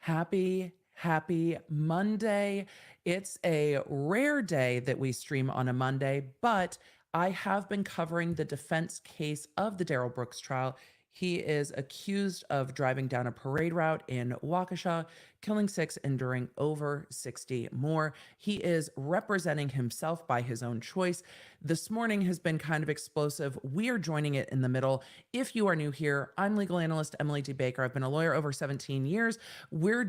Happy Monday. It's a rare day that we stream on a Monday, but I have been covering the defense case of the Darrell Brooks trial. He is accused of driving down a parade route in Waukesha, killing 6, enduring over 60 more. He is representing himself by his own choice. This morning has been kind of explosive. We are joining it in the middle. If you are new here, I'm legal analyst Emily D. Baker. I've been a lawyer over 17 years. We're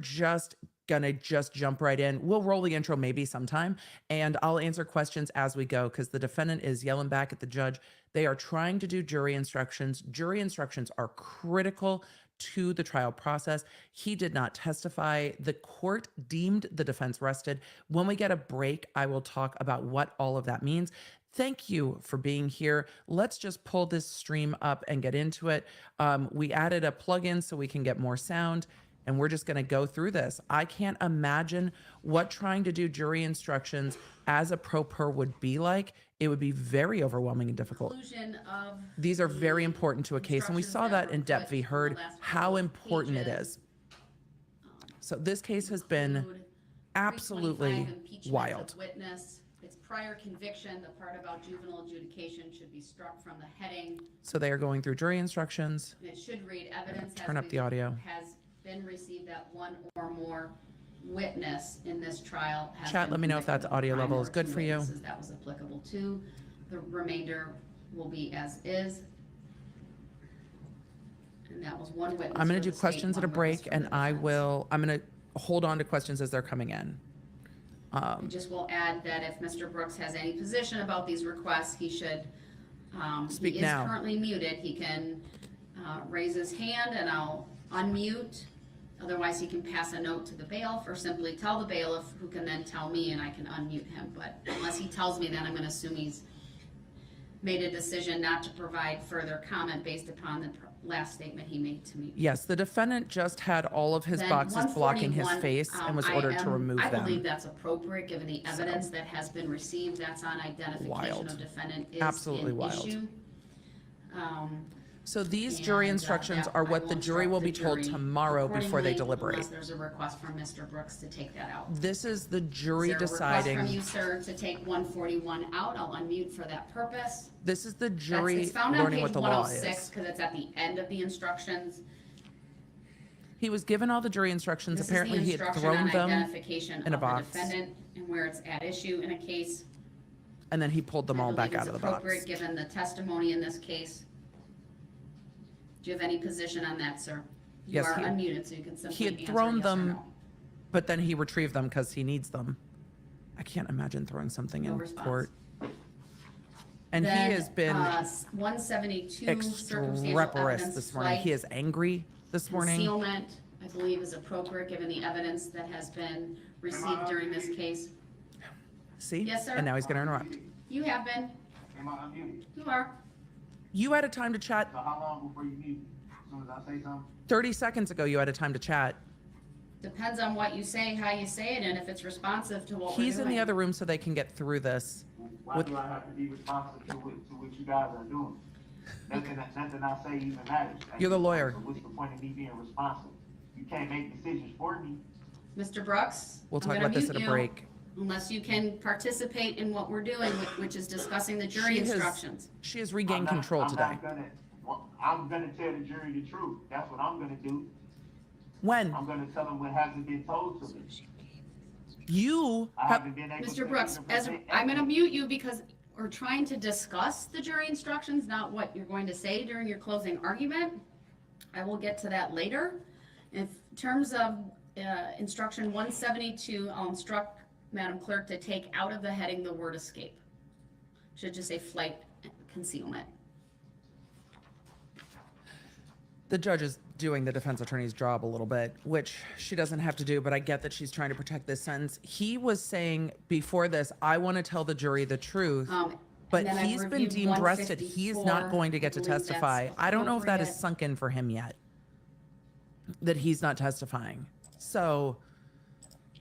gonna jump right in. We'll roll the intro maybe sometime, and I'll answer questions as we go because the defendant is yelling back at the judge. They are trying to do jury instructions. Jury instructions are critical to the trial process. He did not testify. The court deemed the defense rested. When we get a break, I will talk about what all of that means. Thank you for being here. Let's just pull this stream up and get into it. We added a plugin so we can get more sound, and we're just going to go through this. I can't imagine what trying to do jury instructions as a pro per would be like. It would be very overwhelming and difficult. These are very important to a case, and we saw that in Depp v. Heard, how important it is. So this case has been absolutely wild. Its prior conviction, the part about juvenile adjudication, should be struck from the heading. So they are going through jury instructions. It should read evidence turn up the audio. Has been received that one or more witness in this trial has Chat, let me know if that audio level is good for you. That was applicable to. The remainder will be as is. And that was one witness. I'm going to do questions at a break, and I'm going to hold on to questions as they're coming in. I just will add that if Mr. Brooks has any position about these requests, he should, speak he is now. Currently muted. He can raise his hand and I'll unmute. Otherwise, he can pass a note to the bailiff or simply tell the bailiff, who can then tell me, and I can unmute him. But unless he tells me, then I'm going to assume he's made a decision not to provide further comment based upon the last statement he made to me. Yes, the defendant just had all of his boxes blocking his face and was ordered to remove them. I believe that's appropriate given the evidence that has been received. That's on identification of defendant is absolutely an wild issue. So these jury instructions are what the jury will be told tomorrow before they deliberate. Unless there's a request from Mr. Brooks to take that out. This is the jury deciding. deciding. Is there a request from you, sir, to take 141 out? I'll unmute for that purpose. This is the jury it's found learning on what page the law 106 is. because it's at the end of the instructions. He was given all the jury instructions. This Apparently, is the he had instruction thrown on them identification in a of the box, defendant and where it's at issue in a case. and then he pulled them all back I out of the believe box. it's appropriate given the testimony in this case. Do you have any position on that, sir? You Yes, are he- unmuted, so you can simply He had answer thrown yes or them, no. but then he retrieved them because he needs them. I can't imagine throwing something No in response. court. And Then, he has been 172 circumstantial extreporous evidence this morning. flight. He is angry this morning. Concealment, I believe, is appropriate given the evidence that has been received during this case. See? Yes, sir. And now he's going to interrupt. You have been. Am I unmuted? You are. You had a time to chat So how long before you mute? As soon as I say something? 30 seconds ago. You had a time to chat. Depends on what you say, how you say it, and if it's responsive to what we're He's doing. in the other room so they can get through this. Why do I have to be responsive to what you guys are doing? Nothing I say even matters. You're the lawyer. So what's the point of me being responsive? You can't make decisions for me. Mr. Brooks? We'll I'm talk gonna about this mute at a you break. Unless you can participate in what we're doing, which is discussing the jury instructions. She has regained control today. I'm gonna tell the jury the truth. That's what I'm gonna do. When I'm gonna tell them what hasn't been told to me. you I have, haven't been able Mr. to Brooks, even as present I'm gonna evidence. mute you because we're trying to discuss the jury instructions, not what you're going to say during your closing argument. I will get to that later. In terms of instruction 172, I'll instruct Madam Clerk to take out of the heading the word escape. Should just say flight concealment. the judge is doing the defense attorney's job a little bit, which she doesn't have to do, but I get that she's trying to protect this sentence. He was saying before this, I want to tell the jury the truth, but and then I've he's been reviewed deemed rested. He's not 154. going to get to I believe testify. that's I don't know if that is appropriate. sunk in for him yet, that he's not testifying. So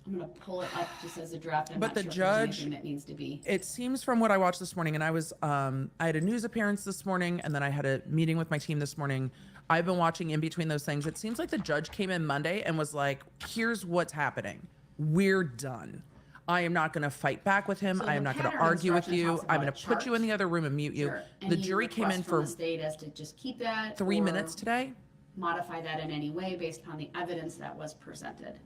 I'm gonna pull it up just as a draft. I'm But not the sure if there's judge- anything that needs to be. it seems from what I watched this morning, and I was, I had a news appearance this morning, and then I had a meeting with my team this morning. I've been watching in between those things. It seems like the judge came in Monday and was like, here's what's happening. We're done. I am not going to fight back with him. So I am the not going to pattern argue with instruction you. talks I'm about going a to put you in chart. the other room and mute you. Sure. The Any jury came request in from for the state as to just keep that 3 or minutes today. modify that in any way based upon the evidence that was presented.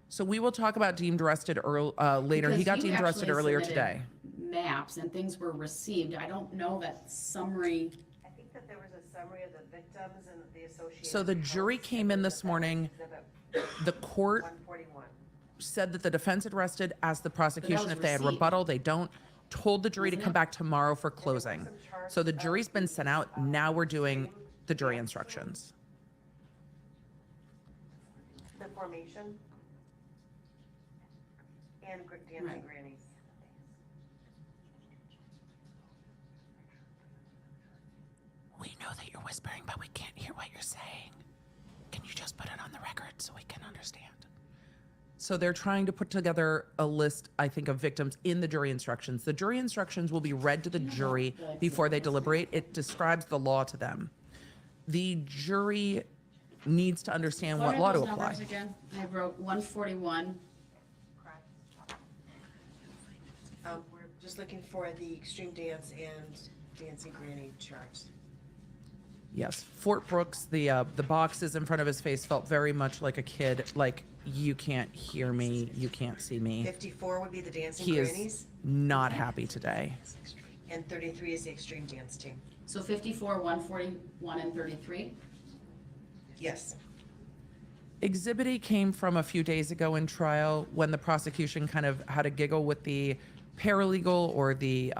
So we will talk about deemed arrested later. He Because got you deemed arrested actually earlier submitted today. Maps and things were received. I don't know that summary. I think that there was a summary of the victims and the associated. So the jury counts. came in this morning. The court 141. said that the defense had rested, asked the prosecution was if they had received. rebuttal. They don't. Told the jury to Wasn't come it? back tomorrow for closing. some charts So the of jury's been sent out. Now we're doing the jury instructions. The formation. And dancing Right. grannies. We know that you're whispering, but we can't hear what you're saying. Can you just put it on the record so we can understand? So they're trying to put together a list, I think, of victims in the jury instructions. The jury instructions will be read to the jury before they deliberate. It describes the law to them. The jury needs to understand what are law to those apply. numbers again? I wrote 141. We're just looking for the extreme dance and dancing granny charts. Yes, Fort Brooks, the boxes in front of his face felt very much like a kid, like, you can't hear me, you can't see me. 54 would be the dancing He grannies. is not happy today. And 33 is the extreme dance team. So 54, 141, and 33. Yes. Exhibit E came from a few days ago in trial when the prosecution kind of had a giggle with the paralegal or the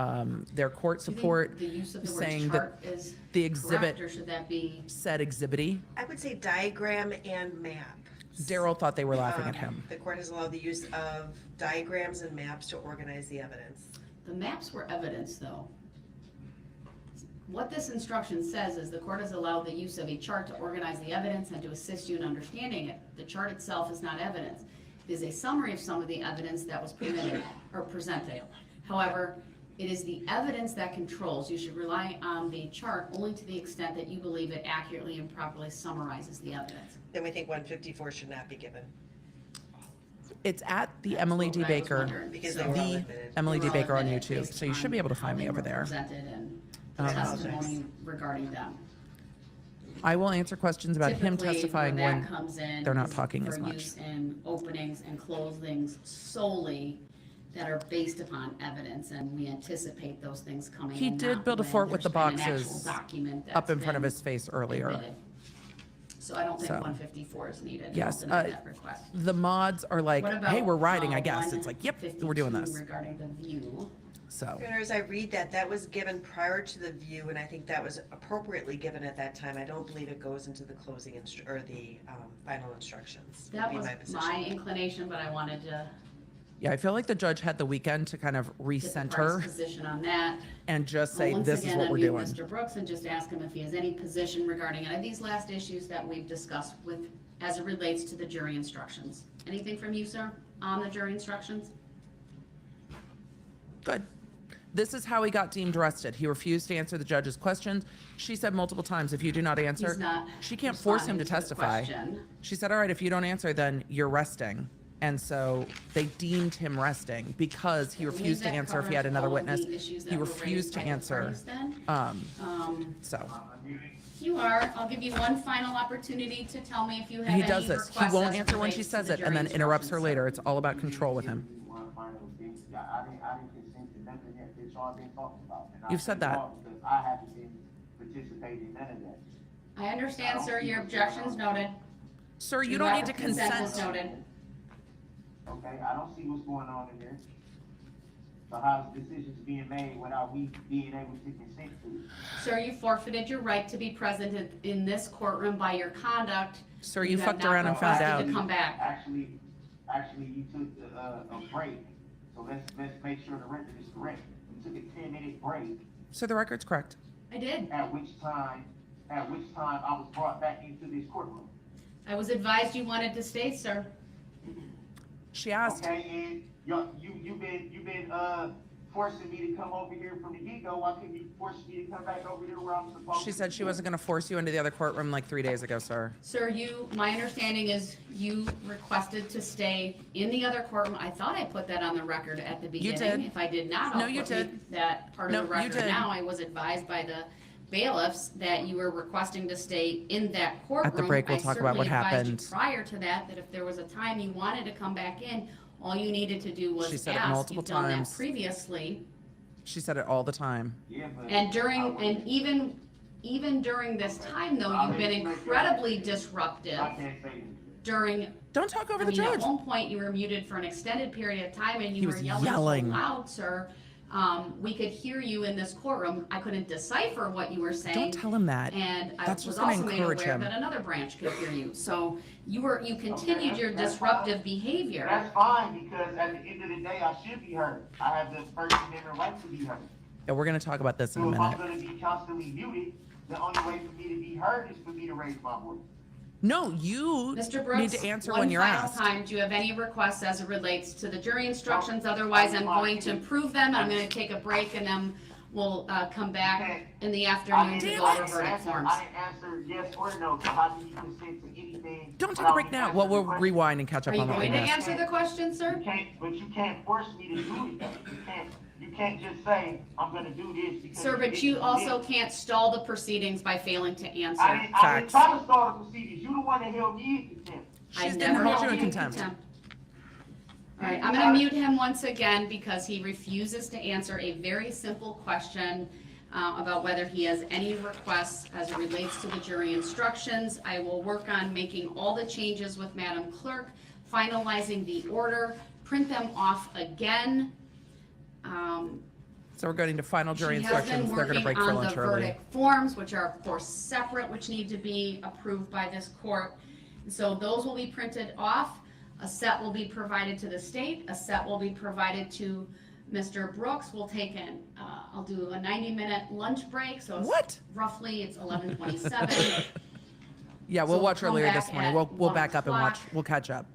their court Do you think support, the use of the word saying chart that is the exhibit correct, or should that be? said Exhibit E. I would say diagram and map. Darrell thought they were laughing at him. The court has allowed the use of diagrams and maps to organize the evidence. The maps were evidence, though. What this instruction says is the court has allowed the use of a chart to organize the evidence and to assist you in understanding it. The chart itself is not evidence. It is a summary of some of the evidence that was permitted or presented. However, it is the evidence that controls. You should rely on the chart only to the extent that you believe it accurately and properly summarizes the evidence. Then we think 154 should not be given. It's at the That's Emily what D. I was Baker, wondering. Because So they were all the admitted. Emily D. they were all Baker on admitted YouTube. based So you should be able to find upon me how over they were there. Presented and the Um, testimony regarding them. I will answer questions about him Typically, testifying where when that comes in they're not is talking as for much. use in openings and closings solely that are based upon evidence, and we anticipate those things coming He in, did not build a when fort with the there's been an actual boxes document up that's in front of been his face earlier. admitted. So I don't think So. 154 is needed. Yes, I'll deny that request. The mods are like, What about, hey, we're riding, I guess. 152 It's like, yep, we're doing this. Regarding the view. So, As I read that, that was given prior to the view, and I think that was appropriately given at that time. I don't believe it goes into the closing or the final instructions. would That be was position. my inclination, but I wanted to yeah, I feel like the judge had the weekend to kind of get the recenter court's position on that. and just I'll say, once this is again what we're unmute doing. Mr. Brooks and just ask him if he has any position regarding any of these last issues that we've discussed with, as it relates to the jury instructions. Anything from you, sir, on the jury instructions? Good. This is how he got deemed arrested. He refused to answer the judge's questions. She said multiple times, if you do not answer, He's not she can't force him to responding the testify. question. She said, all right, if you don't answer, then you're resting. And so they deemed him resting because he Believe refused to that answer if he had covers another all of witness. the issues He that were raised refused to by the answer. parties then? So You are. I'll give you one final opportunity to tell me if you have any he does this. He requests won't as it answer when relates she to says the it and then jury interrupts her instructions, later. sir. It's all about control with him. One final thing. I didn't consent to nothing that y'all been talking about. And I You've said say that. y'all because I haven't been participating in none of that. I understand, sir. Your objection's noted. Sir, you Your don't lack need to of consent is consent. noted. Okay, I don't see what's going on in there. So how's decisions being made without we being able to consent to it? Sir, you forfeited your right to be present in this courtroom by your conduct. Sir, you have fucked not around and found requested out. to come back. Actually, you took a break. So let's make sure the record is correct. You took a 10-minute break, So the record's correct. I did. at which time I was brought back into this courtroom. I was advised you wanted to stay, sir. She asked. Okay, and you've been forcing me to come over here from the get-go, why couldn't you force me to come back over here where I'm supposed to? She said she wasn't going to force you into the other courtroom like 3 days ago, sir. Sir, my understanding is you requested to stay in the other courtroom. I thought I put that on the record at the beginning. did. If I did not, No, I'll you put did. that part No, of the you record did. now. I was advised by the bailiffs that you were requesting to stay in that courtroom. At the break, we'll talk about what I certainly happened. advised you prior to that if there was a time you wanted to come back in, all you needed to do was She said it ask. multiple You've done times. that previously. She said it all the time. Yeah, but And even during this time though, you've been incredibly disruptive I can't say that. during, Don't talk over I the mean, at judge. one point you were muted for an extended period of time and He you were was yelling yelling. so loud, sir. We could hear you in this courtroom. I couldn't decipher what you were saying. Don't tell him that. And I That's was just gonna also made encourage aware him. that another branch could hear you. So you continued your that's disruptive fine. behavior. That's fine, because at the end of the day, I should be heard. I have the First Amendment right to be heard. Yeah, we're going to talk about this in a So if I'm minute. gonna be constantly muted, the only way for me to be heard is for me to raise my voice. No, you Mr. Brooks, need to answer when you're asked. one final time, do you have any requests as it relates to the jury instructions? Otherwise, I'm going to approve them. I'm going to take a break and then we'll come back in the afternoon to go over verdict forms. I didn't answer yes or no, so how do you consent to anything? Don't take a without break me now. answering Well, the we'll question? rewind and catch up Are you on what we going to missed. answer the question, sir? You can't force me to do it. You can't just say, I'm gonna do this because. Sir, but you also can't stall the proceedings by failing to answer. I didn't Facts. try to start the proceedings. You the one that held me in contempt. I She's never gonna hold held you in you contempt. All right, I'm gonna mute him once again because he refuses to answer a very simple question about whether he has any requests as it relates to the jury instructions. I will work on making all the changes with Madam Clerk, finalizing the order, print them off again. So we're going to final jury She has been instructions. They're going to break working for on lunch the early. verdict forms, which are of course separate, which need to be approved by this court. So those will be printed off. A set will be provided to the state. A set will be provided to Mr. Brooks. We'll take I'll do a 90-minute lunch break. So it's What? roughly it's 11:27 Yeah, we'll So watch come earlier back this morning. at We'll 1 back up and watch. o'clock. We'll catch up.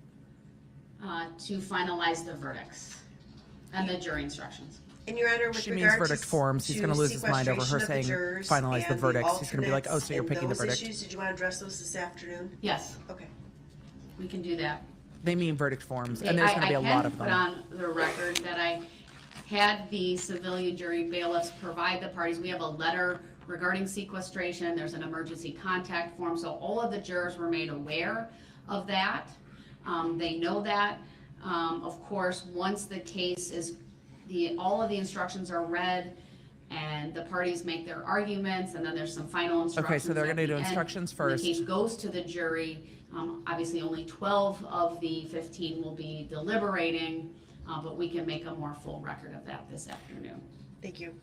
to finalize the verdicts and the jury instructions. And Your Honor, with She means regard verdict forms. He's going to lose his mind over her sequestration of the saying jurors finalize the and verdicts. He's going to be like, oh, alternates so you're and picking the those verdict. issues, did you want to address those this afternoon? Yes, Okay. we can do that. They mean verdict forms, Okay, and there's going to be a lot of I them. can put on the record that I had the civilian jury bailiffs provide the parties. We have a letter regarding sequestration. There's an emergency contact form. So all of the jurors were made aware of that. They know that. Of course, once the case is, all of the instructions are read and the parties make their arguments and then there's some final instructions. Okay, so they're at going to the do end. instructions When first. the case goes to the jury, obviously only 12 of the 15 will be deliberating, but we can make a more full record of that this afternoon. Thank you.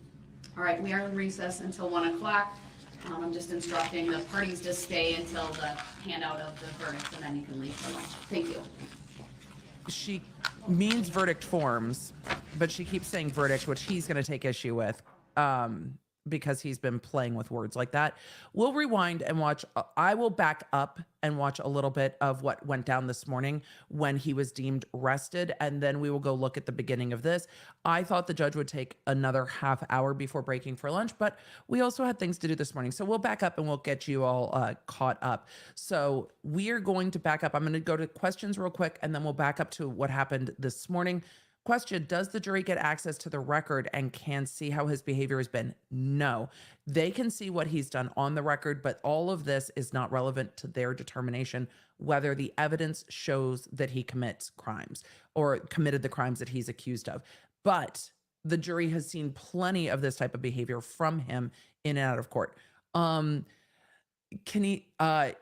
All right, we are in recess until 1 o'clock. I'm just instructing the parties to stay until the handout of the verdicts, and then you can leave for lunch. Thank you. She means verdict forms, but she keeps saying verdict, which he's going to take issue with because he's been playing with words like that. We'll rewind and watch. I will back up and watch a little bit of what went down this morning when he was deemed rested, and then we will go look at the beginning of this. I thought the judge would take another half hour before breaking for lunch, but we also had things to do this morning. So we'll back up and we'll get you all caught up. So we are going to back up. I'm going to go to questions real quick, and then we'll back up to what happened this morning. Question, does the jury get access to the record and can see how his behavior has been? No. They can see what he's done on the record, but all of this is not relevant to their determination whether the evidence shows that he commits crimes or committed the crimes that he's accused of. But the jury has seen plenty of this type of behavior from him in and out of court.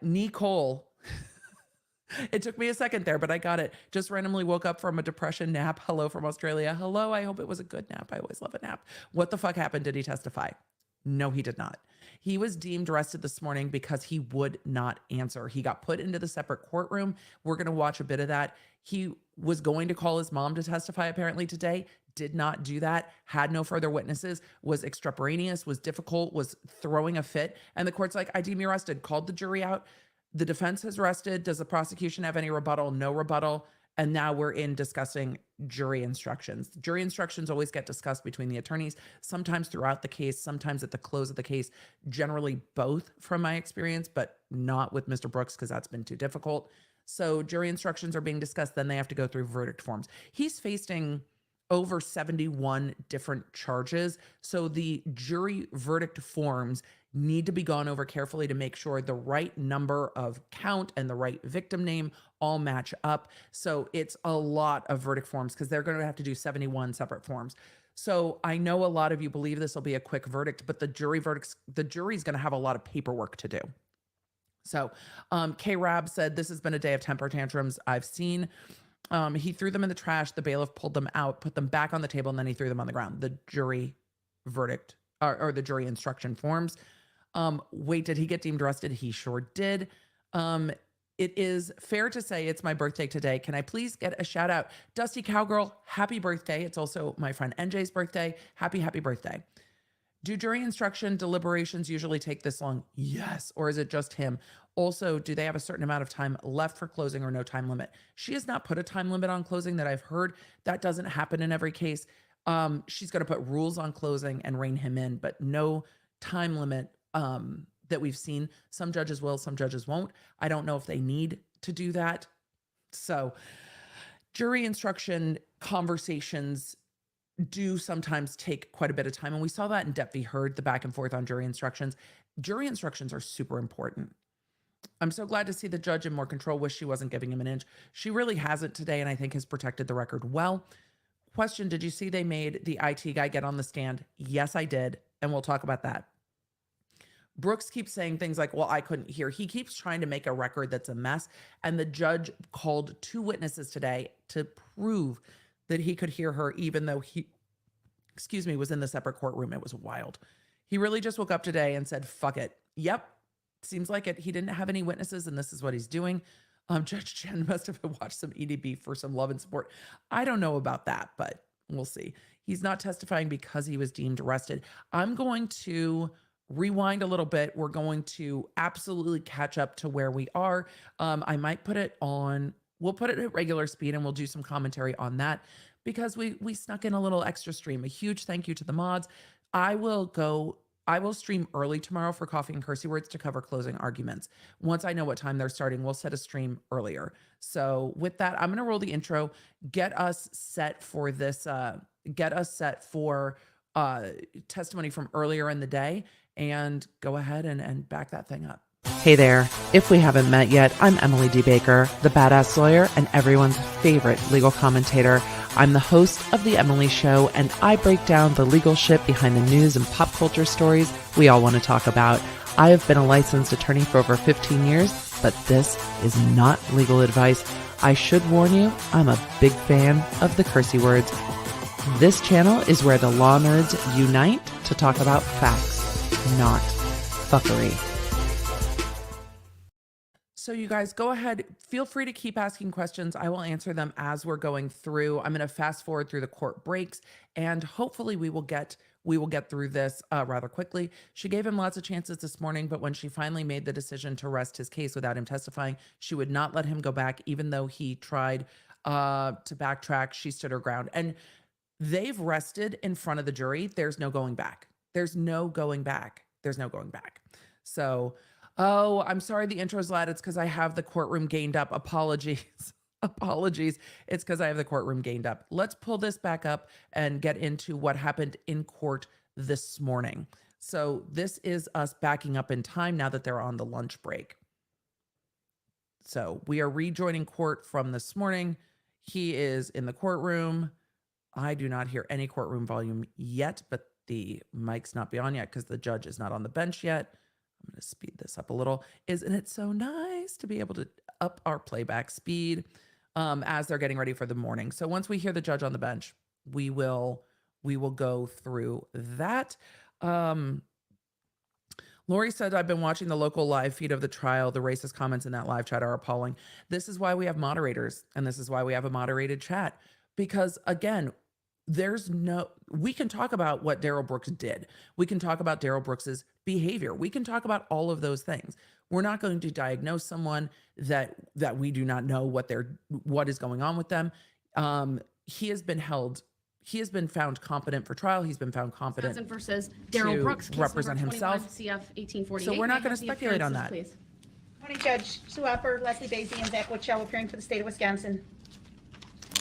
Nicole, it took me a second there, but I got it. Just randomly woke up from a depression nap. Hello from Australia. Hello, I hope it was a good nap. I always love a nap. What the fuck happened? Did he testify? No, he did not. He was deemed rested this morning because he would not answer. He got put into the separate courtroom. We're going to watch a bit of that. He was going to call his mom to testify apparently today. Did not do that, had no further witnesses, was extemporaneous, was difficult, was throwing a fit. And the court's like, I deem you arrested, called the jury out. The defense has rested. Does the prosecution have any rebuttal? No rebuttal. And now we're in discussing jury instructions. Jury instructions always get discussed between the attorneys, sometimes throughout the case, sometimes at the close of the case, generally both from my experience, but not with Mr. Brooks because that's been too difficult. So jury instructions are being discussed. Then they have to go through verdict forms. He's facing over 71 different charges. So the jury verdict forms need to be gone over carefully to make sure the right number of count and the right victim name all match up. So it's a lot of verdict forms because they're going to have to do 71 separate forms. So I know a lot of you believe this will be a quick verdict, but the jury's going to have a lot of paperwork to do. So K-Rab said, this has been a day of temper tantrums I've seen. He threw them in the trash. The bailiff pulled them out, put them back on the table, and then he threw them on the ground. The jury verdict or the jury instruction forms. Wait, did he get deemed arrested? He sure did. It is fair to say it's my birthday today. Can I please get a shout out? Dusty Cowgirl, happy birthday. It's also my friend NJ's birthday. Happy birthday. Do jury instruction deliberations usually take this long? Yes. Or is it just him? Also, do they have a certain amount of time left for closing or no time limit? She has not put a time limit on closing that I've heard. That doesn't happen in every case. She's going to put rules on closing and rein him in, but no time limit that we've seen. Some judges will, some judges won't. I don't know if they need to do that. So jury instruction conversations do sometimes take quite a bit of time. And we saw that in Depp v. Heard, the back and forth on jury instructions. Jury instructions are super important. I'm so glad to see the judge in more control. Wish she wasn't giving him an inch. She really hasn't today, and I think has protected the record well. Question, did you see they made the IT guy get on the stand? Yes, I did. And we'll talk about that. Brooks keeps saying things like, well, I couldn't hear. He keeps trying to make a record that's a mess. And the judge called 2 witnesses today to prove that he could hear her, even though he, was in the separate courtroom. It was wild. He really just woke up today and said, fuck it. Yep. Seems like it. He didn't have any witnesses and this is what he's doing. Judge Chen must have watched some EDB for some love and support. I don't know about that, but we'll see. He's not testifying because he was deemed arrested. I'm going to rewind a little bit. We're going to absolutely catch up to where we are. I might put it on, we'll put it at regular speed and we'll do some commentary on that because we snuck in a little extra stream. A huge thank you to the mods. I will stream early tomorrow for Coffee and Cursey Words to cover closing arguments. Once I know what time they're starting, we'll set a stream earlier. So with that, I'm going to roll the intro, get us set for this, testimony from earlier in the day, and go ahead and back that thing up. Hey there. If we haven't met yet, I'm Emily D. Baker, the badass lawyer and everyone's favorite legal commentator. I'm the host of The Emily Show, and I break down the legal shit behind the news and pop culture stories we all want to talk about. I have been a licensed attorney for over 15 years, but this is not legal advice. I should warn you, I'm a big fan of the Cursey Words. This channel is where the law nerds unite to talk about facts, not fuckery. So you guys go ahead, feel free to keep asking questions. I will answer them as we're going through. I'm going to fast forward through the court breaks and hopefully we will get through this rather quickly. She gave him lots of chances this morning, but when she finally made the decision to rest his case without him testifying, she would not let him go back, even though he tried to backtrack. She stood her ground and they've rested in front of the jury. There's no going back. There's no going back. There's no going back. So, oh, I'm sorry the intro's loud. It's because I have the courtroom gained up. Apologies. Apologies. It's because I have the courtroom gained up. Let's pull this back up and get into what happened in court this morning. So this is us backing up in time now that they're on the lunch break. So we are rejoining court from this morning. He is in the courtroom. I do not hear any courtroom volume yet, but the mic's not be on yet because the judge is not on the bench yet. I'm going to speed this up a little. Isn't it so nice to be able to up our playback speed as they're getting ready for the morning? So once we hear the judge on the bench, we will go through that. Lori said, I've been watching the local live feed of the trial. The racist comments in that live chat are appalling. This is why we have moderators, and this is why we have a moderated chat. Because again, we can talk about what Darrell Brooks did. We can talk about Darrell Brooks's behavior. We can talk about all of those things. We're not going to diagnose someone that we do not know what is going on with them. He has been found competent for trial. He's been found competent Wisconsin versus Darrell to Brooks, case represent number 21, himself. CF 1848. So we're not May I gonna have the speculate on appearances, that. please? Morning, Judge Sue Upper, Leslie Basie, and Zach Witchell appearing for the state of Wisconsin.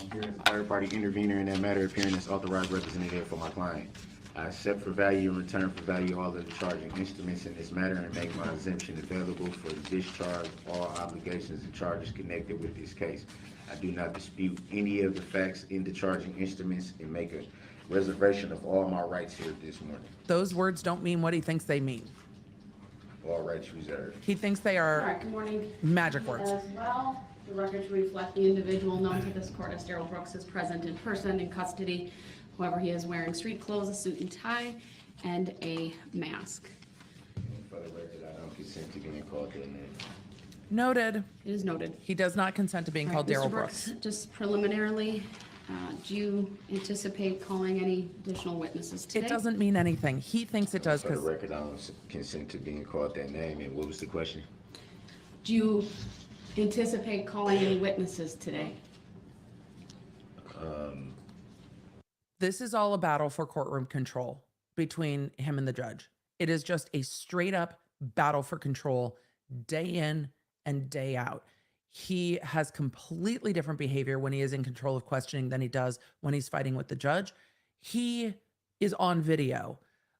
I'm here as a third-party intervener in that matter, appearing as authorized representative for my client. I accept for value in return for value all of the charging instruments in this matter and make my exemption available for the discharge of all obligations and charges connected with this case. I do not dispute any of the facts in the charging instruments and make a reservation of all my rights here this morning. Those words don't mean what he thinks they mean. All rights reserved. He thinks they All are right, good morning. magic words. As well, the records reflect the individual known to this court as Darrell Brooks is present in person in custody. However, he is wearing street clothes, a suit and tie, and a mask. For the record, I don't consent to being called that name. Noted. It is noted. He does not consent to being All called right, Darrell Mr. Brooks. Just preliminarily, do you anticipate calling any additional witnesses today? It doesn't mean anything. He thinks it does For the because record, I don't consent to being called that name. And what was the question? Do you anticipate calling any witnesses today? this is all a battle for courtroom control between him and the judge. It is just a straight up battle for control day in and day out. He has completely different behavior when he is in control of questioning than he does when he's fighting with the judge. He is on video.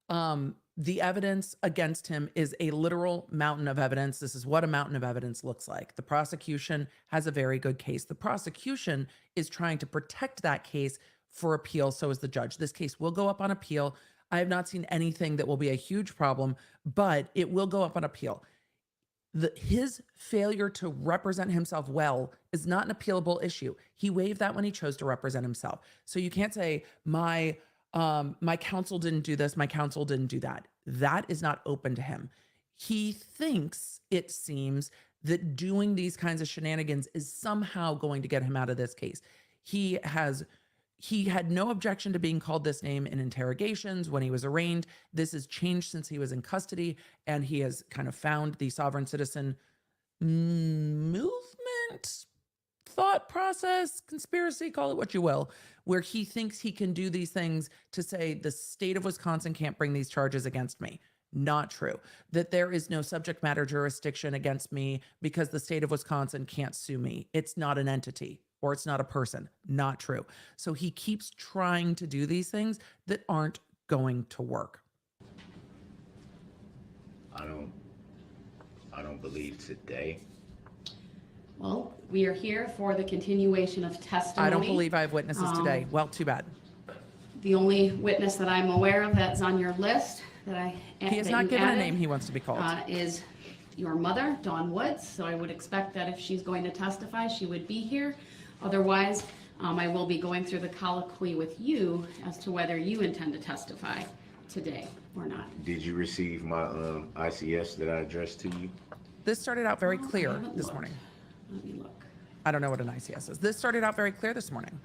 The evidence against him is a literal mountain of evidence. This is what a mountain of evidence looks like. The prosecution has a very good case. The prosecution is trying to protect that case for appeal. So is the judge. This case will go up on appeal. I have not seen anything that will be a huge problem, but it will go up on appeal. His failure to represent himself well is not an appealable issue. He waived that when he chose to represent himself. So you can't say my counsel didn't do this, my counsel didn't do that. That is not open to him. He thinks, it seems, that doing these kinds of shenanigans is somehow going to get him out of this case. He had no objection to being called this name in interrogations when he was arraigned. This has changed since he was in custody, and he has kind of found the sovereign citizen movement, thought process, conspiracy, call it what you will, where he thinks he can do these things to say the state of Wisconsin can't bring these charges against me. Not true. That there is no subject matter jurisdiction against me because the state of Wisconsin can't sue me. It's not an entity. Or it's not a person. Not true. So he keeps trying to do these things that aren't going to work. I don't believe today. Well, we are here for the continuation of testimony. I don't believe I have witnesses today. Well, too bad. The only witness that I'm aware of that's on your list that He has not given a name he wants to be called. Is your mother, Dawn Woods. So I would expect that if she's going to testify, she would be here. Otherwise, I will be going through the colloquy with you as to whether you intend to testify today or not. Did you receive my ICS that I addressed to you? This started out very I clear haven't this looked. morning. Let me look. I don't know what an ICS is. This started out very clear this morning.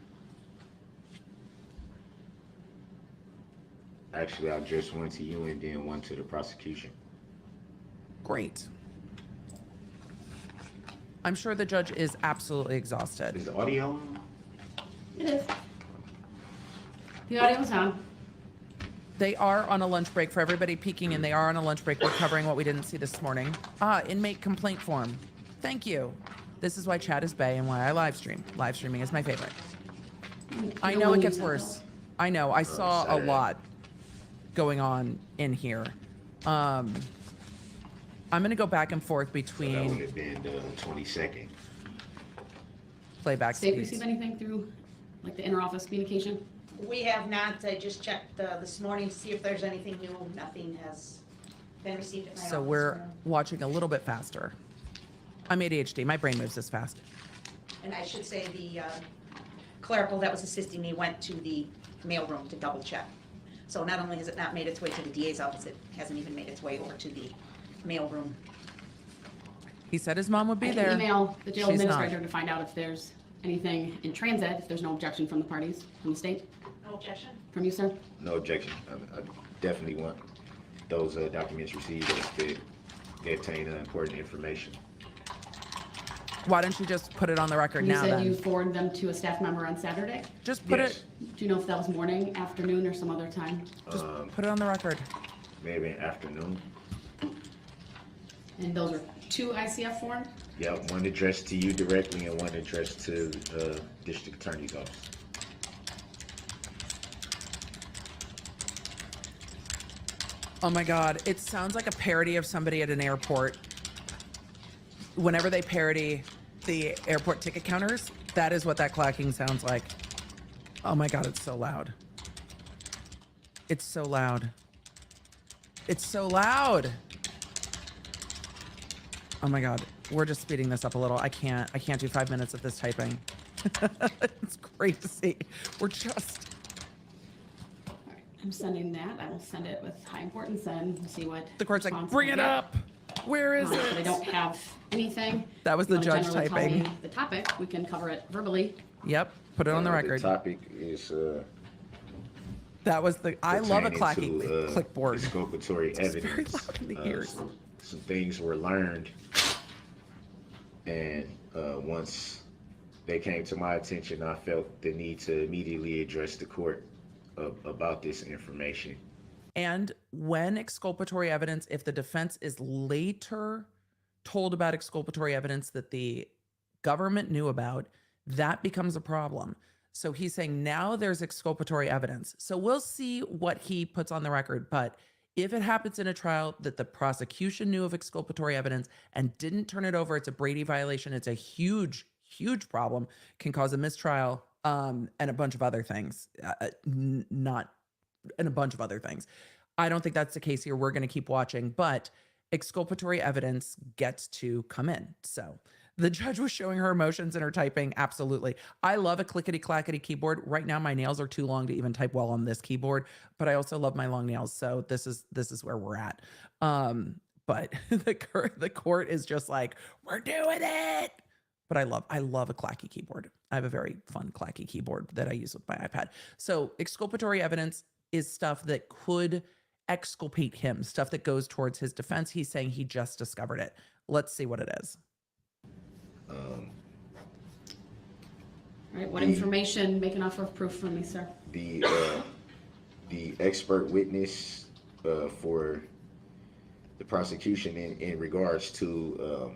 Actually, I just went to you and then went to the prosecution. Great. I'm sure the judge is absolutely exhausted. Is the audio on? It is. The audio's on. They are on a lunch break for everybody peeking in. They are on a lunch break. We're covering what we didn't see this morning. Inmate complaint form. Thank you. This is why chat is bae and why I live stream. Live streaming is my favorite. I know it gets worse. I know. I saw a lot going on in here. I'm going to go back and forth So that would between have been the 22nd. playback State speeds. receive anything through like the inter-office communication? We have not, I just checked this morning to see if there's anything new. Nothing has been received at my office. So we're watching a little bit faster. I'm ADHD. My brain moves this fast. And I should say the clerical that was assisting me went to the mailroom to double check. So not only has it not made its way to the DA's office, it hasn't even made its way over to the mailroom. He said his mom would be I can there. email the jail She's not. administrator to find out if there's anything in transit, if there's no objection from the parties, from the state. No objection. From you, sir? No objection. I definitely want those documents received as they obtain important information. Why don't you just put it on the record You now said you then? forwarded them to a staff member on Saturday? Just put Yes. it, Do you know if that was morning, afternoon, or some other time? put it on the record. Maybe in afternoon. And those are 2 ICF forms? Yep, one addressed to you directly and one addressed to district attorney's office. Oh my God, it sounds like a parody of somebody at an airport. Whenever they parody the airport ticket counters, that is what that clacking sounds like. Oh my God, it's so loud. It's so loud. It's so loud. Oh my God, we're just speeding this up a little. I can't do 5 minutes of this typing. It's crazy. We're just, All right, I'm sending that. I will send it with high importance and see what. the court's like, response bring we it get. up. Where is But I it? don't have anything. That was If you the wanna judge generally tell me typing. the topic, we can cover it verbally. Yep, put it on the record. The topic is That was the, I love a pertaining clacking to, clipboard. exculpatory It's very evidence. loud in the ears. Some things were learned, and once they came to my attention, I felt the need to immediately address the court about this information. And when exculpatory evidence, if the defense is later told about exculpatory evidence that the government knew about, that becomes a problem. So he's saying now there's exculpatory evidence. So we'll see what he puts on the record. But if it happens in a trial that the prosecution knew of exculpatory evidence and didn't turn it over, it's a Brady violation. It's a huge, huge problem, can cause a mistrial, and a bunch of other things. Not and a bunch of other things. I don't think that's the case here. We're going to keep watching, but exculpatory evidence gets to come in. So the judge was showing her emotions in her typing. Absolutely. I love a clickety clackety keyboard. Right now, my nails are too long to even type well on this keyboard, but I also love my long nails. So this is where we're at. But the court is just like, we're doing it. But I love a clacky keyboard. I have a very fun clacky keyboard that I use with my iPad. So exculpatory evidence is stuff that could exculpate him, stuff that goes towards his defense. He's saying he just discovered it. Let's see what it is. All right, what information, make an offer of proof for me, sir? The expert witness for the prosecution in regards to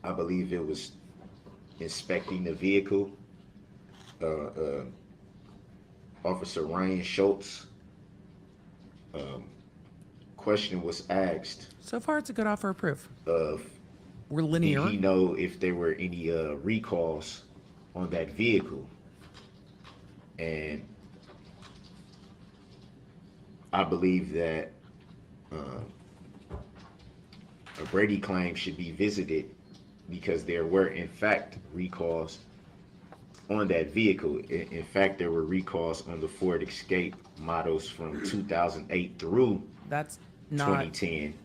I believe it was inspecting the vehicle, Officer Ryan Schultz. Question was asked So far, it's a good offer of proof. of We're did linear. he know if there were any recalls on that vehicle, and I believe that a Brady claim should be visited because there were in fact recalls on that vehicle. In fact, there were recalls on the Ford Escape models from 2008 through That's not 2010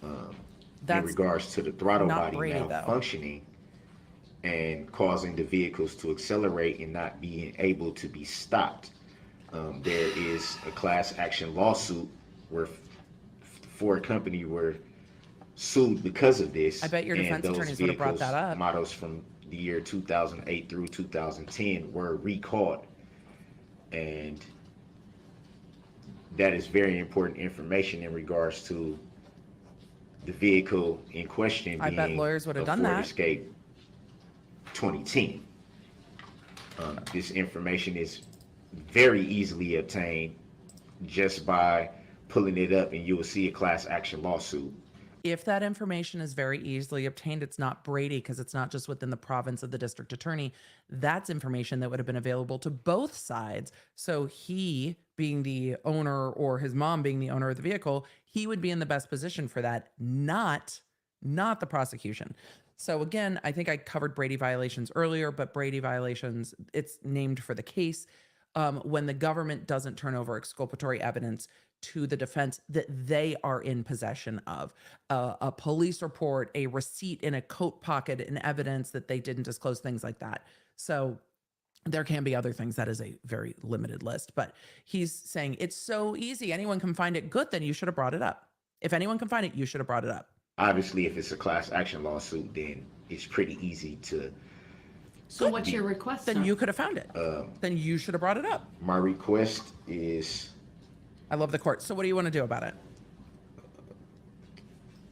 in that's regards to the throttle not body Brady, though. malfunctioning and causing the vehicles to accelerate and not being able to be stopped. There is a class action lawsuit where Ford company were sued because of this. I bet your and defense those attorneys would have brought vehicles, that up. Models from the year 2008 through 2010 were recalled, and that is very important information in regards to the vehicle in question I being bet lawyers would have a done Ford that. Escape 2010. This information is very easily obtained just by pulling it up, and you will see a class action lawsuit. If that information is very easily obtained, it's not Brady because it's not just within the province of the district attorney. That's information that would have been available to both sides. So he, being the owner, or his mom being the owner of the vehicle, he would be in the best position for that, not the prosecution. So again, I think I covered Brady violations earlier, but Brady violations, it's named for the case. When the government doesn't turn over exculpatory evidence to the defense that they are in possession of, a police report, a receipt in a coat pocket, and evidence that they didn't disclose, things like that. So There can be other things. That is a very limited list, but he's saying it's so easy. Anyone can find it. Good. Then you should have brought it up. If anyone can find it, you should have brought it up. Obviously, if it's a class action lawsuit, then it's pretty easy to. So what's your request, Then sir? you could have found it. Then you should have brought it up. My request is I love the court. So what do you want to do about it?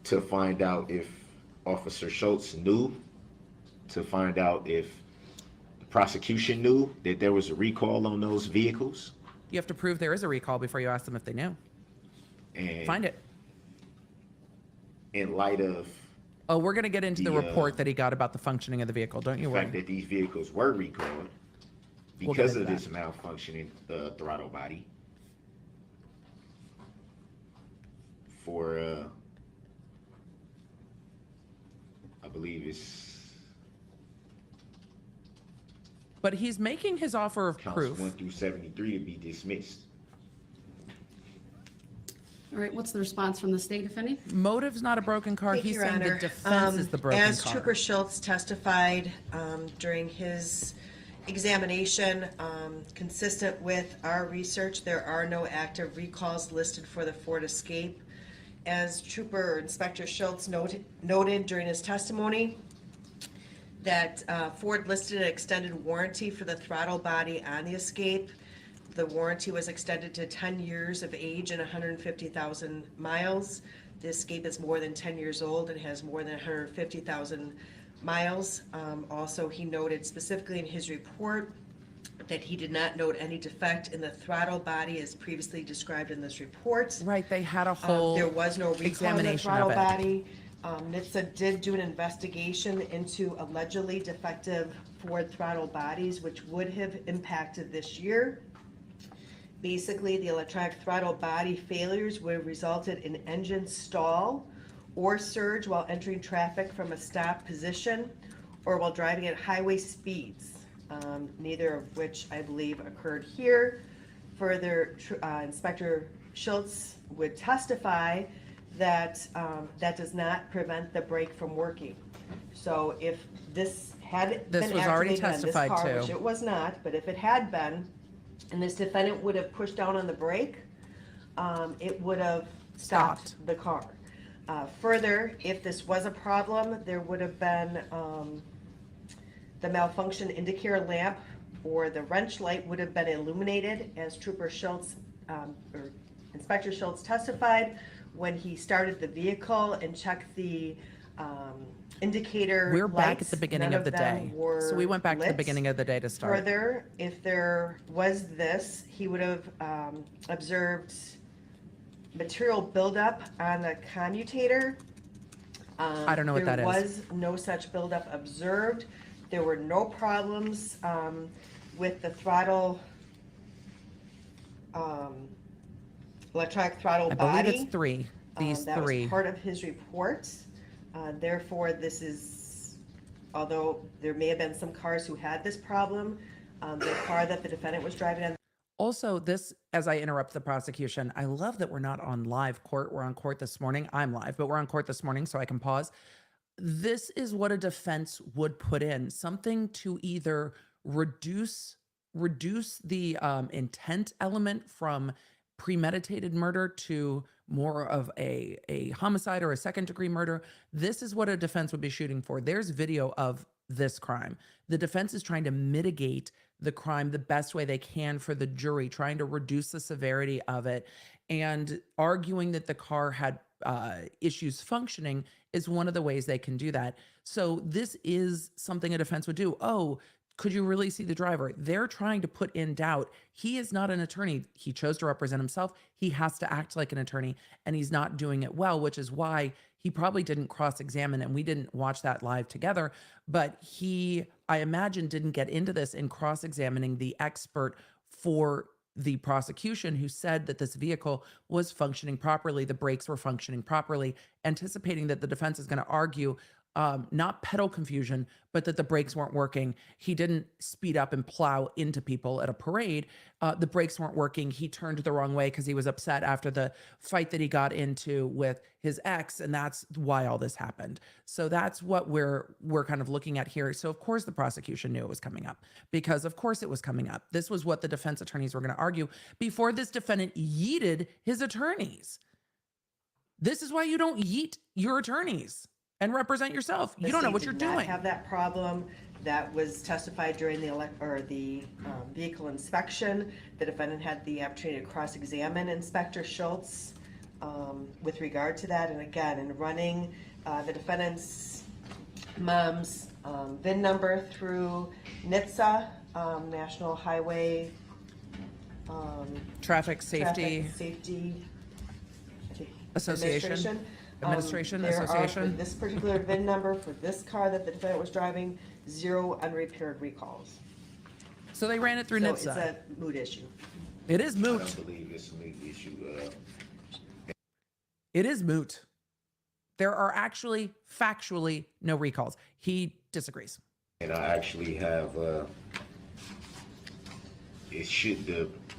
to find out if Officer Schultz knew, to find out if the prosecution knew that there was a recall on those vehicles. You have to prove there is a recall before you ask them if they knew. And Find it. in light of Oh, we're going to get into the The, report that he got about the functioning of the vehicle. Don't you the fact worry. that these vehicles were recalled We'll get because into of this that. malfunctioning throttle body for I believe it's But he's making his offer of counts proof. 1 through 73 to be dismissed. All right, what's the response from the state, if any? Motive's not a broken car. Thank He's you, saying Your the Honor. defense is the broken As car. Trooper Schultz testified during his examination, consistent with our research, there are no active recalls listed for the Ford Escape. As Trooper Inspector Schultz noted during his testimony, that Ford listed an extended warranty for the throttle body on the Escape. The warranty was extended to 10 years of age and 150,000 miles. The Escape is more than 10 years old and has more than 150,000 miles. Also, he noted specifically in his report that he did not note any defect in the throttle body as previously described in this report. Right, they had a whole There was no recall in the examination throttle of it. body. NHTSA did do an investigation into allegedly defective Ford throttle bodies, which would have impacted this year. Basically, the electronic throttle body failures would have resulted in engine stall or surge while entering traffic from a stop position or while driving at highway speeds, neither of which I believe occurred here. Further, Inspector Schultz would testify that that does not prevent the brake from working. So if this had This been was already activated on this testified car, to. which it was not, but if it had been, and this defendant would have pushed down on the brake, it would have stopped the car. Further, if this was a problem, there would have been the malfunction indicator lamp or the wrench light would have been illuminated, as Trooper Schultz or Inspector Schultz testified when he started the vehicle and checked the indicator We're back at lights. the beginning None of the them day. were So we went back to the lit. beginning of the day to start. Further, if there was this, he would have observed material buildup on the commutator. I don't know what that is. There was no such buildup observed. There were no problems with the throttle, electronic throttle I body. believe it's three. These That three. was part of his report. Therefore, this is, although there may have been some cars who had this problem, the car that the defendant was driving on. Also, this, as I interrupt the prosecution, I love that we're not on live court. We're on court this morning. I'm live, but we're on court this morning, so I can pause. This is what a defense would put in, something to either reduce the intent element from premeditated murder to more of a homicide or a second degree murder. This is what a defense would be shooting for. There's video of this crime. The defense is trying to mitigate the crime the best way they can for the jury, trying to reduce the severity of it, and arguing that the car had issues functioning is one of the ways they can do that. So this is something a defense would do. Oh, could you really see the driver? They're trying to put in doubt. He is not an attorney. He chose to represent himself. He has to act like an attorney, and he's not doing it well, which is why he probably didn't cross-examine, and we didn't watch that live together. But he, I imagine, didn't get into this in cross-examining the expert for the prosecution who said that this vehicle was functioning properly, the brakes were functioning properly, anticipating that the defense is going to argue, not pedal confusion, but that the brakes weren't working. He didn't speed up and plow into people at a parade. The brakes weren't working. He turned the wrong way because he was upset after the fight that he got into with his ex, and that's why all this happened. So that's what we're kind of looking at here. So of course the prosecution knew it was coming up, because of course it was coming up. This was what the defense attorneys were going to argue before this defendant yeeted his attorneys. This is why you don't yeet your attorneys and represent yourself. You don't know what you're The state did not doing. have that problem. That was testified during the vehicle inspection. The defendant had the opportunity to cross-examine Inspector Schultz with regard to that. And again, in running the defendant's mom's VIN number through NHTSA, National Highway Traffic Safety Traffic Safety Association. Administration There are, for Association. this particular VIN number for this car that the defendant was driving, 0 unrepaired recalls. So they ran it through So it's NHTSA. a mood issue. It is I moot. don't believe it's a moot issue. It is moot. There are actually factually no recalls. He disagrees. And I actually have, the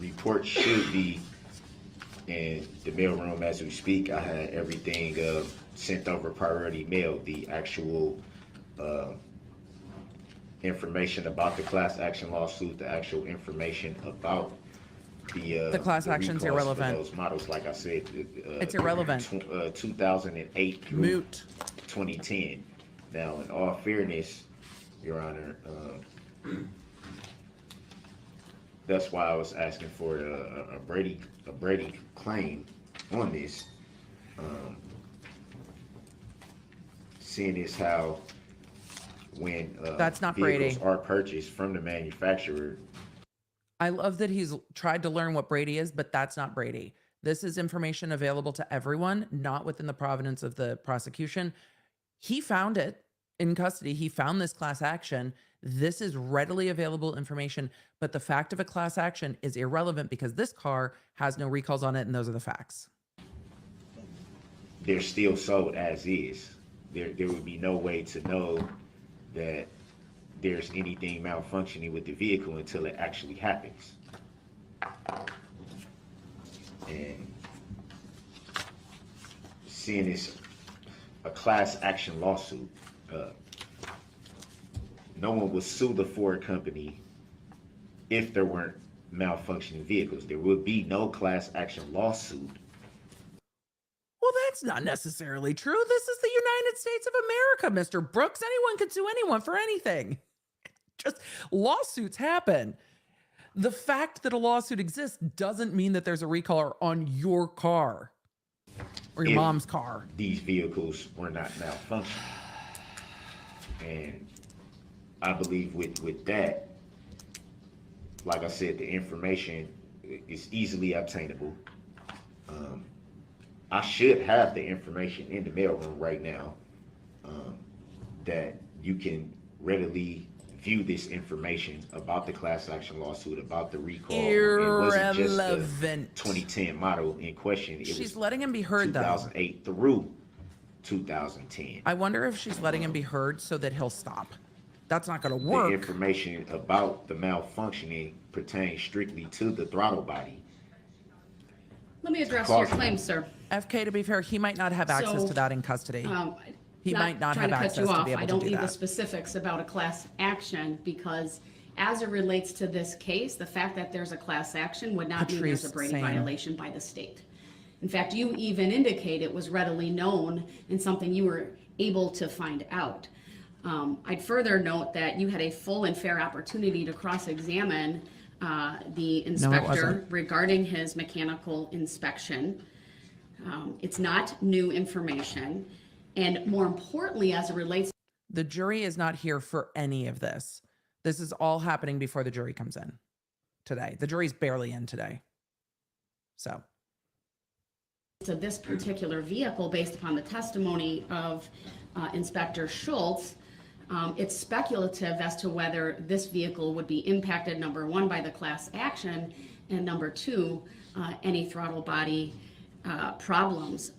report should be in the mailroom as we speak. I had everything sent over priority mail, the actual information about the class action lawsuit, the actual information about The class action's recalls for irrelevant. those models, like I said. It's irrelevant. 2008 through Moot. 2010. Now, in all fairness, Your Honor, that's why I was asking for a Brady claim on this. Seeing as how when That's not vehicles Brady. are purchased from the manufacturer, I love that he's tried to learn what Brady is, but that's not Brady. This is information available to everyone, not within the providence of the prosecution. He found it in custody. He found this class action. This is readily available information, but the fact of a class action is irrelevant because this car has no recalls on it, and those are the facts. they're still sold as is. There would be no way to know that there's anything malfunctioning with the vehicle until it actually happens. And seeing this a class action lawsuit, no one would sue the Ford company if there weren't malfunctioning vehicles. There would be no class action lawsuit. Well, that's not necessarily true. This is the United States of America, Mr. Brooks. Anyone can sue anyone for anything. Just lawsuits happen. The fact that a lawsuit exists doesn't mean that there's a recall on your car or your If mom's car. These vehicles were not malfunctioning. And I believe with that, like I said, the information is easily obtainable. I should have the information in the mailroom right now, that you can readily view this information about the class action lawsuit, about the recall. It wasn't just the Irrelevant. 2010 model in question. It She's was letting him be heard, though. 2008 through 2010. I wonder if she's letting him be heard so that he'll stop. That's not going to The work. information about the malfunctioning pertains strictly to the throttle body. Let me address your Caution. claim, sir. FK, to be fair, he might not have access So, to that in custody. He might not trying have to cut you access to off. be able I to don't do need the that. specifics about a class action because as it relates to this case, the fact that there's a class action would not mean there's a Patrice, Brady same. violation by the state. In fact, you even indicate it was readily known and something you were able to find out. I'd further note that you had a full and fair opportunity to cross-examine the inspector wasn't. regarding his mechanical inspection. It's not new information. And more importantly, as it relates The jury is not here for any of this. This is all happening before the jury comes in today. The jury's barely in today. So, to this particular vehicle, based upon the testimony of Inspector Schultz, it's speculative as to whether this vehicle would be impacted, number one, by the class action, and number two, any throttle body problems.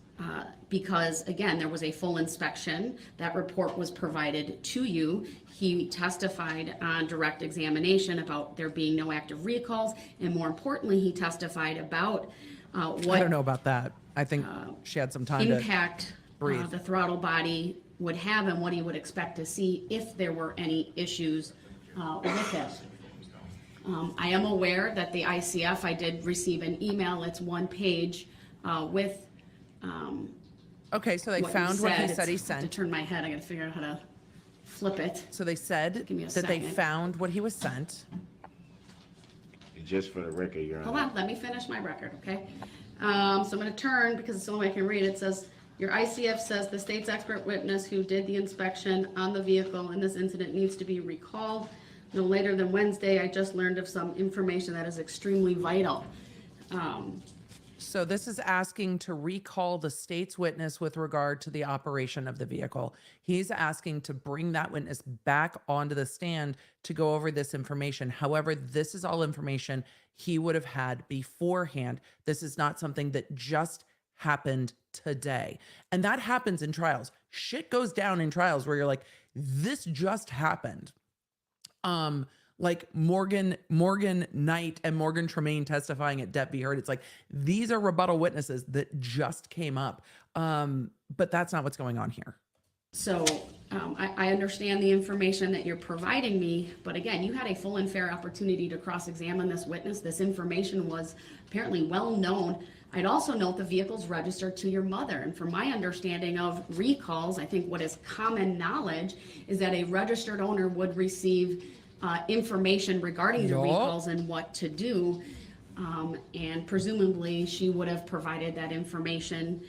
because again, there was a full inspection. That report was provided to you. He testified on direct examination about there being no active recalls, and more importantly, he testified about I what don't know about that. I think she had some time to impact breathe. the throttle body would have and what he would expect to see if there were any issues with it. I am aware that the ICF, I did receive an email, it's one page with Okay, so they what found what he It's- said he I have to sent. turn my head, I gotta figure out how to flip it. So they said Give me a that they second. found what he was sent. Just for the record, Your Hold Honor. on, let me finish my record, okay? So I'm gonna turn, because it's the only way I can read it, it says, your ICF says the state's expert witness who did the inspection on the vehicle in this incident needs to be recalled no later than Wednesday. I just learned of some information that is extremely vital. So this is asking to recall the state's witness with regard to the operation of the vehicle. He's asking to bring that witness back onto the stand to go over this information. However, this is all information he would have had beforehand. This is not something that just happened today. And that happens in trials. Shit goes down in trials where you're like, this just happened. Like Morgan Knight and Morgan Tremaine testifying at Det be heard. It's like, these are rebuttal witnesses that just came up. But that's not what's going on here. So I understand the information that you're providing me, but again, you had a full and fair opportunity to cross-examine this witness. This information was apparently well known. I'd also note the vehicle's registered to your mother, and from my understanding of recalls, I think what is common knowledge is that a registered owner would receive information regarding the Yup. recalls and what to do, and presumably she would have provided that information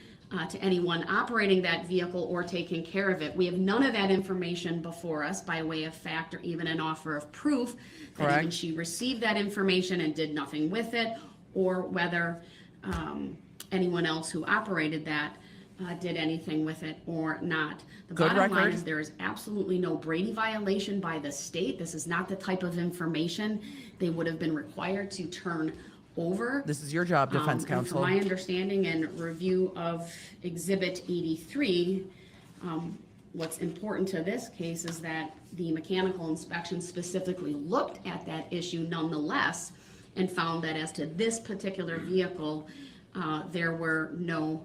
to anyone operating that vehicle or taking care of it. We have none of that information before us by way of fact or even an offer of proof that even Correct. she received that information and did nothing with it, or whether anyone else who operated that did anything with it or not. The Good bottom line record. is there is absolutely no Brady violation by the state. This is not the type of information they would have been required to turn over. This is your job, defense And counsel. from my understanding and review of Exhibit 83, what's important to this case is that the mechanical inspection specifically looked at that issue nonetheless and found that as to this particular vehicle, there were no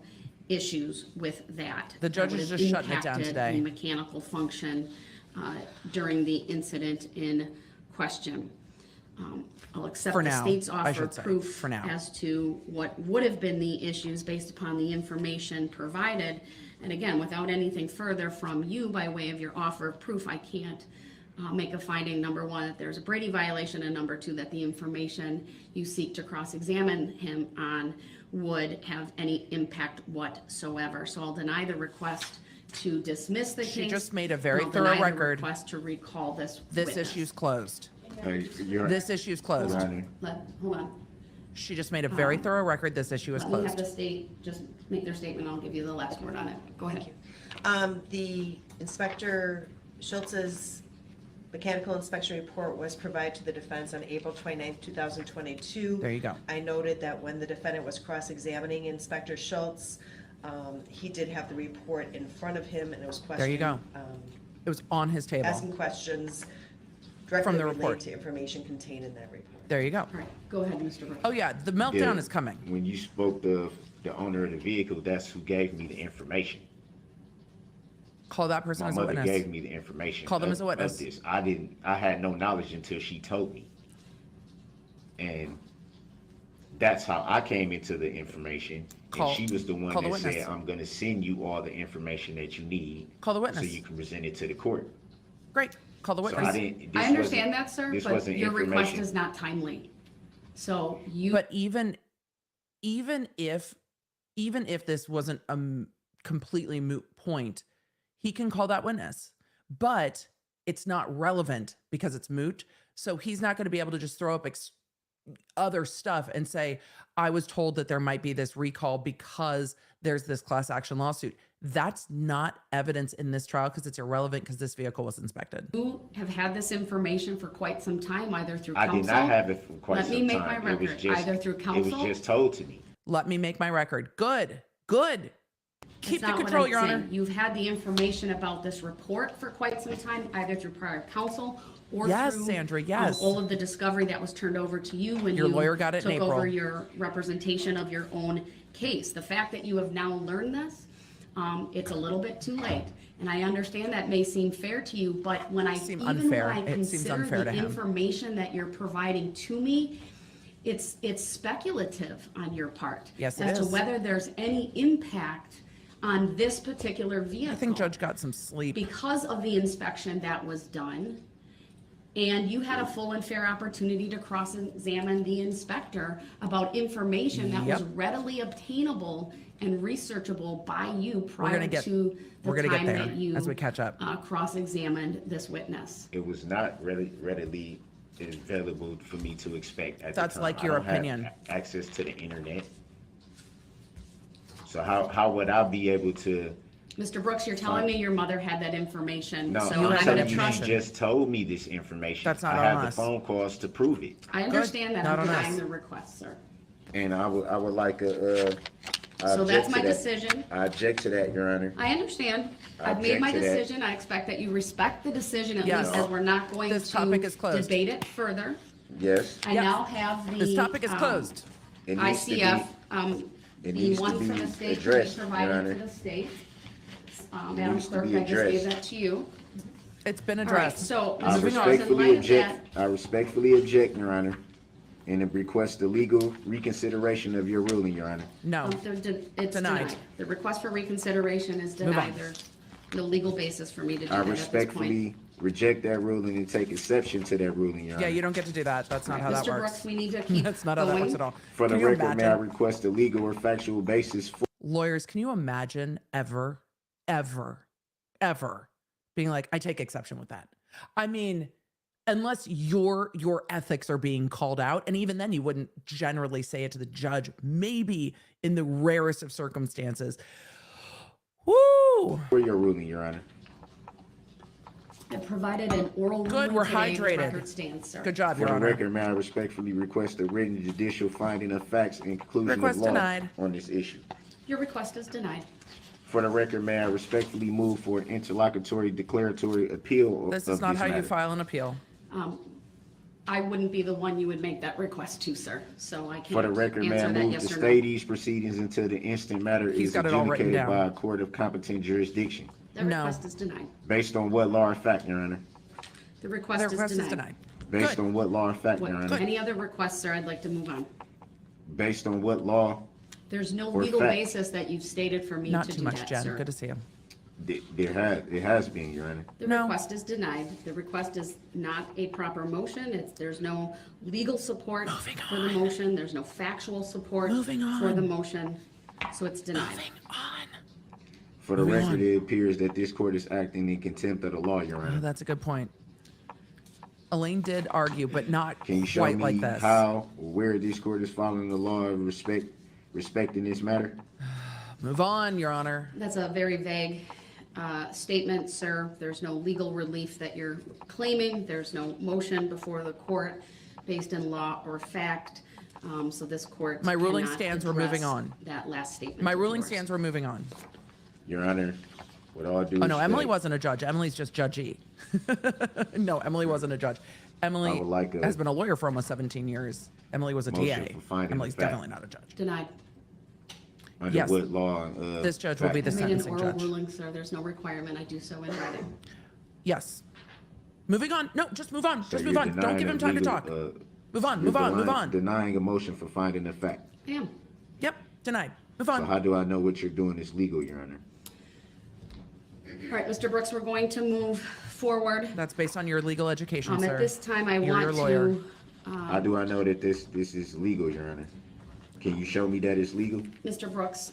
issues with that. The judge that is would just have shutting it down impacted today. the mechanical function during the incident in question. I'll accept For the now, state's I offer should of say, proof for now. as to what would have been the issues based upon the information provided. And again, without anything further from you by way of your offer of proof, I can't make a finding, number one, that there's a Brady violation, and number two, that the information you seek to cross-examine him on would have any impact whatsoever. So I'll deny the request to dismiss the case. She just made a very and I'll thorough deny the record. request to recall this This witness. issue's closed. Your This issue's closed. Honor. Hold on. She just made a very thorough record. This issue is Let me have closed. the state just make their statement. I'll give you the last word on it. Go ahead. The Inspector Schultz's mechanical inspection report was provided to the defense on April 29th, 2022. There you go. I noted that when the defendant was cross-examining Inspector Schultz, he did have the report in front of him, and it was There questioning. you go. It was on his table. Asking questions From directly the related report. to information contained in that report. There you go. All right, go ahead, Mr. Brooks. Oh yeah, the meltdown Yeah, is coming. When you spoke the owner of the vehicle, that's who gave me the information. Call that person My as a mother witness. gave me the information. Call them of- as a witness. of this. I had no knowledge until she told me. And that's how I came into the information. Call- And she was the one call the that said, witness. I'm gonna send you all the information that you need. Call the So witness. you can present it to the court. Great. Call the So witness. I didn't. this I understand wasn't- that, sir, this but wasn't your request information. is not timely. So you, But even if this wasn't a completely moot point, he can call that witness. But it's not relevant because it's moot. So he's not going to be able to just throw up other stuff and say, I was told that there might be this recall because there's this class action lawsuit. That's not evidence in this trial because it's irrelevant because this vehicle was inspected. you have had this information for quite some time, either through I counsel. did not have it for quite Let some me time. make my It was record, just- either through It counsel. was just told to me. Let me make my record. Good. Good. Keep That's the not what control, I'm Your Honor. saying. You've had the information about this report for quite some time, either through prior counsel or Yes, through Sandra, yes. all of the discovery that was turned over to you when Your you lawyer got it in took over April. your representation of your own case. The fact that you have now learned this, it's a little bit too late. And I understand that may seem fair to you, but when I Seem even unfair. when I It seems consider unfair the to him. information that you're providing to me, it's speculative on your part Yes, it as to is. whether there's any impact on this particular vehicle. I think Judge got some sleep. Because of the inspection that was done, and you had a full and fair opportunity to cross-examine the inspector about information that was Yep. readily obtainable and researchable by you We're prior gonna get to the we're gonna get time there that you as we catch up. cross-examined this witness. It was not readily available for me to expect at the That's time. like I your don't have opinion. access to the internet. So how would I be able to? Mr. Brooks, you're telling me your mother had that information, No, so You I'm I'm had telling gonna you, trust. she just told me this information. That's not I have on the us. phone calls to prove it, I understand that, Not I'm on us. denying the request, sir. and I would like a. I So object that's to my that. decision. I object to that, Your Honor. I understand. I I've made my object to that. decision. I expect that you respect the decision, at Yes. least as we're not going This topic to is closed. debate it further. Yes, I Yes. now have the. This topic is closed. it needs to be. ICF, it the needs to one for be the state to be addressed, Your provided Honor. to the state. It Madam needs to Clerk, be I just gave addressed. that to you. It's been All right, addressed. so, I Mr. Brooks, in respectfully light of that, object. I respectfully object, Your Honor, and request the legal reconsideration of your ruling, Your Honor. No. it's Denied. denied. The request for reconsideration is Move on. denied. There's no legal basis for me to do I that at this point. respectfully reject that ruling and take exception to that ruling, Your Honor. Yeah, you don't get to do that. That's not how that Mr. works. Brooks, we need to keep That's not how that works going. at all. For the Can you record, may I imagine? request a legal or factual basis for Lawyers, can you imagine ever being like, I take exception with that? I mean, unless your ethics are being called out, and even then you wouldn't generally say it to the judge, maybe in the rarest of circumstances. Woo! your ruling, Your Honor. I provided an oral Good, ruling we're today. The hydrated. record stands, sir. Good job, For Your the Honor. record, may I respectfully request a written judicial finding of facts and conclusion Request of law denied. on this issue. Your request is denied. For the record, may I respectfully move for an interlocutory declaratory appeal This of is not how you matter. file an appeal. I wouldn't be the one you would make that request to, sir, so I For the can't record, may I answer that move yes to or stay no. these proceedings until the instant matter He's is got it all written adjudicated down. by a court of competent jurisdiction. The No. request is denied. Based on what law or fact, Your Honor? The The request request is is denied. denied. Based Good. on what law or fact, What, Your Honor? any other requests, sir, I'd like to move on. Based on what law? There's no Or legal fact. basis that you've stated for me Not to too do much, that, Jen. sir. Good to see you. It has been, Your Honor. The No. request is denied. The request is not a proper motion. There's no legal support Moving for the motion. There's no factual support Moving for the on. motion, so it's denied. Moving on. For the Moving record, on. it appears that this court is acting in contempt of the law, Your Oh, Honor. that's a good point. Elaine did argue, but not Can you show quite me like this. how or where this court is following the law of respecting this matter? Move on, Your Honor. That's a very vague statement, sir. There's no legal relief that you're claiming. There's no motion before the court based in law or fact. So this court My ruling cannot stands. We're moving address on. That last statement. My of ruling yours. stands. We're moving on. Your Honor, with all due Oh no, Emily respect, wasn't a judge. Emily's just judgy. No, Emily wasn't a judge. Emily I would like a has been a lawyer for almost 17 years. Emily was a motion DA. for finding Emily's of fact. definitely not a judge. Denied. Under Yes. what law? This judge will be the I made an sentencing oral judge. ruling, sir. There's no requirement. I do so in writing. Yes. Moving on. No, just move on. So Just move you're on. Don't denying give him a time to legal, talk. Move on. Move on. Move on. Denying a motion for finding a fact. I am. Yep. Denied. Move So on. how do I know what you're doing is legal, Your Honor? All right, Mr. Brooks, we're going to move forward. That's based on your legal education, sir. At this time, I You're your want lawyer. to, How do I know that this is legal, Your Honor? Can you show me that it's legal? Mr. Brooks,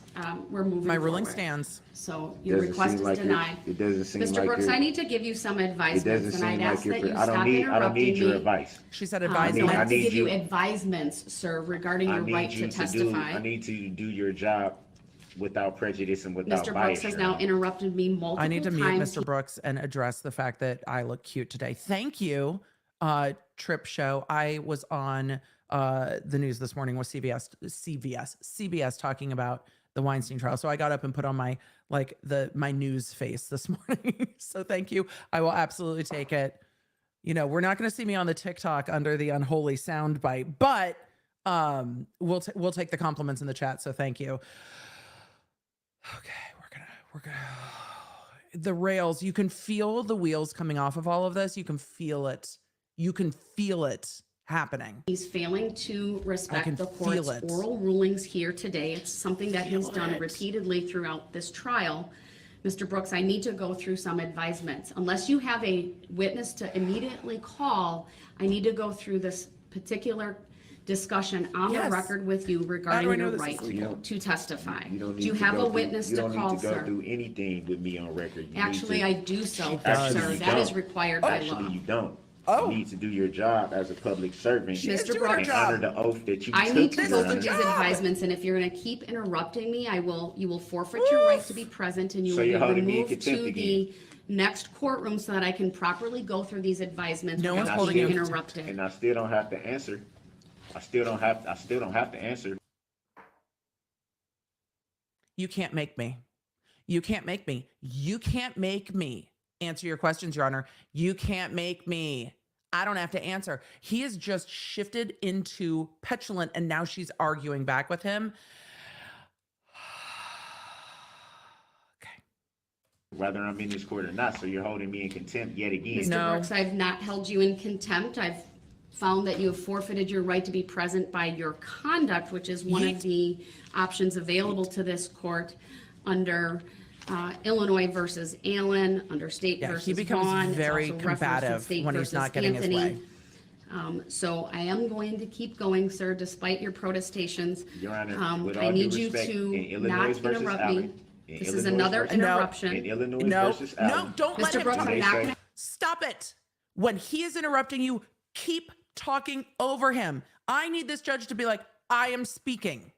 we're moving My ruling forward. stands. So your Doesn't request seem is like you're- denied. It doesn't seem Mr. like Brooks, you're- I need to give you some It advisements, doesn't and I'd seem ask like that you're. you I don't stop need. I don't need interrupting your me. advice. She said I'd advisement. like to need give you you- advisements, sir, regarding I your right need to you to do. testify. I need to do your job without prejudice and without Mr. bias. Brooks has Your now Honor. interrupted me multiple times. I need to mute Mr. Brooks and address the fact that I look cute today. Thank you, Trip Show. I was on the news this morning with CBS talking about the Weinstein trial. So I got up and put on my my news face this morning. So thank you. I will absolutely take it. You know, we're not going to see me on the TikTok under the unholy soundbite, but we'll take the compliments in the chat. So thank you. Okay, we're gonna the rails. You can feel the wheels coming off of all of this. You can feel it. You can feel it happening. He's failing to can respect the feel court's it. oral rulings here today. It's something that he's Feel done it. repeatedly throughout this trial. Mr. Brooks, I need to go through some advisements. Unless you have a witness to immediately call, I need to go through this particular discussion on the Yes. record with you How do I regarding know your this right is legal? to testify. You don't Do you need to have go a through- witness you to don't call, need to go sir? through anything with me on record. You need Actually, to- I do so, does. sir. You That is don't. required by law. Actually, you don't. Oh. You need to do your job as a public servant. She is Mr. doing her Brooks. and honor job. the oath that you I took. need to This go is through the these job. advisements, and if you're gonna keep interrupting me, you will forfeit your right to be present, and you So will be you're holding me in removed contempt to again. the next courtroom so that I can properly go through these advisements No one's without holding being you in contempt. interrupted. And I still don't have to answer. I still don't have to answer. You can't make me. You can't make me. You can't make me answer your questions, Your Honor. You can't make me. I don't have to answer. He has just shifted into petulant, and now she's arguing back with him. Okay. Whether I'm in this court or not, so you're holding me in contempt yet again. Mr. No. Brooks, I've not held you in contempt. I've found that you have forfeited your right to be present by your conduct, which is one of Yeet. the options available to this court under Illinois versus Allen, under State Yeah, he versus becomes Vaughn. It's very also referenced in combative State when he's versus not getting his Anthony. way. So I am going to keep going, sir, despite your protestations. Your Honor, with I all need due you respect, to in Illinois not versus interrupt Allen, me. in This is Illinois another versus- interruption. In Illinois No, versus no, Allen. don't let Mr. him Brooks, talk. I'm They not say- gonna, Stop it. When he is interrupting you, keep talking over him. I need this judge to be like, I am speaking.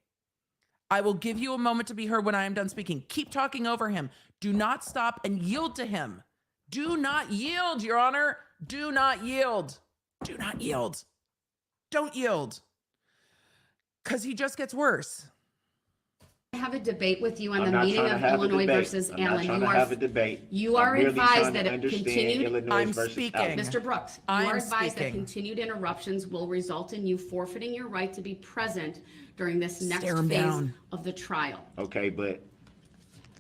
I will give you a moment to be heard when I am done speaking. Keep talking over him. Do not stop and yield to him. Do not yield, Your Honor. Do not yield. Do not yield. Don't yield. Because he just gets worse. have a debate with you on I'm the not meeting trying to of have a Illinois debate. versus I'm not Allen. trying You to have a are, debate. you I'm are merely advised trying that to it understand continued- Illinois I'm versus speaking. Allen. Mr. Brooks, you I are am advised that speaking. continued interruptions will result in you forfeiting your right to be present during this next Stare him phase down. of the trial. Okay, but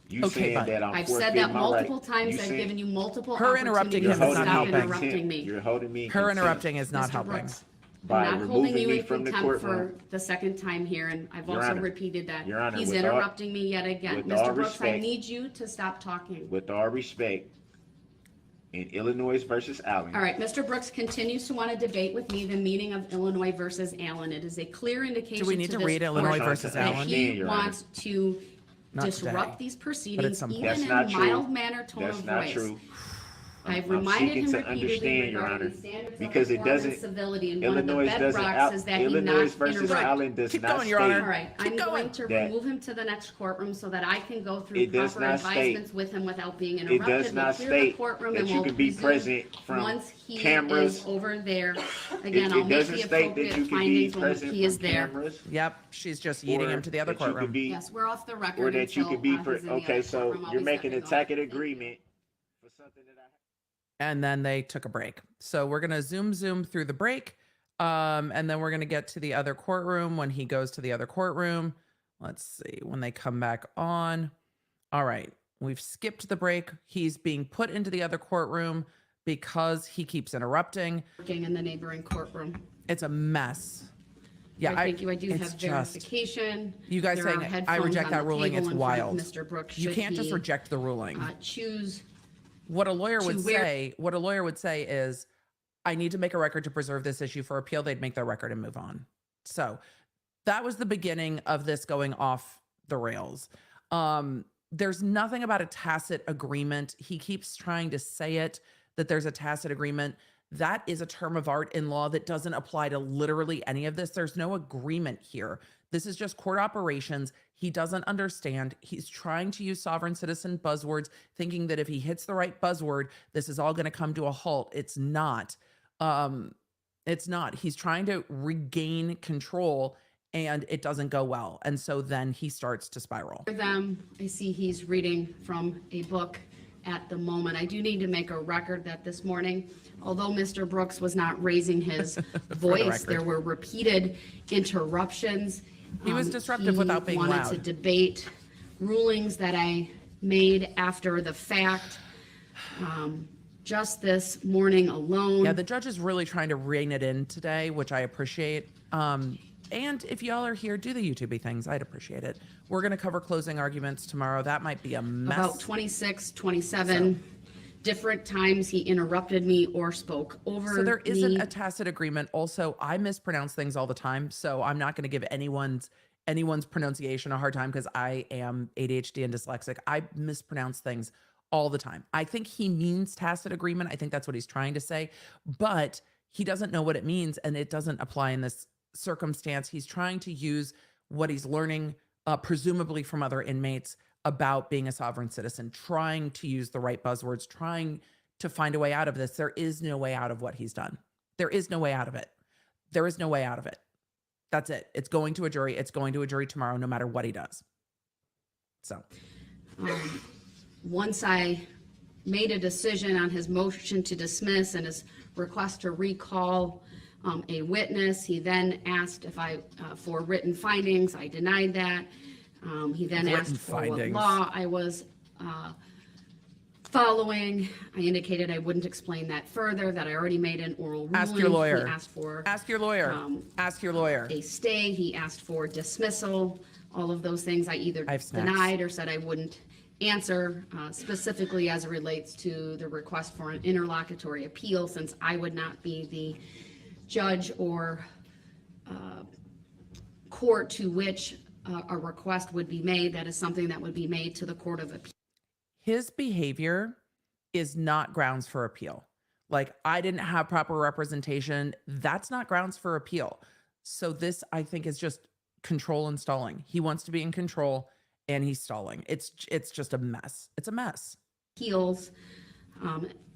you Okay, saying but- that I'm I've said forfeiting that my multiple right. times. You I've saying- given you multiple Her interrupting opportunities him to is not stop helping. interrupting me. You're holding me in Her contempt interrupting is not Mr. helping. Brooks, by I'm not holding removing you me in from the contempt for courtroom. the second time here, and I've Your also Honor, repeated that. Your Honor, He's with all- interrupting me yet again. with all Mr. Brooks, I respect- need you to stop talking. With all respect, in Illinois versus Allen. All right, Mr. Brooks continues to want to debate with me the meaning of Illinois versus Allen. It is a clear indication Do we need to to read this Illinois court versus that Allen? he Your Honor. wants to Not disrupt today, these proceedings, some point. even That's in not a true. mild manner, tone That's of not voice. true. I've I'm reminded seeking him to repeatedly understand, Your regarding Honor, standards because of it form and doesn't- civility, and one of the Illinois doesn't bedrocks is that he Illinois not versus interrupt. Allen does Keep not going, Your state. Honor. All right, Keep I'm going. going to That- remove him to the next courtroom so that I can go through It does proper not state- advisements with him without being It interrupted. does not We'll clear the state courtroom that and you we'll can be resume present from once he cameras. is over there. It Again, I'll make doesn't the state that you appropriate can be findings when present he is from there. cameras. Yep, she's just yeeting him to the other that you could courtroom. be- Yes, we're off the record Or that you until, could be, he's in the okay, other so courtroom. I'll you're be making a stepping off. tacit Thank you. agreement for something that I. And then they took a break. So we're gonna zoom through the break. And then we're gonna get to the other courtroom when he goes to the other courtroom. Let's see when they come back on. All right, we've skipped the break. He's being put into the other courtroom because he keeps interrupting. Working in the neighboring courtroom. It's a mess. Yeah, Thank you. I do it's have just- verification. You guys There are saying I headphones reject on that the ruling, table it's in front of wild. Mr. Brooks. You Should can't just he, reject the ruling. choose What a lawyer would to where- say, is, I need to make a record to preserve this issue for appeal. They'd make their record and move on. So that was the beginning of this going off the rails. There's nothing about a tacit agreement. He keeps trying to say it, that there's a tacit agreement. That is a term of art in law that doesn't apply to literally any of this. There's no agreement here. This is just court operations. He doesn't understand. He's trying to use sovereign citizen buzzwords, thinking that if he hits the right buzzword, this is all going to come to a halt. It's not. It's not. He's trying to regain control, and it doesn't go well. And so then he starts to spiral. Them, I see he's reading from a book at the moment. I do need to make a record that this morning, although Mr. Brooks was not raising his voice, record. there were repeated interruptions. He was disruptive without being He wanted loud. to debate rulings that I made after the fact. Just this morning alone. Yeah, the judge is really trying to rein it in today, which I appreciate. And if y'all are here, do the YouTubey things. I'd appreciate it. We're going to cover closing arguments tomorrow. That might be a mess. About 26, 27 different times he interrupted me or spoke over So there isn't me. a tacit agreement. Also, I mispronounce things all the time, so I'm not going to give anyone's pronunciation a hard time because I am ADHD and dyslexic. I mispronounce things all the time. I think he means tacit agreement. I think that's what he's trying to say, but he doesn't know what it means, and it doesn't apply in this circumstance. He's trying to use what he's learning, presumably from other inmates, about being a sovereign citizen, trying to use the right buzzwords, trying to find a way out of this. There is no way out of what he's done. There is no way out of it. There is no way out of it. That's it. It's going to a jury. It's going to a jury tomorrow, no matter what he does. So Once I made a decision on his motion to dismiss and his request to recall a witness, he then asked if I for written findings. I denied that. He then Written asked for findings. what law I was following. I indicated I wouldn't explain that further, that I already made an oral ruling. Ask your lawyer. He asked for ask your lawyer. Ask your lawyer. a stay. He asked for dismissal. All of those things I either I have snacks. denied or said I wouldn't answer, specifically as it relates to the request for an interlocutory appeal, since I would not be the judge or court to which a request would be made. That is something that would be made to the Court of Appeal. His behavior is not grounds for appeal. Like, I didn't have proper representation. That's not grounds for appeal. So this, I think, is just control and stalling. He wants to be in control and he's stalling. It's just a mess. It's a mess. Appeals.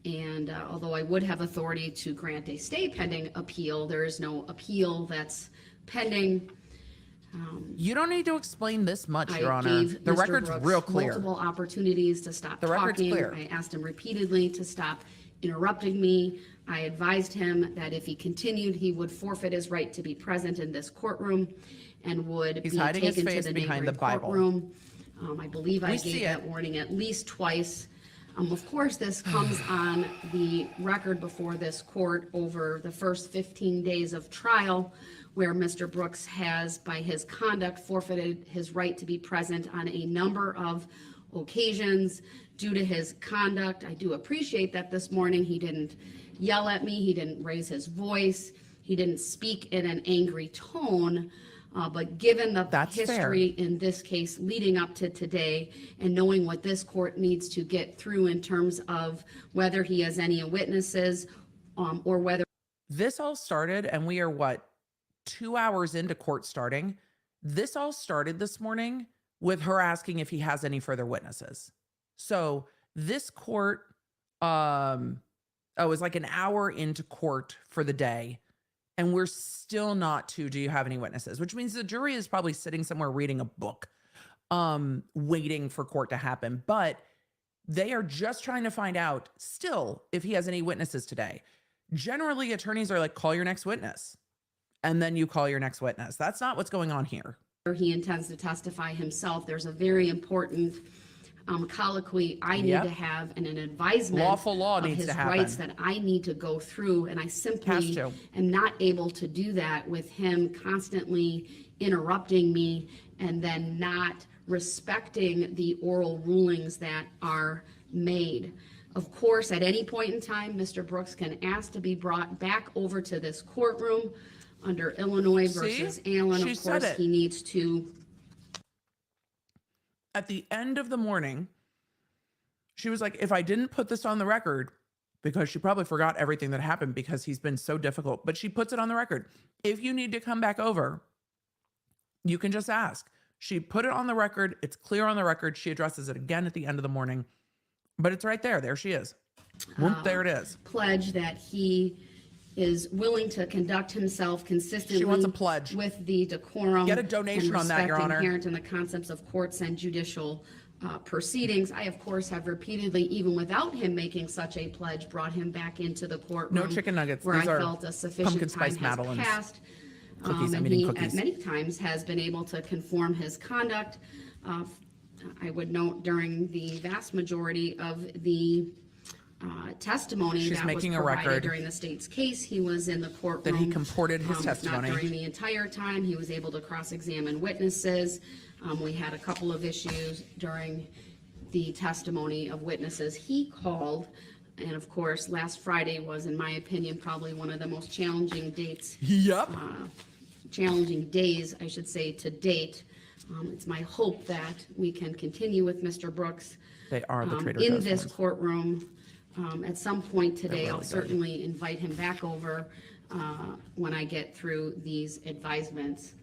And although I would have authority to grant a stay pending appeal, there is no appeal that's pending. You don't need to explain this much, Your I Honor. gave The Mr. record's Brooks real clear. multiple opportunities to stop The record's talking. clear. I asked him repeatedly to stop interrupting me. I advised him that if he continued, he would forfeit his right to be present in this courtroom and would He's be hiding his taken to face the behind neighboring the Bible. courtroom. I believe I We see gave it. that warning at least twice. Of course, this comes on the record before this court over the first 15 days of trial, where Mr. Brooks has, by his conduct, forfeited his right to be present on a number of occasions due to his conduct. I do appreciate that this morning he didn't yell at me, he didn't raise his voice, he didn't speak in an angry tone. But given the That's history in this case leading up to today, and knowing what this court needs to get through in terms of whether he has any witnesses, or whether This all started, and we are what, 2 hours into court starting. This all started this morning with her asking if he has any further witnesses. So this court, it was like an hour into court for the day, and we're still not to, do you have any witnesses? Which means the jury is probably sitting somewhere reading a book, waiting for court to happen. But they are just trying to find out still if he has any witnesses today. Generally, attorneys are like, call your next witness. And then you call your next witness. That's not what's going on here. he intends to testify himself. There's a very important colloquy I need Yep. to have, and an advisement Lawful law of needs his to happen. rights that I need to go through, and I Has simply to. am not able to do that with him constantly interrupting me and then not respecting the oral rulings that are made. Of course, at any point in time, Mr. Brooks can ask to be brought back over to this courtroom under Illinois See? versus Allen. She Of said course, it. he needs to At the end of the morning, she was like, if I didn't put this on the record, because she probably forgot everything that happened because he's been so difficult, but she puts it on the record. If you need to come back over, you can just ask. She put it on the record. It's clear on the record. She addresses it again at the end of the morning, but it's right there. There she is. Whoop, there it is. pledge that he is willing to conduct himself consistently. She wants a pledge. With the decorum. Get a donation and on that, Your respect Honor. inherent in the concepts of courts and judicial proceedings. I, of course, have repeatedly, even without him making such a pledge, brought him back into the courtroom. No chicken nuggets. Where These I are felt a sufficient pumpkin time spice has madeleines. passed. Cookies. I'm And eating he, cookies. at many times, has been able to conform his conduct. I would note during the vast majority of the testimony She's that was making a provided record during the state's case, he was in the courtroom. that he comported his If testimony. not during the entire time, he was able to cross-examine witnesses. We had a couple of issues during the testimony of witnesses he called. And of course, last Friday was, in my opinion, probably one of the most challenging dates Yep. challenging days, I should say, to date. It's my hope that we can continue with Mr. Brooks They are the Trader in Joe's this ones. courtroom. At some point today, really I'll good. certainly invite him back over when I get through these advisements.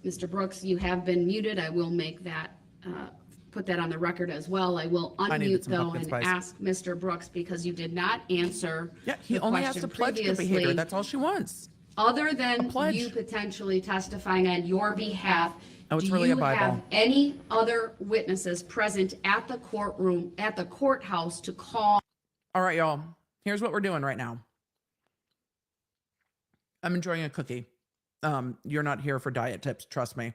Mr. Brooks, you have been muted. I will make that, put that on the record as well. I will needed unmute some though pumpkin and spice. ask Mr. Brooks, because you did not answer Yeah, he the only has to question pledge good behavior. previously. That's all she wants. Other than pledge. you potentially testifying on your behalf, Oh, it's do really a you have Bible. any other witnesses present at the courtroom, at the courthouse to call? All right, y'all. Here's what we're doing right now. I'm enjoying a cookie. You're not here for diet tips, trust me.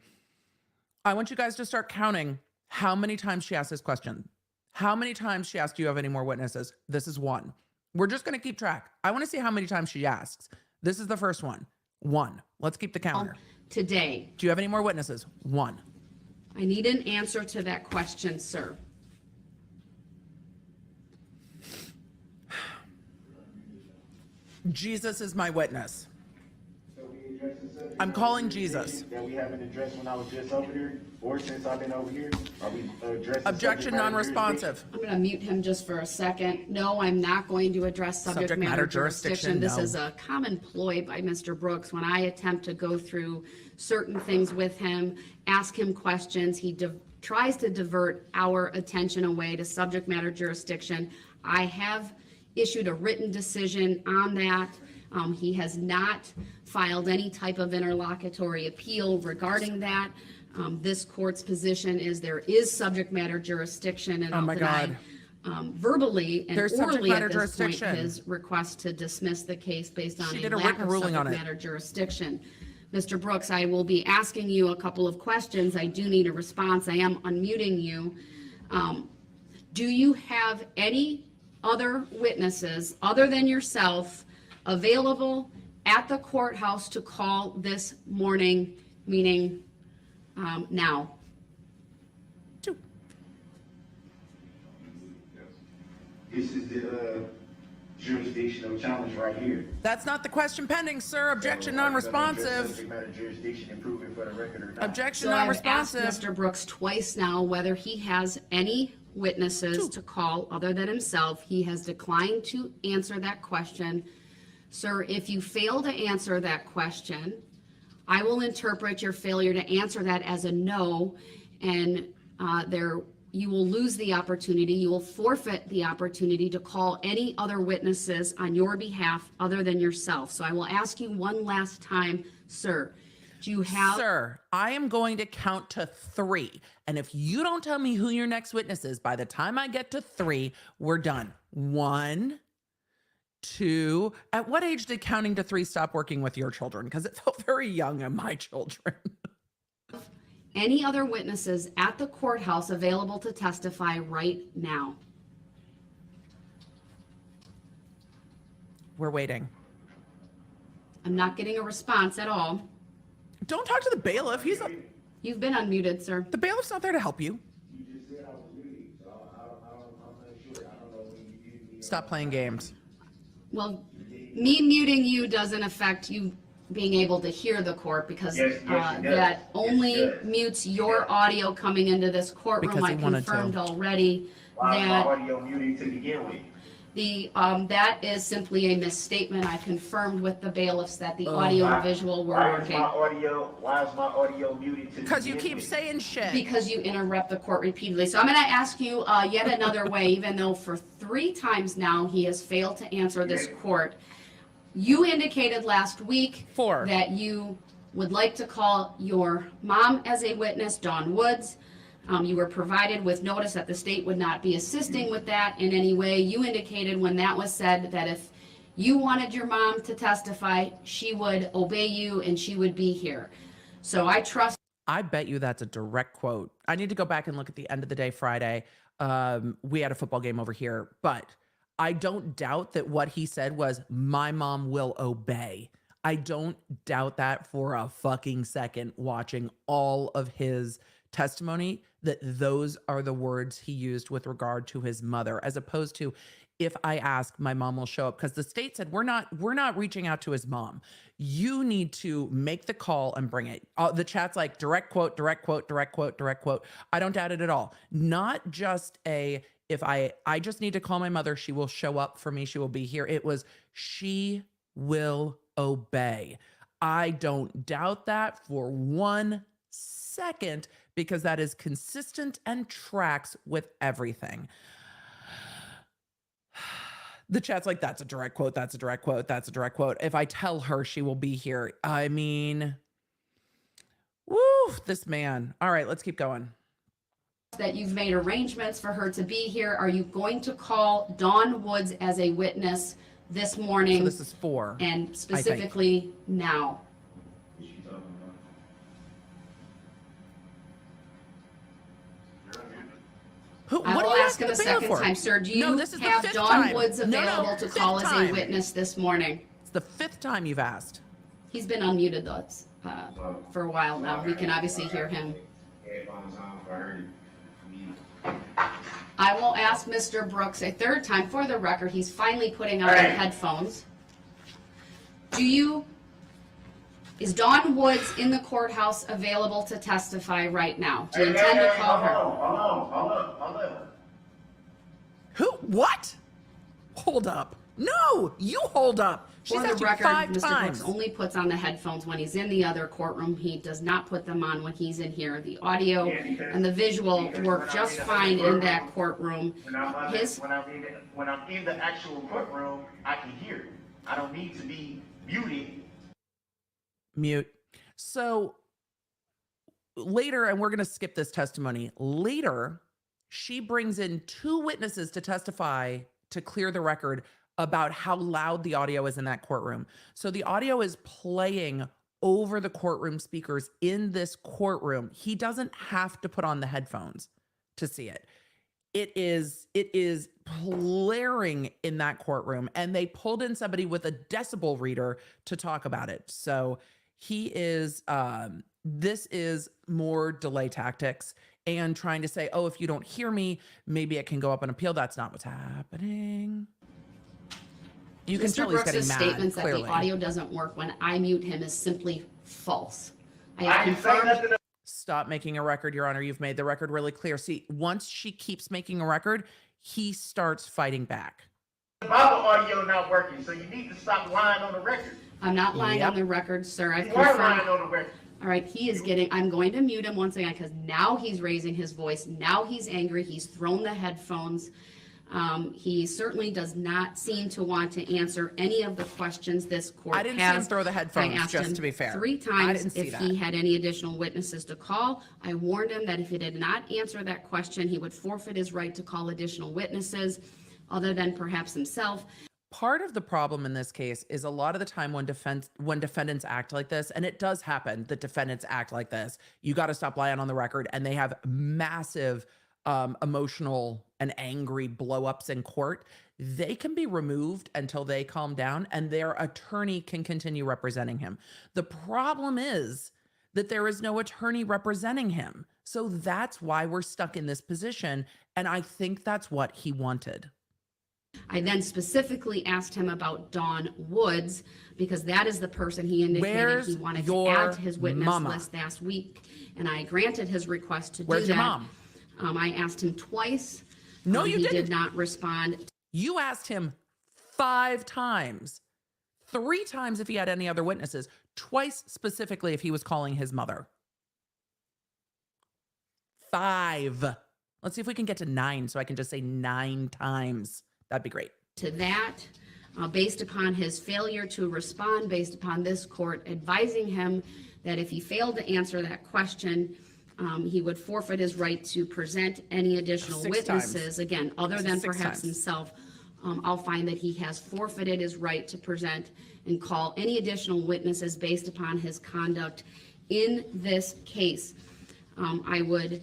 I want you guys to start counting how many times she asked this question. How many times she asked, do you have any more witnesses? This is one. We're just going to keep track. I want to see how many times she asks. This is the first one. One. Let's keep the counter. Today? Do you have any more witnesses? One. I need an answer to that question, sir. Jesus is my witness. I'm calling Jesus. That we haven't addressed when I was just over there, or since I've been over here, are we addressing? Objection non-responsive. I'm going to mute him just for a second. No, I'm not going to address subject matter jurisdiction. This no. is a common ploy by Mr. Brooks. When I attempt to go through certain things with him, ask him questions, he tries to divert our attention away to subject matter jurisdiction. I have issued a written decision on that. He has not filed any type of interlocutory appeal regarding that. This court's position is there is subject matter jurisdiction, and Oh I'll my deny God. verbally and There's subject orally matter at this point jurisdiction. his request to dismiss the case based on She a did a lack written of ruling on subject it. matter jurisdiction. Mr. Brooks, I will be asking you a couple of questions. I do need a response. I am unmuting you. Do you have any other witnesses other than yourself available at the courthouse to call this morning, meaning now? Two. This is the jurisdictional challenge right here. That's not the question pending, sir. Objection non-responsive. Subject matter jurisdiction and prove it for the record or not. Objection So I've asked non-responsive. Mr. Brooks twice now whether he has any witnesses to call other than himself. He has declined to answer that question. Sir, if you fail to answer that question, I will interpret your failure to answer that as a no, and you will lose the opportunity, you will forfeit the opportunity to call any other witnesses on your behalf other than yourself. So I will ask you one last time, sir, do you have? Sir, I am going to count to 3. And if you don't tell me who your next witness is, by the time I get to 3, we're done. 1, 2. At what age did counting to 3 stop working with your children? Because it felt very young on my children. Any other witnesses at the courthouse available to testify right now? We're waiting. I'm not getting a response at all. Don't talk to the bailiff. You've been unmuted, sir. The bailiff's not there to help you. You just said I was muted, so I'm not sure. I don't know when you muted me. Stop playing games. Well, me muting you doesn't affect you being able to hear the court, because Yes, it does. that only Yes, it does. mutes your audio coming into this courtroom. Because he I wanted to. confirmed already Why is my that audio muted to begin with? that is simply a misstatement. I confirmed with the bailiffs that the audio and visual were Why is working. my audio muted to Because you begin keep with? saying shit. Because you interrupt the court repeatedly. So I'm going to ask you yet another way, even though for 3 times now he has failed to answer this court. You indicated last week 4. that you would like to call your mom as a witness, Dawn Woods. You were provided with notice that the state would not be assisting with that in any way. You indicated when that was said that if you wanted your mom to testify, she would obey you and she would be here. So I trust. I bet you that's a direct quote. I need to go back and look at the end of the day Friday. We had a football game over here, but I don't doubt that what he said was, my mom will obey. I don't doubt that for a fucking second, watching all of his testimony, that those are the words he used with regard to his mother, as opposed to, if I ask, my mom will show up. Because the state said, we're not reaching out to his mom. You need to make the call and bring it. The chat's like, direct quote, direct quote, direct quote, direct quote. I don't doubt it at all. Not just if I just need to call my mother, she will show up for me, she will be here. It was, she will obey. I don't doubt that for 1 second, because that is consistent and tracks with everything. The chat's like, that's a direct quote, that's a direct quote, that's a direct quote. If I tell her she will be here, I mean, woo, this man. All right, let's keep going. That you've made arrangements for her to be here. Are you going to call Dawn Woods as a witness this morning? So this is 4. And specifically now? Who, I what will are you ask him a asking the bailiff second for? time, sir. Do you No, this is the have 5th Dawn time. Woods No, no, available to 5th call as a time. witness this morning? It's the 5th time you've asked. He's been unmuted though, for a while now. We can obviously hear him. I will ask Mr. Brooks a 3rd time. For the record, he's finally putting on the headphones. Is Dawn Woods in the courthouse available to testify right now? Do you intend to call her? Hold on. Who? What? Hold up. No, you hold up. She's For the asked you record, 5 Mr. times. Brooks only puts on the headphones when he's in the other courtroom. He does not put them on when he's in here. The audio and the visual work just fine in that courtroom. When I'm in the actual courtroom, I can hear it. I don't need to be muted. Mute. So later, and we're going to skip this testimony, later, she brings in 2 witnesses to testify to clear the record about how loud the audio is in that courtroom. So the audio is playing over the courtroom speakers in this courtroom. He doesn't have to put on the headphones to see it. It is blaring in that courtroom, and they pulled in somebody with a decibel reader to talk about it. So he is, this is more delay tactics and trying to say, oh, if you don't hear me, maybe it can go up on appeal. That's not what's happening. You can tell he's getting Brooks's mad, statements clearly. that the audio doesn't work when I mute him is simply false. I have confirmed. Stop making a record, Your Honor. You've made the record really clear. See, once she keeps making a record, he starts fighting back. The Bible audio not working, so you need to stop lying on the record. I'm not lying Yep. on the record, sir. I've You are lying confirmed. on the record. All right, he is getting, I'm going to mute him once again because now he's raising his voice. Now he's angry. He's thrown the headphones. He certainly does not seem to want to answer any of the questions this court I didn't see has. him throw the headphones, I asked just him to be fair. 3 I times didn't see if that. he had any additional witnesses to call. I warned him that if he did not answer that question, he would forfeit his right to call additional witnesses other than perhaps himself. Part of the problem in this case is a lot of the time when defendants act like this, and it does happen that defendants act like this, you got to stop lying on the record, and they have massive emotional and angry blow-ups in court. They can be removed until they calm down, and their attorney can continue representing him. The problem is that there is no attorney representing him. So that's why we're stuck in this position, and I think that's what he wanted. I then specifically asked him about Dawn Woods because that is the person he indicated Where's he wanted to your add to his witness mama? list last week, and I granted his request to Where's do your that. mom? I asked him twice. No, you he didn't. did not respond. You asked him 5 times, 3 times if he had any other witnesses, twice specifically if he was calling his mother. 5. Let's see if we can get to 9 so I can just say 9 times That'd be great. to that, based upon his failure to respond, based upon this court advising him that if he failed to answer that question, he would forfeit his right to present any additional 6 witnesses, times. again, other than 6 perhaps times. himself. I'll find that he has forfeited his right to present and call any additional witnesses based upon his conduct in this case. I would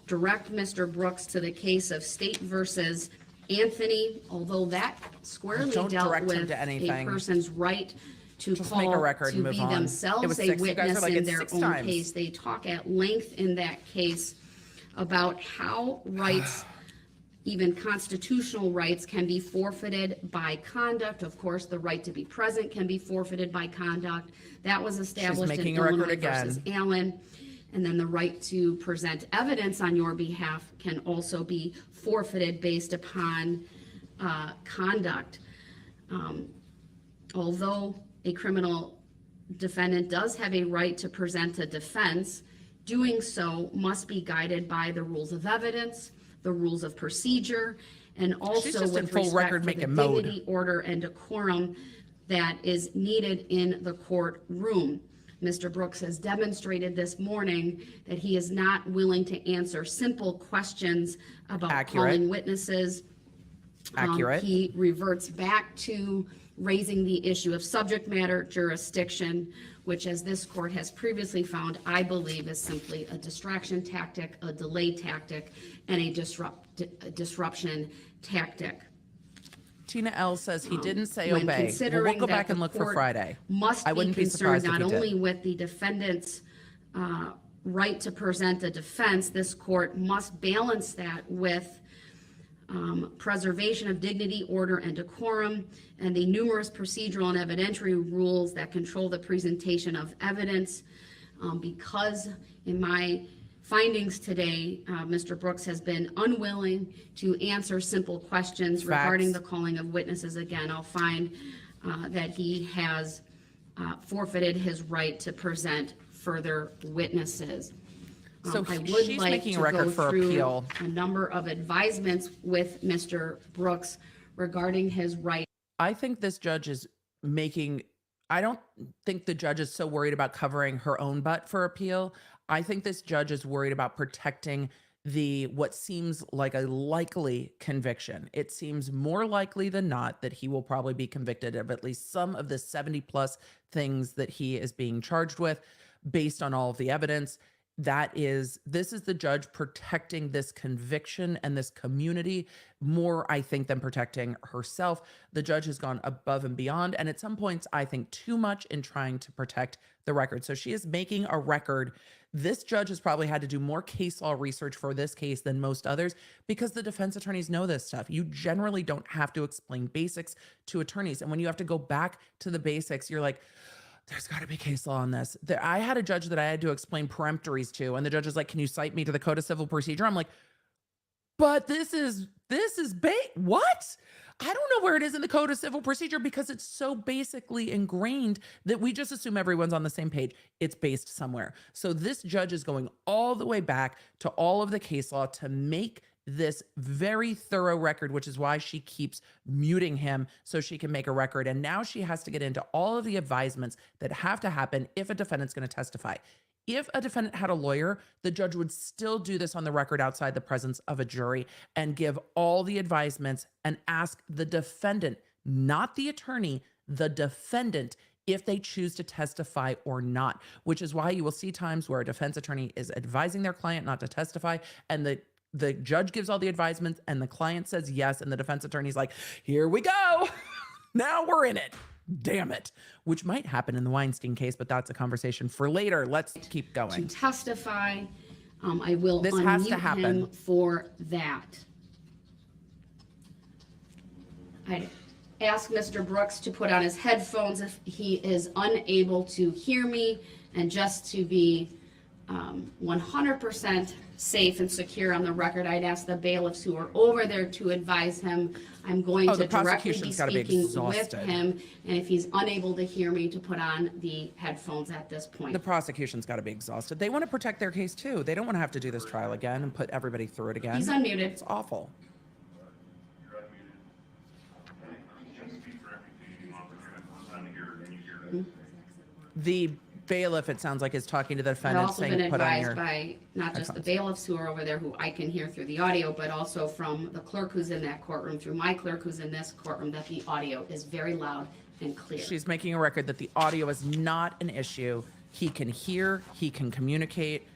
direct Mr. Brooks to the case of State versus Anthony, although that squarely Don't dealt direct him with to a anything. person's right to Just call, make a record to and move be on. It themselves was a 6. You guys are witness like, in it's their 6 own times. case. They talk at length in that case about how rights, even constitutional rights, can be forfeited by conduct. Of course, the right to be present can be forfeited by conduct. That was established in making a record Illinois versus again. Allen. And then the right to present evidence on your behalf can also be forfeited based upon conduct. Although a criminal defendant does have a right to present a defense, doing so must be guided by the rules of evidence, the rules of procedure, and also just in with full respect record for the making mode. dignity, order, and decorum that is needed in the courtroom. Mr. Brooks has demonstrated this morning that he is not willing to answer simple questions about Accurate. calling witnesses. Accurate. He reverts back to raising the issue of subject matter jurisdiction, which, as this court has previously found, I believe is simply a distraction tactic, a delay tactic, and a disruption tactic. Tina L says he didn't say When obey. Well, we'll considering go that back and the look for court Friday. Must I be wouldn't be concerned surprised if not he did. only with the defendant's right to present a defense, this court must balance that with preservation of dignity, order, and decorum, and the numerous procedural and evidentiary rules that control the presentation of evidence. Because in my findings today, Mr. Brooks has been unwilling to answer simple questions regarding the calling of witnesses. Again, I'll find that he has forfeited his right to present further witnesses. So I would she's like making to a record go for through appeal. a number of advisements with Mr. Brooks regarding his right. I think this judge is making, I don't think the judge is so worried about covering her own butt for appeal. I think this judge is worried about protecting what seems like a likely conviction. It seems more likely than not that he will probably be convicted of at least some of the 70 plus things that he is being charged with based on all of the evidence. This is the judge protecting this conviction and this community more, I think, than protecting herself. The judge has gone above and beyond, and at some points, I think too much in trying to protect the record. So she is making a record. This judge has probably had to do more case law research for this case than most others because the defense attorneys know this stuff. You generally don't have to explain basics to attorneys. And when you have to go back to the basics, you're like, there's got to be case law on this. I had a judge that I had to explain peremptories to, and the judge is like, can you cite me to the Code of Civil Procedure? I'm like, but this is what? I don't know where it is in the Code of Civil Procedure because it's so basically ingrained that we just assume everyone's on the same page. It's based somewhere. So this judge is going all the way back to all of the case law to make this very thorough record, which is why she keeps muting him so she can make a record. And now she has to get into all of the advisements that have to happen if a defendant's going to testify. If a defendant had a lawyer, the judge would still do this on the record outside the presence of a jury and give all the advisements and ask the defendant, not the attorney, the defendant, if they choose to testify or not, which is why you will see times where a defense attorney is advising their client not to testify and the judge gives all the advisements and the client says yes, and the defense attorney's like, here we go. Now we're in it. Damn it. Which might happen in the Weinstein case, but that's a conversation for later. Let's keep To going. testify, I will This has to unmute happen. him for that. I ask Mr. Brooks to put on his headphones if he is unable to hear me, and just to be 100% safe and secure on the record, I'd ask the bailiffs who are over there to advise him. I'm going Oh, to the directly be prosecution's gotta be speaking with exhausted. him, and if he's unable to hear me, to put on the headphones at this point. The prosecution's got to be exhausted. They want to protect their case too. They don't want to have to do this trial again and put everybody through it again. He's unmuted. It's awful. The bailiff, it sounds like, is talking to the I've defendant also saying, been put on advised your. by not just the headphones. bailiffs who are over there, who I can hear through the audio, but also from the clerk who's in that courtroom, through my clerk who's in this courtroom, that the audio is very loud and clear. She's making a record that the audio is not an issue. He can hear, he can communicate.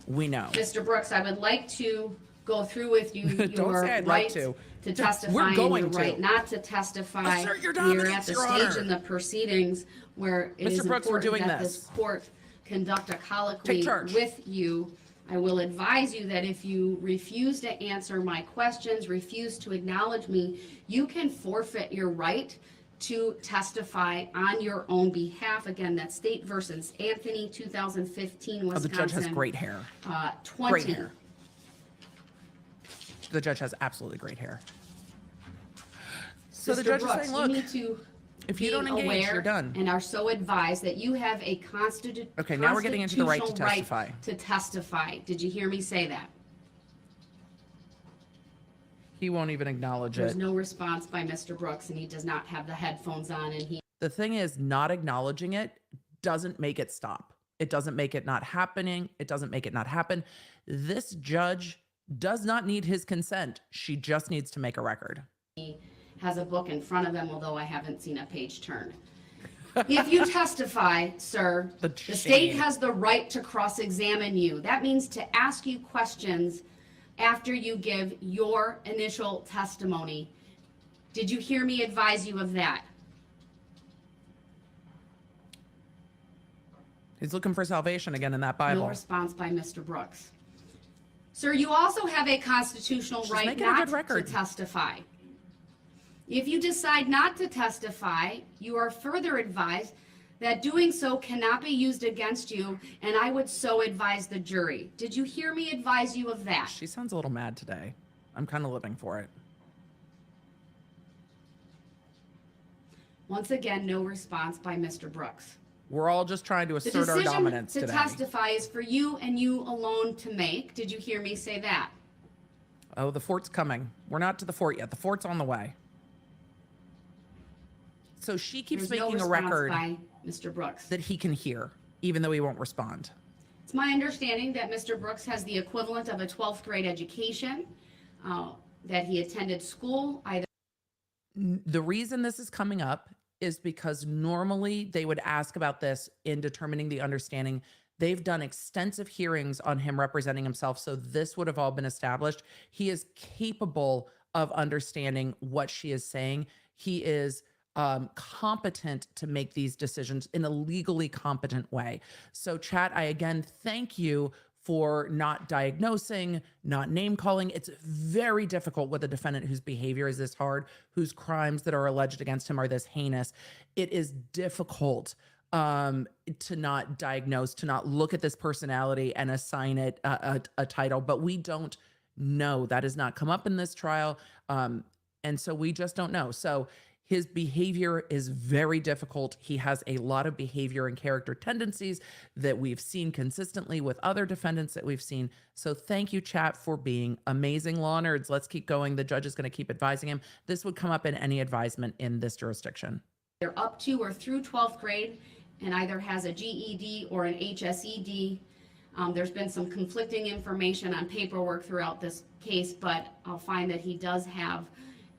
We know. Mr. Brooks, I would like to go through with you Don't your say I'd right like to. to testify We're and going your to. right not to testify. Assert your You're dominance, at the Your stage Honor. in the proceedings where it Mr. is Brooks, we're important doing that this. this court conduct a colloquy Take charge. with you. I will advise you that if you refuse to answer my questions, refuse to acknowledge me, you can forfeit your right to testify on your own behalf. Again, that's State versus Anthony, 2015, Oh, Wisconsin. the judge has great hair. 20. Great hair. The judge has absolutely great hair. So the Mr. judge Brooks, is saying, you look, need to if you be don't engage, aware you're done. and are so advised that you have a Okay, now we're getting into the right to constitutional testify. to testify. Did you hear me say that? he won't even acknowledge There's it. no response by Mr. Brooks, and he does not have the headphones on, and he The thing is, not acknowledging it doesn't make it stop. It doesn't make it not happening. It doesn't make it not happen. This judge does not need his consent. She just needs to make a record. has a book in front of him, although I haven't seen a page turned. If you testify, sir, The the state shame. has the right to cross-examine you. That means to ask you questions after you give your initial testimony. Did you hear me advise you of that? He's looking for salvation again in that No Bible. response by Mr. Brooks. Sir, you also have a constitutional She's right making a not good to record. testify. If you decide not to testify, you are further advised that doing so cannot be used against you, and I would so advise the jury. Did you hear me advise you of that? She sounds a little mad today. I'm kind of living for it. Once again, no response by Mr. Brooks. We're all just trying to The assert our decision dominance to today. testify is for you and you alone to make. Did you hear me say that? Oh, the fort's coming. We're not to the fort yet. The fort's on the way. So she keeps There's no making a response record by Mr. Brooks. that he can hear, even though he won't respond. It's my understanding that Mr. Brooks has the equivalent of a 12th grade education, that he attended school either. The reason this is coming up is because normally they would ask about this in determining the understanding. They've done extensive hearings on him representing himself, so this would have all been established. He is capable of understanding what she is saying. He is competent to make these decisions in a legally competent way. So, chat, I again thank you for not diagnosing, not name calling. It's very difficult with a defendant whose behavior is this hard, whose crimes that are alleged against him are this heinous. It is difficult to not diagnose, to not look at this personality and assign it a title, but we don't know. That has not come up in this trial. And so we just don't know. So his behavior is very difficult. He has a lot of behavior and character tendencies that we've seen consistently with other defendants that we've seen. So thank you, chat, for being amazing law nerds. Let's keep going. The judge is going to keep advising him. This would come up in any advisement in this jurisdiction. They're up to or through 12th grade and either has a GED or an HSED. There's been some conflicting information on paperwork throughout this case, but I'll find that he does have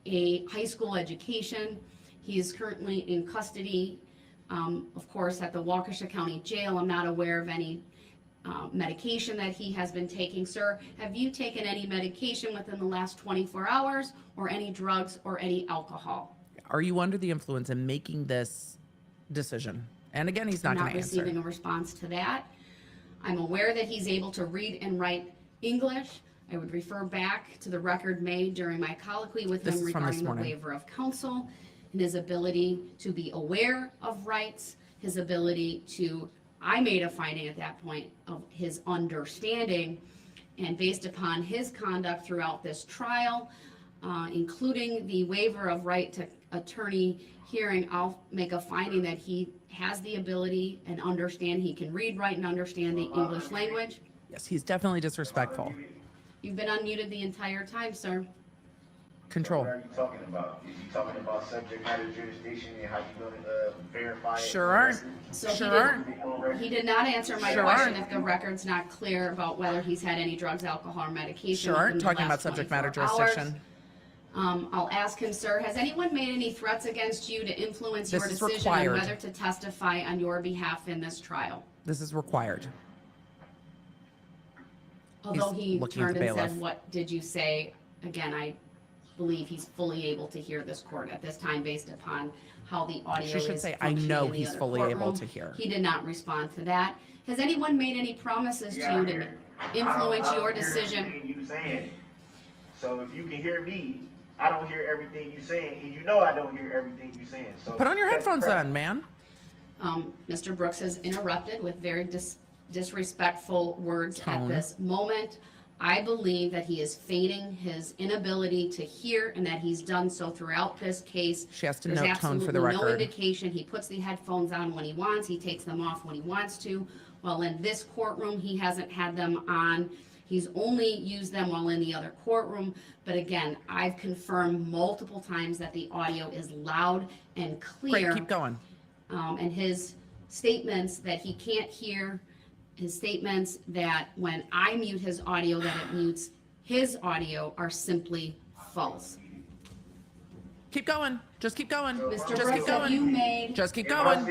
a high school education. He is currently in custody, of course, at the Waukesha County Jail. I'm not aware of any medication that he has been taking. Sir, have you taken any medication within the last 24 hours or any drugs or any alcohol? Are you under the influence in making this decision? And again, he's not I'm going not to answer. receiving a response to that. I'm aware that he's able to read and write English. I would refer back to the record made during my colloquy with This him is from this regarding the morning. waiver of counsel and his ability to be aware of rights, his ability to, I made a finding at that point of his understanding, and based upon his conduct throughout this trial, including the waiver of right to attorney hearing, I'll make a finding that he has the ability and understand, he can read, write, and understand the English language. Yes, he's definitely disrespectful. You've been unmuted the entire time, sir. Control. What are you talking about? Is you talking about subject matter jurisdiction and how you gonna verify it? Sure aren't. So he Sure did- aren't. He did not answer my Sure question aren't. if the record's not clear about whether he's had any drugs, alcohol, or medication. Sure aren't within the talking about last subject matter 24 hours. jurisdiction. I'll ask him, sir, has anyone made any threats against you to influence This your is decision on required. whether to testify on your behalf in this trial? This is required. Although he looking at turned the and said, bailiff. what did you say? Again, I believe he's fully able to hear this court at this time based upon how the audio She is should say, "I functioning know in the he's other fully able courtroom." to hear. He did not respond to that. Has anyone made any promises to you to influence I don't your hear decision? everything you saying. So if you can hear me, I don't hear everything you saying, and you know I don't hear everything you saying. So Put on your that's headphones correct. then, man. Mr. Brooks has interrupted with very disrespectful words Tone. at this moment. I believe that he is feigning his inability to hear and that he's done so throughout this case. She has to There's note tone for the absolutely no record. indication. He puts the headphones on when he wants, he takes them off when he wants to. While in this courtroom, he hasn't had them on. He's only used them while in the other courtroom. But again, I've confirmed multiple times that the audio is loud and clear. Great, keep going. And his statements that he can't hear, his statements that when I mute his audio, that it mutes his audio are simply false. Keep going. Just keep going. Mr. Just Brooks, keep have you going. made, Just keep Am I going.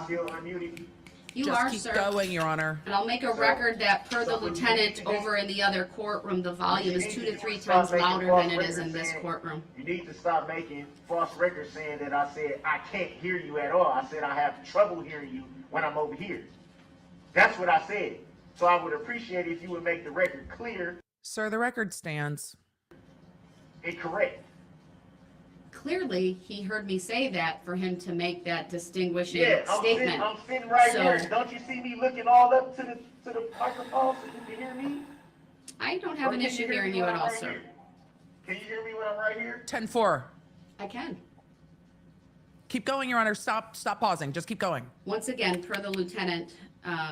still unmuted? you Just are, keep sir. going, Your Honor. And I'll make a record that per the lieutenant over in the other courtroom, the volume is 2 to 3 times louder than it is in this courtroom. You need to stop making false records saying that I said I can't hear you at all. I said I have trouble hearing you when I'm over here. That's what I said. So I would appreciate if you would make the record clear Sir, the record stands. and correct. Clearly, he heard me say that for him to make that distinguishing Yeah, statement. I'm sitting right So- here. Don't you see me looking all up to the microphone so you can hear me? I don't have Or an can issue hear hearing me you when at I'm all, right sir. here? Can you hear me when I'm right here? 10-4. I can. Keep going, Your Honor. Stop pausing. Just keep going. Once again, per the lieutenant,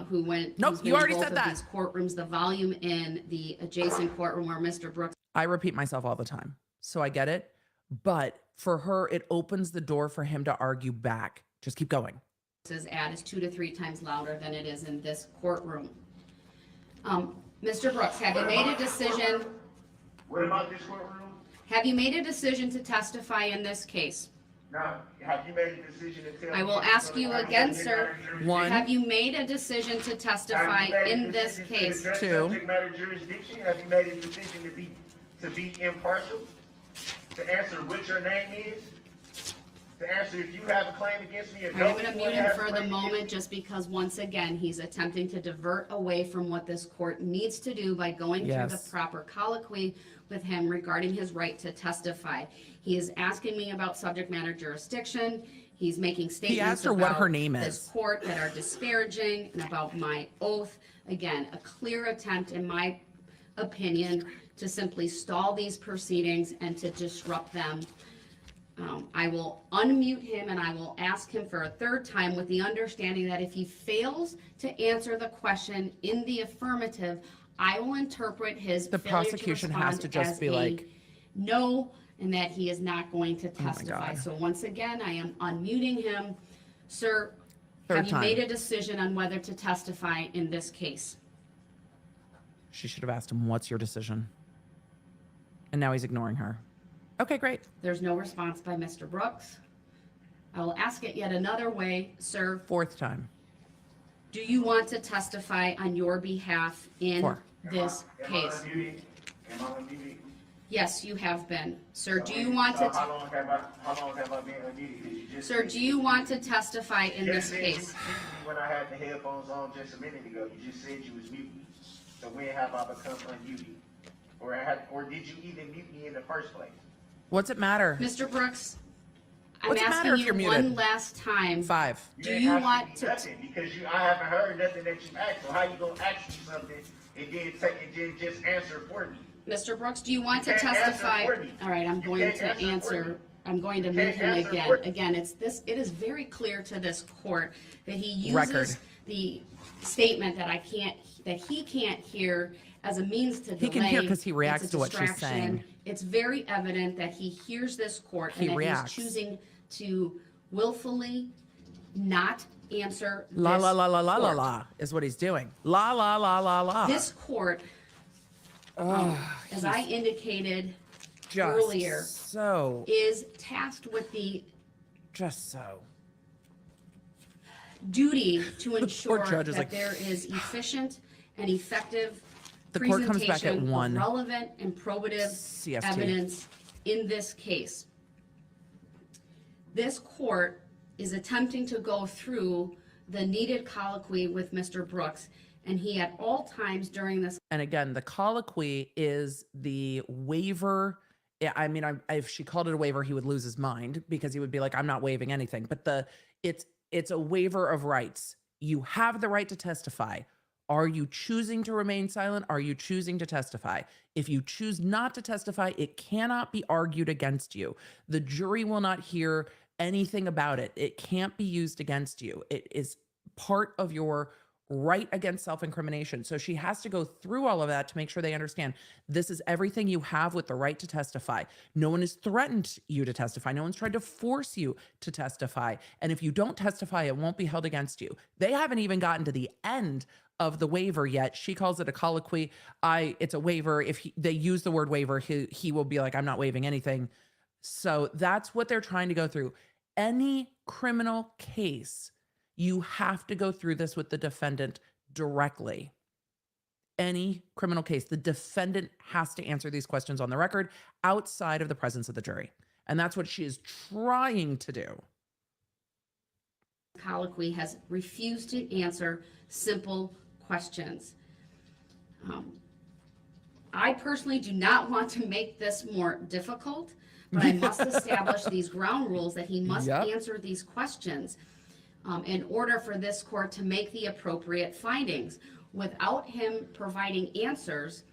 who went. Nope, who's you been in already both said of that. These courtrooms, the volume in the adjacent courtroom where Mr. Brooks I repeat myself all the time, so I get it. But for her, it opens the door for him to argue back. Just keep going. is at is 2 to 3 times louder than it is in this courtroom. Mr. Brooks, have you made a decision? What about this courtroom? Have you made a decision to testify in this case? Now, have you made a decision to tell I me will what's ask going you on again, in sir. jurisdiction? One. Have you made a decision to testify Have you made a in this decision to case? address Two. subject matter jurisdiction? Have you made a decision to be impartial? To answer what your name is? To answer if you have a claim against me or I'm don't going to you mute have him a for the claim against moment me? just because, once again, he's attempting to divert away from what this court needs to do by going through Yes. the proper colloquy with him regarding his right to testify. He is asking me about subject matter jurisdiction. He's making statements asked her what about her name this is. court that are disparaging and about my oath. Again, a clear attempt, in my opinion, to simply stall these proceedings and to disrupt them. I will unmute him and I will ask him for a third time with the understanding that if he fails to answer the question in the affirmative, I will interpret his The failure to prosecution has respond to just as be a like- no, and that he is not going to my testify. God. So once again, I am unmuting him. Sir, Third have you time. made a decision on whether to testify in this case? She should have asked him, "What's your decision?" And now he's ignoring her. Okay, great. There's no response by Mr. Brooks. I will ask it yet another way, sir. Fourth time. Do you want to testify on your behalf in Four. this Am I case? unmuted? Am I unmuted? Yes, you have been. Sir, do you want to, How long have I been unmuted? 'Cause you just sir, said- do you want to testify in You this just said case? you was muting me when I had the headphones on just a minute ago. You just said you was muting. So when have I become unmuted? Or did you even mute me in the first place? What's it matter? Mr. Brooks, I'm What's it matter asking if you you're one muted? last time. 5. You Do didn't you ask want me to- nothing because I haven't heard nothing that you asked. So how you gonna ask me something and then just answer for me? Mr. Brooks, do you want to You can't answer testify? for me. All right, I'm You going can't to answer for me. answer. I'm going to You mute can't him answer again. for me. Again, it is very clear to this court that he Record. uses the statement that he can't hear as a means to delay. He can hear 'cause he reacts it's a to what she's distraction. saying. It's very evident that he hears this court He and that reacts. he's choosing to willfully not answer this La la la la la la court. la is what he's doing. La la la la la. This court, as I indicated just earlier, so is tasked with the just so. duty to ensure judge is that like, there is efficient and effective The court comes back at presentation 1 of relevant and probative CST. evidence in this case. This court is attempting to go through the needed colloquy with Mr. Brooks, and he at all times during this And again, the colloquy is the waiver. Yeah, I mean, if she called it a waiver, he would lose his mind because he would be like, "I'm not waiving anything." But it's a waiver of rights. You have the right to testify. Are you choosing to remain silent? Are you choosing to testify? If you choose not to testify, it cannot be argued against you. The jury will not hear anything about it. It can't be used against you. It is part of your right against self-incrimination. So she has to go through all of that to make sure they understand this is everything you have with the right to testify. No one has threatened you to testify. No one's tried to force you to testify. And if you don't testify, it won't be held against you. They haven't even gotten to the end of the waiver yet. She calls it a colloquy. It's a waiver. If they use the word waiver, he will be like, "I'm not waiving anything." So that's what they're trying to go through. Any criminal case, you have to go through this with the defendant directly. Any criminal case, the defendant has to answer these questions on the record outside of the presence of the jury. And that's what she is trying to do. colloquy has refused to answer simple questions. I personally do not want to make this more difficult, but I must establish these ground rules that he must Yep. answer these questions in order for this court to make the appropriate findings. Without him providing answers,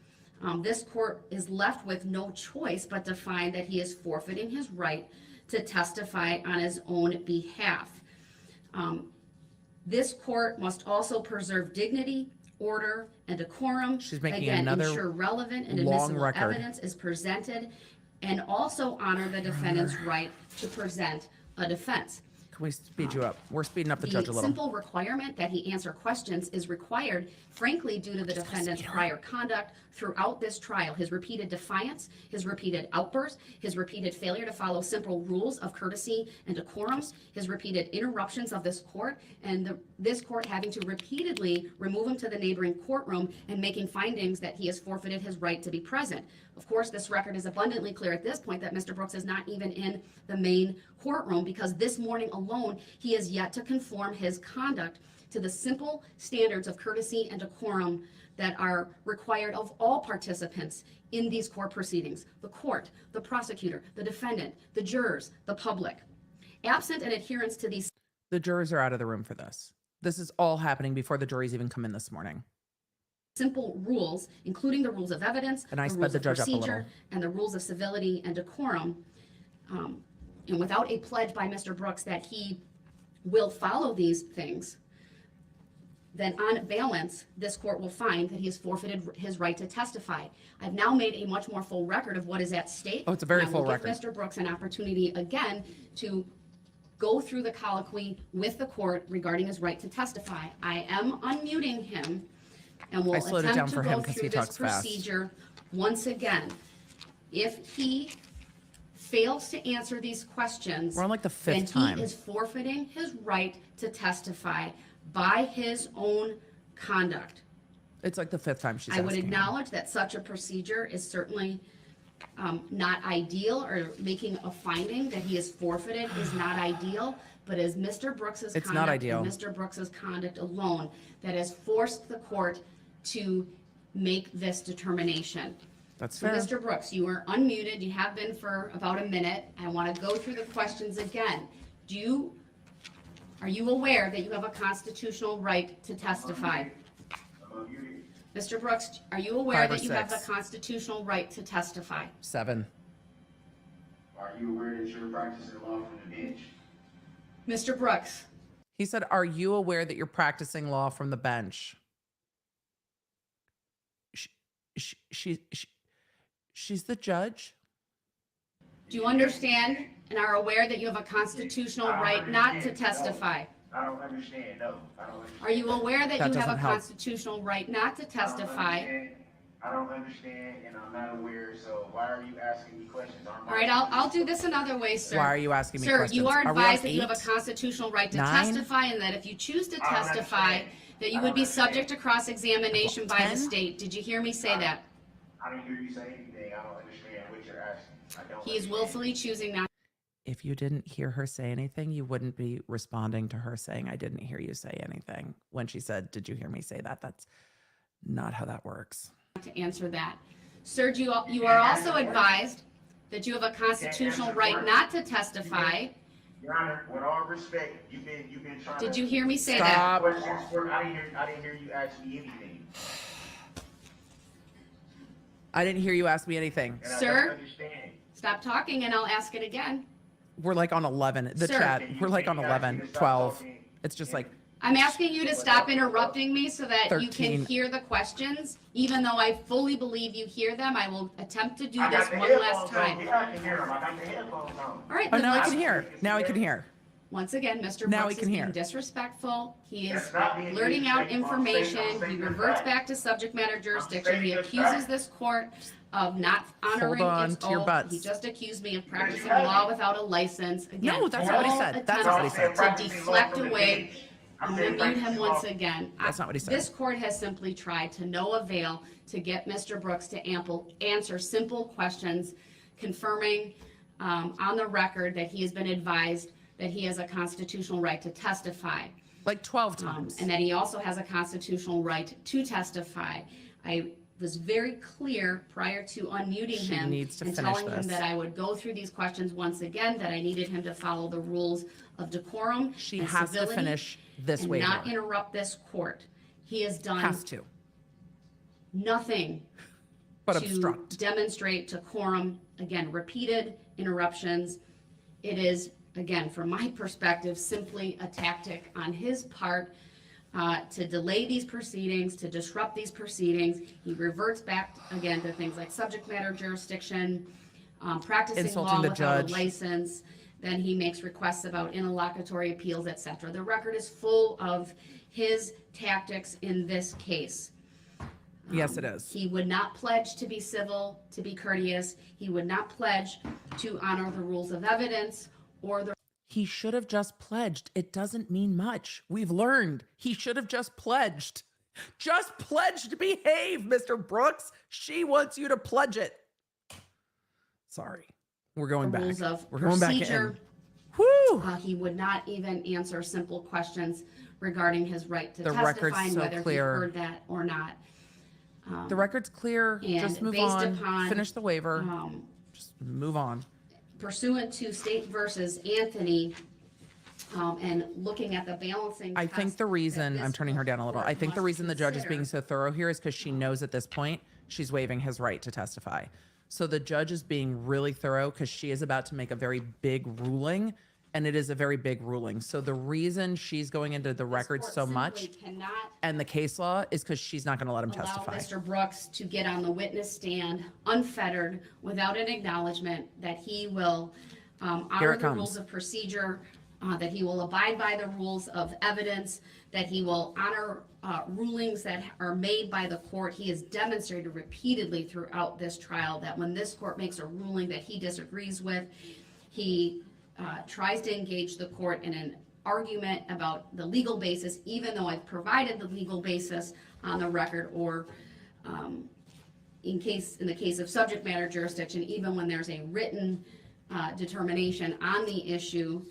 this court is left with no choice but to find that he is forfeiting his right to testify on his own behalf. This court must also preserve dignity, order, and decorum. She's making Again, another ensure relevant and long admissible record. evidence is presented, and also honor the defendant's right to present a defense. Can we speed you up? We're speeding up the judge a The little. simple requirement that he answer questions is required, frankly, due to the defendant's prior conduct throughout this trial. His repeated defiance, his repeated outbursts, his repeated failure to follow simple rules of courtesy and decorum, his repeated interruptions of this court, and this court having to repeatedly remove him to the neighboring courtroom and making findings that he has forfeited his right to be present. Of course, this record is abundantly clear at this point that Mr. Brooks is not even in the main courtroom because this morning alone, he has yet to conform his conduct to the simple standards of courtesy and decorum that are required of all participants in these court proceedings: the court, the prosecutor, the defendant, the jurors, the public. Absent an adherence to these The jurors are out of the room for this. This is all happening before the juries even come in this morning. simple rules, including the rules of evidence, And I the sped rules the of judge up a procedure, little. and the rules of civility and decorum, and without a pledge by Mr. Brooks that he will follow these things, then on balance, this court will find that he has forfeited his right to testify. I've now made a much more full record of what is at stake. Oh, it's a very and I will full give record. Mr. Brooks an opportunity again to go through the colloquy with the court regarding his right to testify. I am unmuting him and will I slowed it down attempt to for him go 'cause he through this talks fast. procedure once again. If he fails to answer these questions, We're on like the then fifth time. he is forfeiting his right to testify by his own conduct. It's like the fifth time she's I would asking. acknowledge that such a procedure is certainly not ideal, or making a finding that he is forfeited is not ideal, but as Mr. Brooks's It's not conduct ideal. and Mr. Brooks's conduct alone that has forced the court to make this determination. That's So fair. Mr. Brooks, you are unmuted, you have been for about a minute. I want to go through the questions again. Are you aware that you have a constitutional right to testify? Mr. Brooks, are you aware 5 or that you have the 6. constitutional right to testify? 7. Are you aware that you're practicing law from the bench? Mr. Brooks, He said, "Are you aware that you're practicing law from the bench?" she's the judge. Do you understand and are aware that you have a constitutional right not to testify? I don't understand, no, I don't understand. Are you aware that That you have doesn't a help. constitutional right not to testify? I don't understand, and I'm not aware, so why are you asking me questions? All right, I'll do this another way, sir. Why are you asking me Sir, questions? you are we on advised that you have a 8? constitutional right to 9? testify, and that if you choose to I don't testify, understand. that you I would don't be understand. subject to cross-examination by the 10? state. Did you hear me say that? I didn't hear you say anything, I don't understand what you're asking. I don't He is understand. willfully choosing not. If you didn't hear her say anything, you wouldn't be responding to her saying, I didn't hear you say anything. When she said, did you hear me say that? That's not how that works. To answer that. Sir, you are also advised that you have a constitutional right not to testify. Your Honor, with all respect, you've been trying to. Did you hear me say that? Stop. Questions for, I didn't hear you ask me anything. I didn't hear you ask me anything. And I Sir? don't understand. Stop talking and I'll ask it again. We're like on 11. The Sir. chat, we're like on Can you ask me 11, to stop 12. talking? It's just like, I'm asking you to stop interrupting me so that you 13. can hear the questions. Even though I fully believe you hear them, I will attempt to do I this got the one last headphones time. on. Yeah, I can hear them. I got the headphones on. All right, oh, then now I let's, can hear. Now I can hear. once again, Mr. Now Brooks we is can being hear. disrespectful. He is That's not being blurting out disrespectful. I'm saying- information. I'm He saying reverts the back to subject matter jurisdiction. He stating the accuses fact. this court of not honoring on its to your oath. butts. He just accused me of You're practicing just law without a license. Again, No, that's not what he all said. That's not what he attempts said. to deflect away. I'm I'm gonna saying mute him practicing once law. again. That's not what he said. This court has simply tried to no avail to get Mr. Brooks to answer simple questions, confirming on the record that he has been advised that he has a constitutional right to testify. Like 12 times. And that he also has a constitutional right to testify. I was very clear prior to unmuting She him needs to and finish telling him this. that I would go through these questions once again, that I needed him to follow the rules of decorum She and has to civility finish this and waiver. not interrupt this court. He has done Has to. nothing But to obstruct. demonstrate decorum. Again, repeated interruptions. It is, again, from my perspective, simply a tactic on his part to delay these proceedings, to disrupt these proceedings. He reverts back again to things like subject matter jurisdiction, practicing Insulting law the without a judge. license. Then he makes requests about interlocutory appeals, etc. The record is full of his tactics in this case. Yes, it is. He would not pledge to be civil, to be courteous. He would not pledge to honor the rules of evidence or the He should have just pledged. It doesn't mean much. We've learned. He should have just pledged. Just pledge to behave, Mr. Brooks. She wants you to pledge it. Sorry. We're going back. rules of We're going back procedure. in. Whew. He would not even answer simple questions regarding his right to The testify record's and so whether clear. he heard that or not. The record's clear. And Just move based on. upon, Finish the waiver. um, Just move on. Pursuant to State versus Anthony, and looking at the balancing I think test the that reason, this I'm turning her down a little. I court think the must reason the judge is consider- being so thorough here is because she knows at this point she's waiving his right to testify. So the judge is being really thorough because she is about to make a very big ruling, and it is a very big ruling. So the reason she's going into the record court so simply much cannot and the case law is because she's not going to let him allow testify. Mr. Brooks to get on the witness stand unfettered without an acknowledgement that he will Here honor it the comes. rules of procedure, that he will abide by the rules of evidence, that he will honor rulings that are made by the court. He has demonstrated repeatedly throughout this trial that when this court makes a ruling that he disagrees with, he tries to engage the court in an argument about the legal basis, even though I've provided the legal basis on the record, or in the case of subject matter jurisdiction, even when there's a written determination on the issue.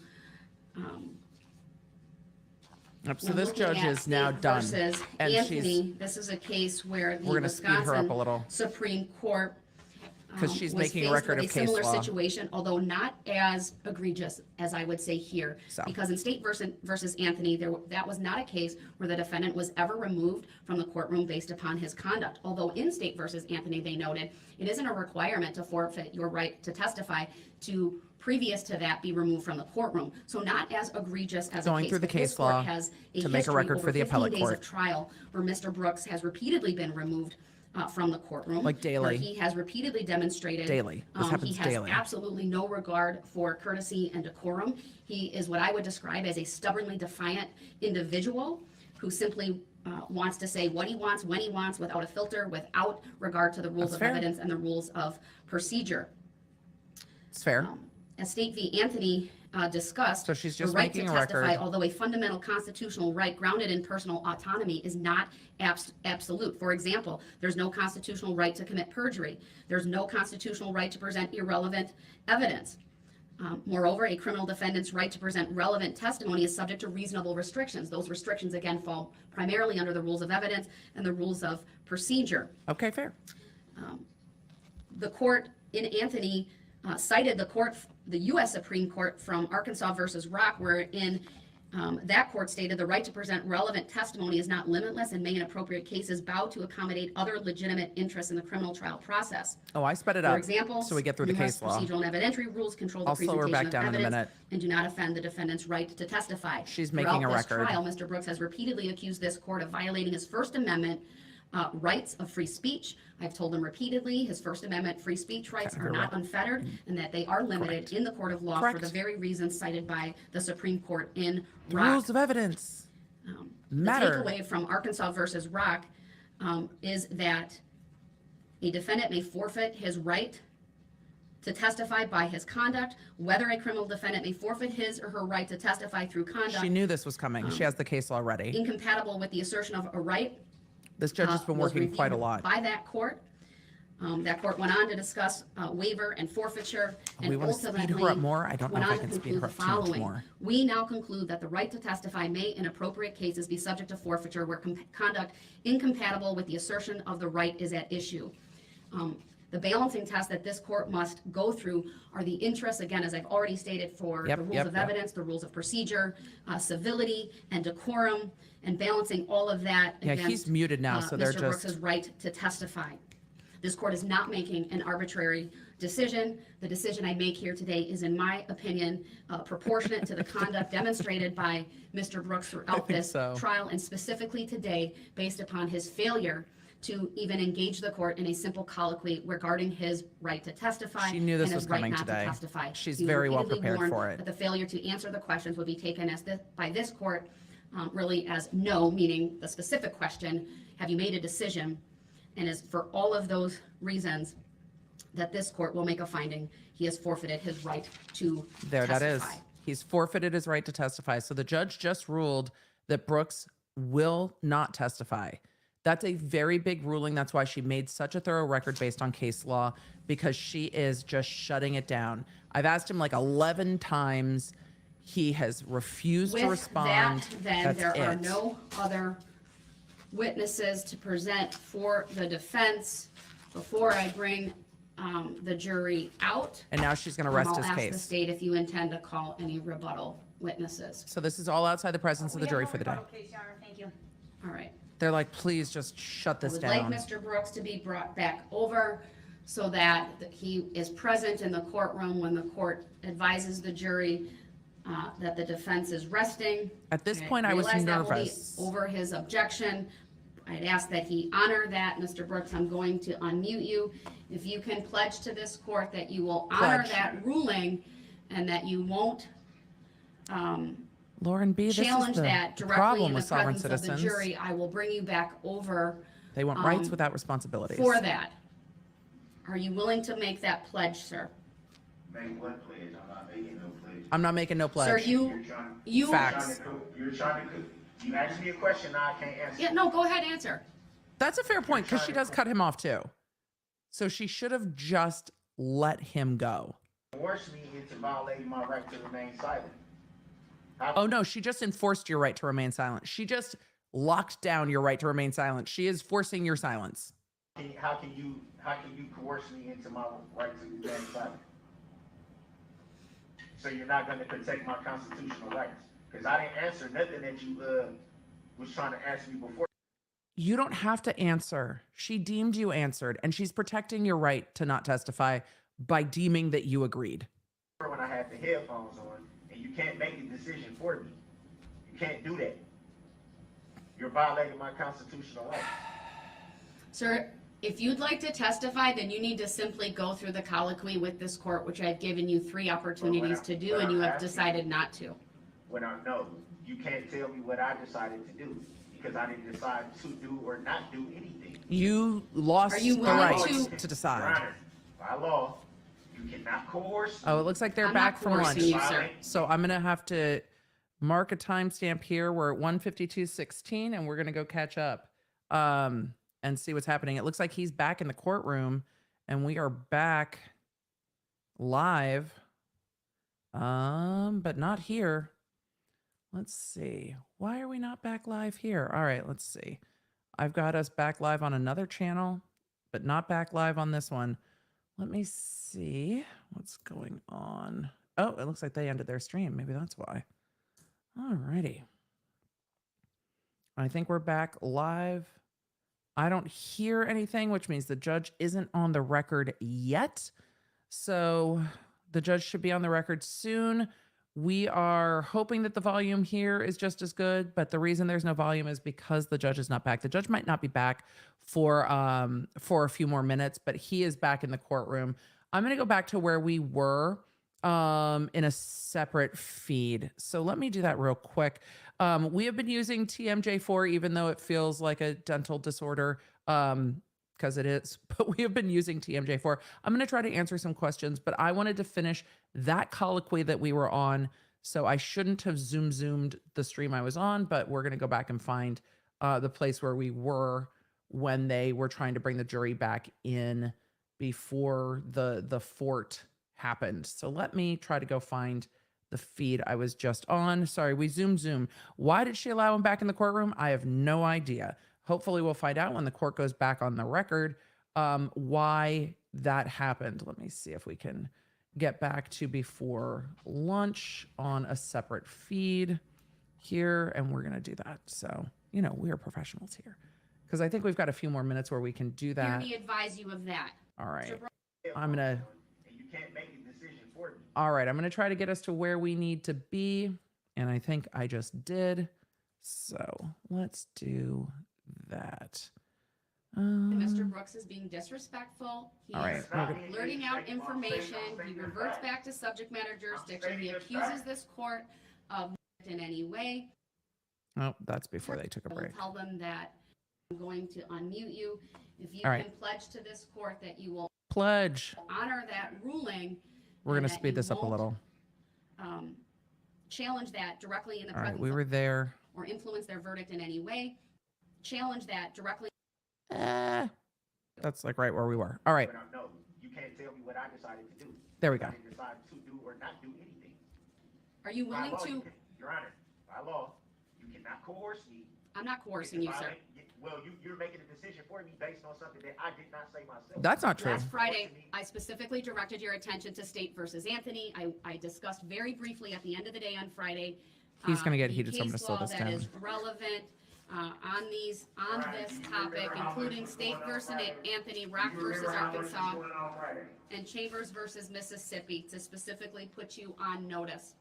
Yep, so when this looking judge at is now State done. versus And Anthony, this is a case where the We're gonna speed her up a Wisconsin little. Supreme Court 'Cause she's was making a faced record with of case similar law. situation, although not as egregious as I would say here. So. Because in State versus Anthony, that was not a case where the defendant was ever removed from the courtroom based upon his conduct. Although in State versus Anthony, they noted, it isn't a requirement to forfeit your right to testify to previous to that be removed from the courtroom. So not as egregious as Going a case. through the but this case court law has to make a history record over for the 15 appellate days court. of trial where Mr. Brooks has repeatedly been removed from the courtroom. Like daily. Where he has repeatedly demonstrated. Daily. This happens he has daily. absolutely no regard for courtesy and decorum. He is what I would describe as a stubbornly defiant individual who simply wants to say what he wants, when he wants, without a filter, without regard to the rules That's of fair. evidence and the rules of procedure. It's fair. As State v. Anthony discussed, So she's the just right to making a testify, record. although a fundamental constitutional right grounded in personal autonomy, is not absolute. For example, there's no constitutional right to commit perjury. There's no constitutional right to present irrelevant evidence. Moreover, a criminal defendant's right to present relevant testimony is subject to reasonable restrictions. Those restrictions, again, fall primarily under the rules of evidence and the rules of procedure. Okay, fair. The court in Anthony cited the U.S. Supreme Court from Arkansas versus Rock, wherein that court stated the right to present relevant testimony is not limitless and may in appropriate cases bow to accommodate other legitimate interests in the criminal trial process. Oh, I sped it For up example, so we get through the numerous case law. procedural and evidentiary rules control the I'll slow her presentation back down of in a evidence minute. and do not offend the defendant's right to testify. She's making a Throughout this record. trial, Mr. Brooks has repeatedly accused this court of violating his First Amendment rights of free speech. I've told him repeatedly his First Amendment free speech rights are not unfettered and that they are limited in the court of law for Correct. the very reasons cited by the Supreme Court in The Rock. rules of evidence The matter. takeaway from Arkansas versus Rock is that a defendant may forfeit his right to testify by his conduct, whether a criminal defendant may forfeit his or her right to testify through conduct She knew this was coming. She has the case law ready. incompatible with the assertion of a right. This judge has been was working quite a reviewed lot. by that court. That court went on to discuss waiver and forfeiture, and we wanna speed her ultimately up more? I don't know went if I on to can speed conclude her the up too much following. more. We now conclude that the right to testify may, in appropriate cases, be subject to forfeiture where conduct incompatible with the assertion of the right is at issue. The balancing test that this court must go through are the interests, again, as I've already stated, for Yep, the rules yep, of yep. evidence, the rules of procedure, civility, and decorum, and balancing all of that Yeah, against he's muted now, so they're Mr. just- Brooks's right to testify. This court is not making an arbitrary decision. The decision I make here today is, in my opinion, proportionate to the conduct demonstrated by Mr. Brooks throughout think this so. trial, and specifically today, based upon his failure to even engage the court in a simple colloquy regarding his right to testify. She knew this and was his right coming not today. To testify. She's He was very well repeatedly prepared warned for it. that the failure to answer the questions would be taken as by this court really as no, meaning the specific question, have you made a decision? And as for all of those reasons that this court will make a finding, he has forfeited his right to There testify. that is. He's forfeited his right to testify. So the judge just ruled that Brooks will not testify. That's a very big ruling. That's why she made such a thorough record based on case law, because she is just shutting it down. I've asked him like 11 times. He has refused to With respond. that, then That's there are it. no other witnesses to present for the defense before I bring the jury out. And now she's going to rest his I'll ask the case. state if you intend to call any rebuttal witnesses. So this is all outside the presence of the jury for the day. Okay, Sharon, thank you. All right. They're like, please just shut I this would like down. Mr. Brooks to be brought back over so that he is present in the courtroom when the court advises the jury that the defense is resting. At this point, I was realize that will be nervous. over his objection. I'd ask that he honor that. Mr. Brooks, I'm going to unmute you. If you can pledge to this court that you will honor Pledge. that ruling and that you won't Lauren B., this is challenge the that directly problem in the with sovereign presence of the citizens. jury, I will bring you back over They want rights without responsibilities. for that. Are you willing to make that pledge, sir? Make what pledge? I'm not making no pledge. I'm not making no Sir, pledge. you, Facts. You're trying to, you asked me a question, now I can't answer. yeah, no, go ahead, answer. That's a fair point, because she does cut him off too. So she should have just let him go. Force me into violating my right to remain silent. Oh no, she just enforced your right to remain silent. She just locked down your right to remain silent. She is forcing your silence. How can you coerce me into my right to remain silent? So you're not gonna protect my constitutional rights? Because I didn't answer nothing that you was trying to ask me before. You don't have to answer. She deemed you answered, and she's protecting your right to not testify by deeming that you agreed. When I had the headphones on, and you can't make a decision for me. You can't do that. You're violating my constitutional rights. Sir, If you'd like to testify, then you need to simply go through the colloquy with this court, which I've given you 3 opportunities to do, and you have decided not to. No, you can't tell me what I decided to do, because I didn't decide to do or not do anything. You lost Are you the willing right to- to Your decide. Honor, by law, you cannot coerce. Oh, it looks like they're I'm back not from lunch. coercing you, sir. So I'm gonna have to mark a timestamp here. We're at 1:52:16, and we're gonna go catch up and see what's happening. It looks like he's back in the courtroom, and we are back live, but not here. Let's see. Why are we not back live here? All right, let's see. I've got us back live on another channel, but not back live on this one. Let me see what's going on. Oh, it looks like they ended their stream. Maybe that's why. Alrighty. I think we're back live. I don't hear anything, which means the judge isn't on the record yet. So the judge should be on the record soon. We are hoping that the volume here is just as good, but the reason there's no volume is because the judge is not back. The judge might not be back for a few more minutes, but he is back in the courtroom. I'm going to go back to where we were in a separate feed. So let me do that real quick. We have been using TMJ4, even though it feels like a dental disorder, because it is, but we have been using TMJ4. I'm going to try to answer some questions, but I wanted to finish that colloquy that we were on. So I shouldn't have zoomed the stream I was on, but we're going to go back and find the place where we were when they were trying to bring the jury back in before the fort happened. So let me try to go find the feed I was just on. Sorry, we zoom. Why did she allow him back in the courtroom? I have no idea. Hopefully we'll find out when the court goes back on the record why that happened. Let me see if we can get back to before lunch on a separate feed here, and we're going to do that. So, you know, we are professionals here because I think we've got a few more minutes where we can do Hear that. me advise you of that. All right. Mr. Bro- I'm going to... And you can't make a decision for me. All right, I'm going to try to get us to where we need to be, and I think I just did. So let's do that. Mr. Brooks is being disrespectful. He's All right, we're good. blurting out information. He reverts back to subject matter jurisdiction. He accuses this court of in any way. Oh, that's before they took a I will break. tell them that I'm going to unmute you. If you All right. can pledge to this court that you will Pledge. honor that ruling. We're going and to that speed you this up a won't, little. Challenge that directly in the All right, presence we of were there. or influence their verdict in any way. Challenge that directly. That's like right where we were. All right, No, you can't tell me what I decided to do. there we go. I didn't decide to do or not do anything. Are you By willing law, to? Your Honor, by law, you cannot coerce me. I'm not coercing you, sir. Well, you're making a decision for me based on something that I did not say myself. That's not true. Last Friday, I specifically directed your attention to State versus Anthony. I discussed very briefly at the end of the day on Friday. He's gonna get the heated, so I'm gonna case slow law this that down. is relevant on this topic, including State versus Anthony, Rock versus Arkansas, and Chambers versus Mississippi, to specifically put you on notice.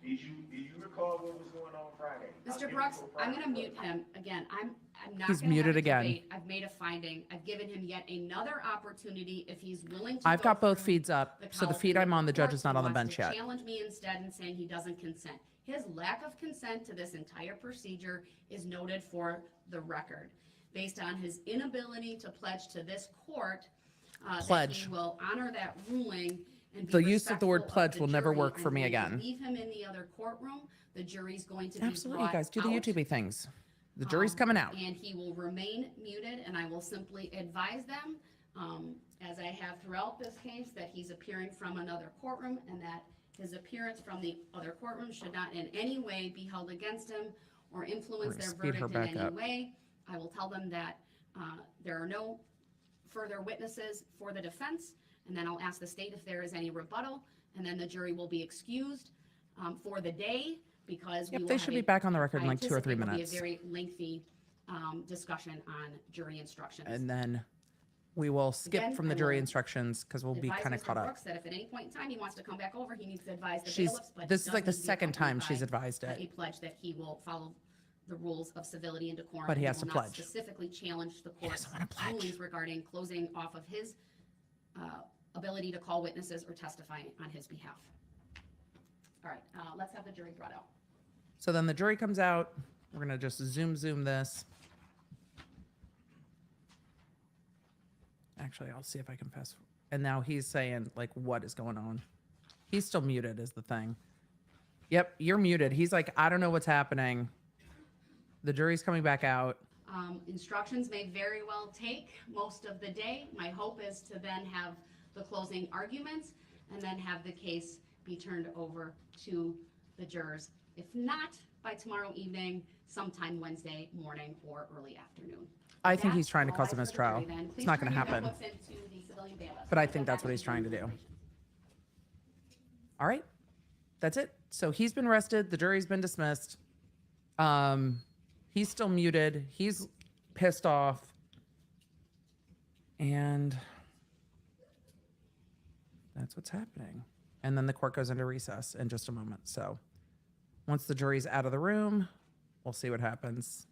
Did you recall what was going on Friday? Mr. Brooks, I'm going to mute him again. I'm not. He's gonna have muted a again. debate. I've made a finding. I've given him yet another opportunity if he's willing to. I've go got both through feeds up. So the colloquy feed with I'm on, the judge court. is not He on the wants bench to yet. Challenge me instead and saying he doesn't consent. His lack of consent to this entire procedure is noted for the record, based on his inability to pledge to this court that Pledge. he will honor that ruling. And be The use of the word respectful pledge the will never jury. work for I'm me going to again. Leave him in the other courtroom. The jury's going to be Absolutely, brought guys. Do the out, YouTubey things. The jury's coming out. and he will remain muted, and I will simply advise them, as I have throughout this case, that he's appearing from another courtroom, and that his appearance from the other courtroom should not in any way be held against him or influence gonna their speed her verdict in back any up. way. I will tell them that there are no further witnesses for the defense, and then I'll ask the state if there is any rebuttal, and then the jury will be excused for the day, because we Yep, will they have should a- be back on the record in I like 2 or 3 anticipate minutes. will be a very lengthy discussion on jury instructions. And then we will skip Again, from the I jury will instructions because we'll be Advise kind of Mr. caught up. Brooks that if at any point in time he wants to come back over, he needs to advise the She's bailiffs, but this he is like the does need to be second time accompanied she's by advised a it. pledge that he will follow the rules of civility and decorum. But he and has will to not pledge. Specifically challenge the court's doesn't wanna pledge. rulings regarding closing off of his ability to call witnesses or testify on his behalf. All right, let's have the jury brought out. So then the jury comes out. We're gonna just zoom this. Actually, I'll see if I can pass. And now he's saying like, what is going on? He's still muted is the thing. Yep, you're muted. He's like, I don't know what's happening. The jury's coming back out. Instructions may very well take most of the day. My hope is to then have the closing arguments and then have the case be turned over to the jurors. If not, by tomorrow evening, sometime Wednesday morning or early afternoon. I think he's That's trying to all cause I him his for the jury trial. then. It's Please not gonna turn your happen. notebooks into the civilian bailiff. But I We'll think get that's back what he's into trying to do. deliberation. All right. That's it. So he's been arrested. The jury's been dismissed. He's still muted. He's pissed off. And that's what's happening. And then the court goes into recess in just a moment. So once the jury's out of the room, we'll see what happens.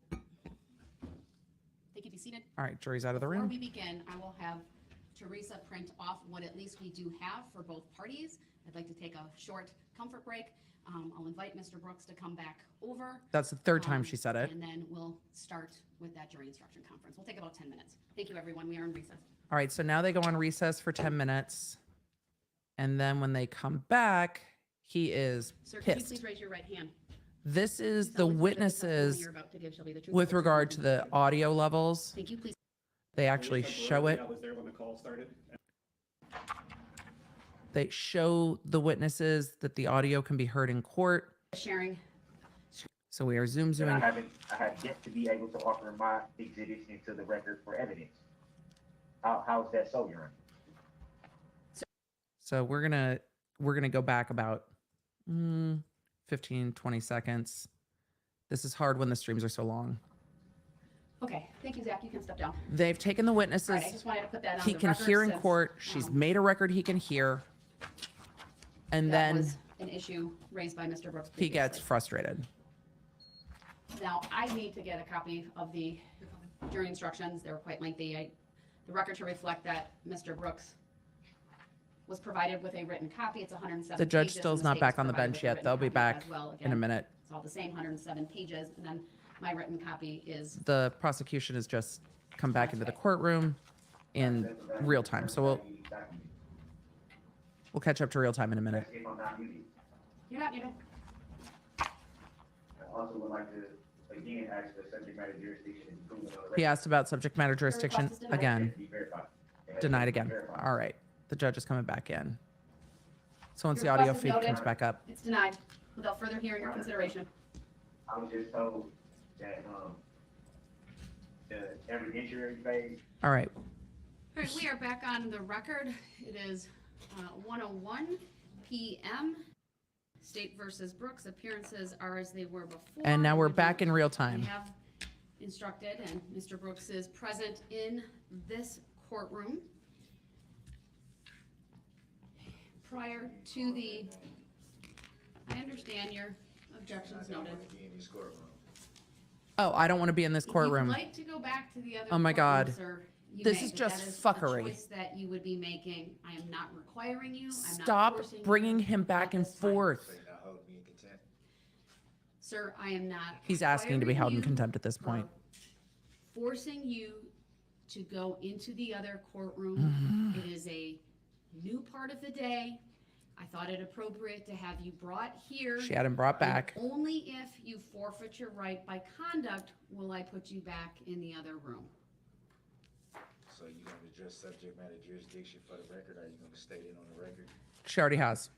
Thank you. Be seated. All right, jury's out of the Before room. we begin, I will have Teresa print off what at least we do have for both parties. I'd like to take a short comfort break. I'll invite Mr. Brooks to come back over. That's the third time she said it. And then we'll start with that jury instruction conference. We'll take about 10 minutes. Thank you, everyone. We are in recess. All right, so now they go on recess for 10 minutes. And then when they come back, he is Sir, could you pissed. please raise your right hand? This is the Solemnly swear that testimony witnesses you're about to give shall be the truth, with the whole truth, regard and to nothing the but the audio levels. truth. Thank you. Please. They actually show it. I was there when the call started. They show the witnesses that the audio can be heard in court. Sharing. So we are And zooming. I have yet to be able to offer my exhibits into the record for evidence. How is that so, Your Honor? So we're gonna go back about 15, 20 seconds. This is hard when the streams are so long. Okay. Thank you, Zach. You can step down. They've taken the All witnesses. right. I just wanted to put that on He the can record hear in since, court. She's made a record he can hear. And that then was an issue raised by Mr. Brooks he gets previously. frustrated. Now, I need to get a copy of the jury instructions. They were quite lengthy. The record to reflect that Mr. Brooks was provided with a written copy. It's 107 The judge pages, still and is the not state back was on the provided bench with a yet. written They'll be copy back as well. in a Again, minute. it's all the same 107 pages, and then my written copy is The prosecution has just come back into the courtroom in real time. So we'll catch up to real time in a minute. If I'm not muted. you're not muted. I also would like to, again, ask for subject matter jurisdiction and prove it on the record. He asked about subject matter jurisdiction request is denied. again. To be verified. It has to Denied be again. verified. All right. The judge is coming back in. So once the Your audio request is feed noted. comes back up, It's denied without further hearing or consideration. I was just told that, the evidentiary phase, all right. All right, we are back on the record. It is 1:01 p.m. State versus Brooks. Appearances are as they were before. And now we're We do- back in real We time. have instructed, and Mr. Brooks is present in this courtroom. Prior to the, I understand your objections noted. Oh, I don't want to be in this If courtroom. you'd like to go back to the other Oh my courtroom, God. sir, you This may, is but just that is fuckery. a choice that you would be making. I am not requiring you. I'm not Stop forcing you bringing him back at and this time. forth. Sir, I am not. He's asking to be held in requiring contempt at this you point. or Forcing you to go into the other courtroom. It is a new part of the day. I thought it appropriate to have you brought here. She had him brought and back. only if you forfeit your right by conduct will I put you back in the other room. So you gonna address subject matter jurisdiction for the record, or are you gonna state it on the record? She already has.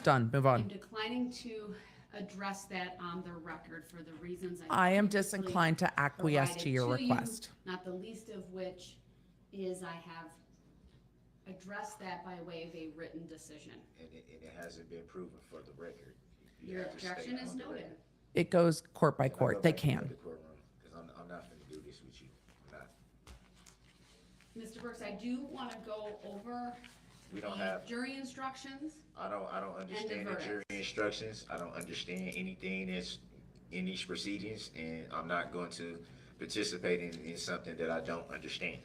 Done. Move I'm on. declining to address that on the record for the reasons I am previously disinclined to acquiesce to provided your you, request. Not the least of which is I have addressed that by way of a written decision. And it hasn't been proven for the record. You Your have to state objection it is on the noted. record. It goes court by If I go court. They back into can. the courtroom, 'cause I'm not gonna do this with you. I'm not. Mr. Brooks, I do want to go over We don't the have, jury instructions. I don't understand the jury verdict. instructions. I don't understand anything that's in these proceedings, and I'm not going to participate in something that I don't understand.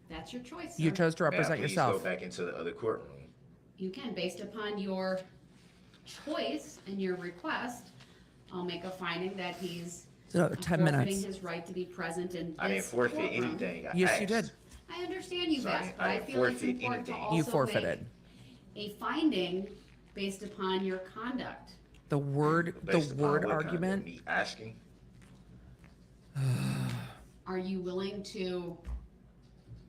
That's your choice, You sir. chose to May I represent please yourself. go back into the other courtroom? You can, based upon your choice and your request, I'll make a finding that he's It's another 10 forfeiting minutes. his right to be present in this I didn't forfeit courtroom. anything. I Yes, you asked. did. I understand you've So I asked, didn't- but I I didn't feel it's forfeit important to anything. also You make forfeited. a finding based upon your conduct. The word Based upon what kind of argument. Me asking? Are you willing to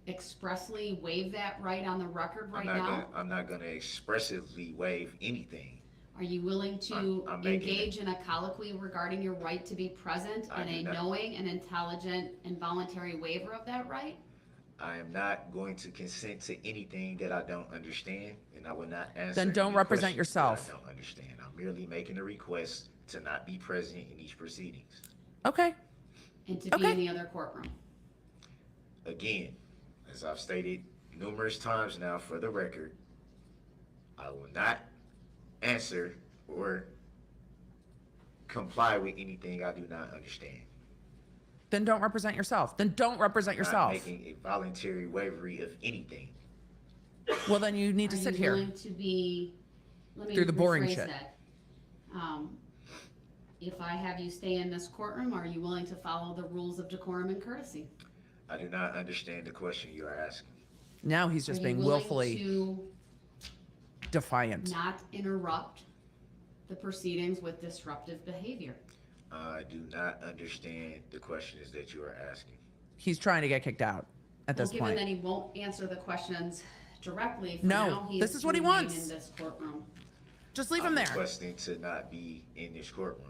expressly waive that right on the record right now? I'm not gonna expressively waive anything. Are you willing to I'm making it- engage in a colloquy regarding your right to be present I and do a not. knowing and intelligent and voluntary waiver of that right? I am not going to consent to anything that I don't understand, and I will not answer. Then don't any represent questions that yourself. I don't understand. I'm merely making a request to not be present in these proceedings. Okay. And to be Okay. in the other courtroom? Again, as I've stated numerous times now for the record, I will not answer or comply with anything I do not understand. Then don't represent yourself. Then don't represent Not yourself. making a voluntary waivery of anything. Well, then you need to Are sit you here. willing to be, let me Through the boring rephrase shit. that. If I have you stay in this courtroom, are you willing to follow the rules of decorum and courtesy? I do not understand the question you are asking. Now he's just Are you being willing willfully to defiant. not interrupt the proceedings with disruptive behavior? I do not understand the questions that you are asking. He's trying to get kicked out at Well, this given point. that he won't answer the questions directly, for No, now, he this is is to what he remain wants. in this courtroom. Just leave I'm him there. requesting to not be in this courtroom.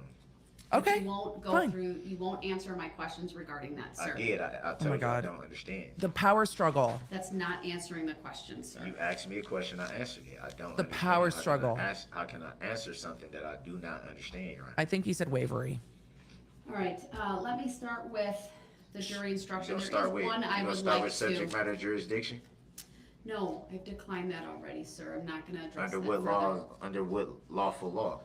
But Okay. You won't go fine. through, you won't answer my questions regarding that, I sir. did. I told my you I God. don't understand. The power struggle. That's not answering the question, sir. You asked me a question, I answered it. I don't The understand. power How can I struggle. How can I answer something that I do not understand, Your Honor? I think he said wavery. All right, let me start with the jury instruction. You There start is with, one I you would start like with subject to. matter jurisdiction? No, I've declined that already, sir. I'm not gonna address Under that what further. law, under what lawful law?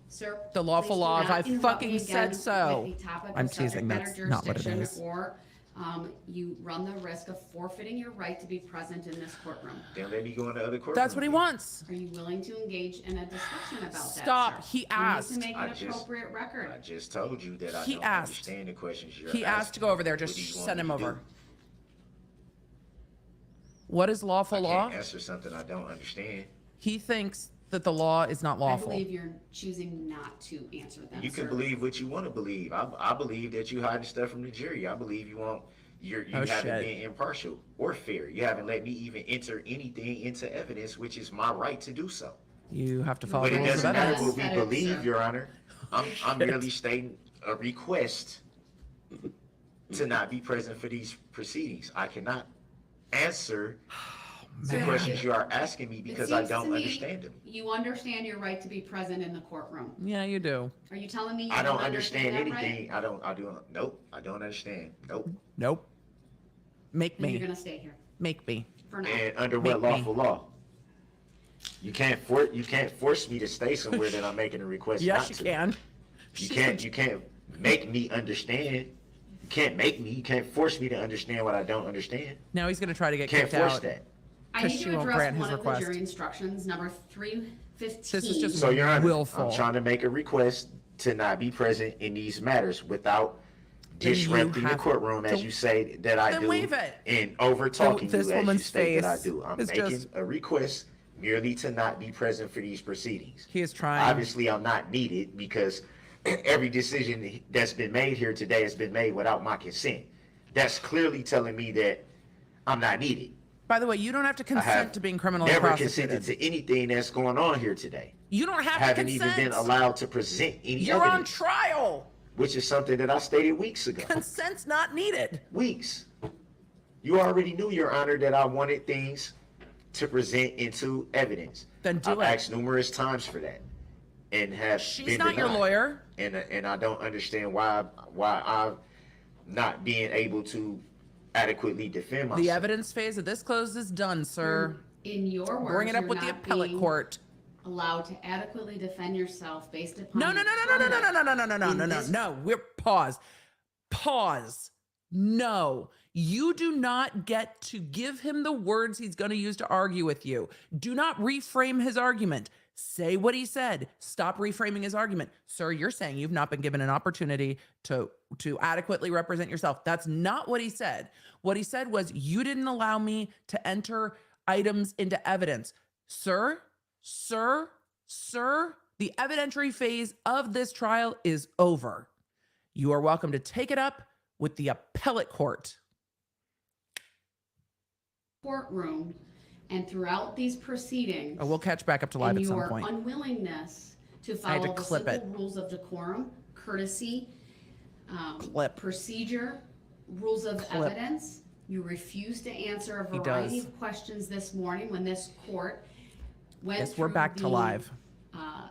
Sir. The lawful please do law, if not I interrupt fucking me said again so. with the topic of I'm subject teasing, matter that's not what it jurisdiction, is. Or, you run the risk of forfeiting your right to be present in this courtroom. Then let me go in the other courtroom. That's what he wants. Are you willing to engage in a discussion about that, Stop. sir? He You asked. need to make I an just- appropriate record. I just told you that I He don't asked. understand the questions you're He asking. asked to go over there. What Just do you want send me him to over. do? What is I lawful law? can't answer something I don't understand. He thinks that the law is not I lawful. believe you're choosing not to answer them, You can sir. believe what you want to believe. I believe that you hiding stuff from the jury. I believe you Oh, haven't shit. been impartial or fair. You haven't let me even enter anything into evidence, which is my right to do so. You have to follow But the it rules of doesn't matter evidence. what we That is, believe, sir. Your Honor. I'm merely stating a request to not be present for these proceedings. I cannot answer the Man. questions you are asking me It because I seems to don't me understand them. You understand your right to be present in the courtroom. Yeah, you do. Are you telling me you I don't understand that right? anything. Nope, I don't understand. Nope. Nope. Make Then you're me. gonna stay here Make me. for now. And under Make what me. lawful law? You can't force me to stay somewhere that I'm making a request Yes, not you to. can. You can't make me understand. You can't make me. You can't force me to understand what I don't understand. Now he's gonna try to You get can't kicked force out. that. I 'cause need she to won't address grant his one of the request. jury instructions, number 315. This is just So, Your Honor, willful. I'm trying to make a request to not be present in these matters without Then you disrupting the have courtroom, as to- you say that I then do, waive it. and over talking This you as you woman's state that I face do. I'm is making just- a request merely to not be present for these proceedings. He is trying. Obviously, I'm not needed because every decision that's been made here today has been made without my consent. That's clearly telling me that I'm not needed. By the way, you don't have to I have consent to being criminally never prosecuted. consented to anything that's going on here today. You don't have to Haven't even consent. been allowed to present any You're on evidence, trial. which is something that I stated weeks ago. Consent's not needed. Weeks. You already knew, Your Honor, that I wanted things to present into evidence. Then do I've it. asked numerous times for that, and have She's been not your denied. lawyer. And I don't understand why I'm not being able to adequately defend myself. The evidence phase of this close is done, sir. In your words, Bring it up you're with the not appellate being court. allowed to adequately defend yourself based upon No, no, your no, no, no, no, no, no, no, no, no, no, in no, no, this- no. We're pause. Pause. No, you do not get to give him the words he's going to use to argue with you. Do not reframe his argument. Say what he said. Stop reframing his argument. Sir, you're saying you've not been given an opportunity to adequately represent yourself. That's not what he said. What he said was, you didn't allow me to enter items into evidence. Sir, the evidentiary phase of this trial is over. You are welcome to take it up with the appellate court. courtroom and throughout these proceedings. Oh, we'll catch back up to live and at some your point. unwillingness to I had to follow the clip civil it. rules of decorum, courtesy, Clip. procedure, rules of Clip. evidence. You refuse to answer a He variety does. of questions this morning when this court went Yes, we're through back to the, live.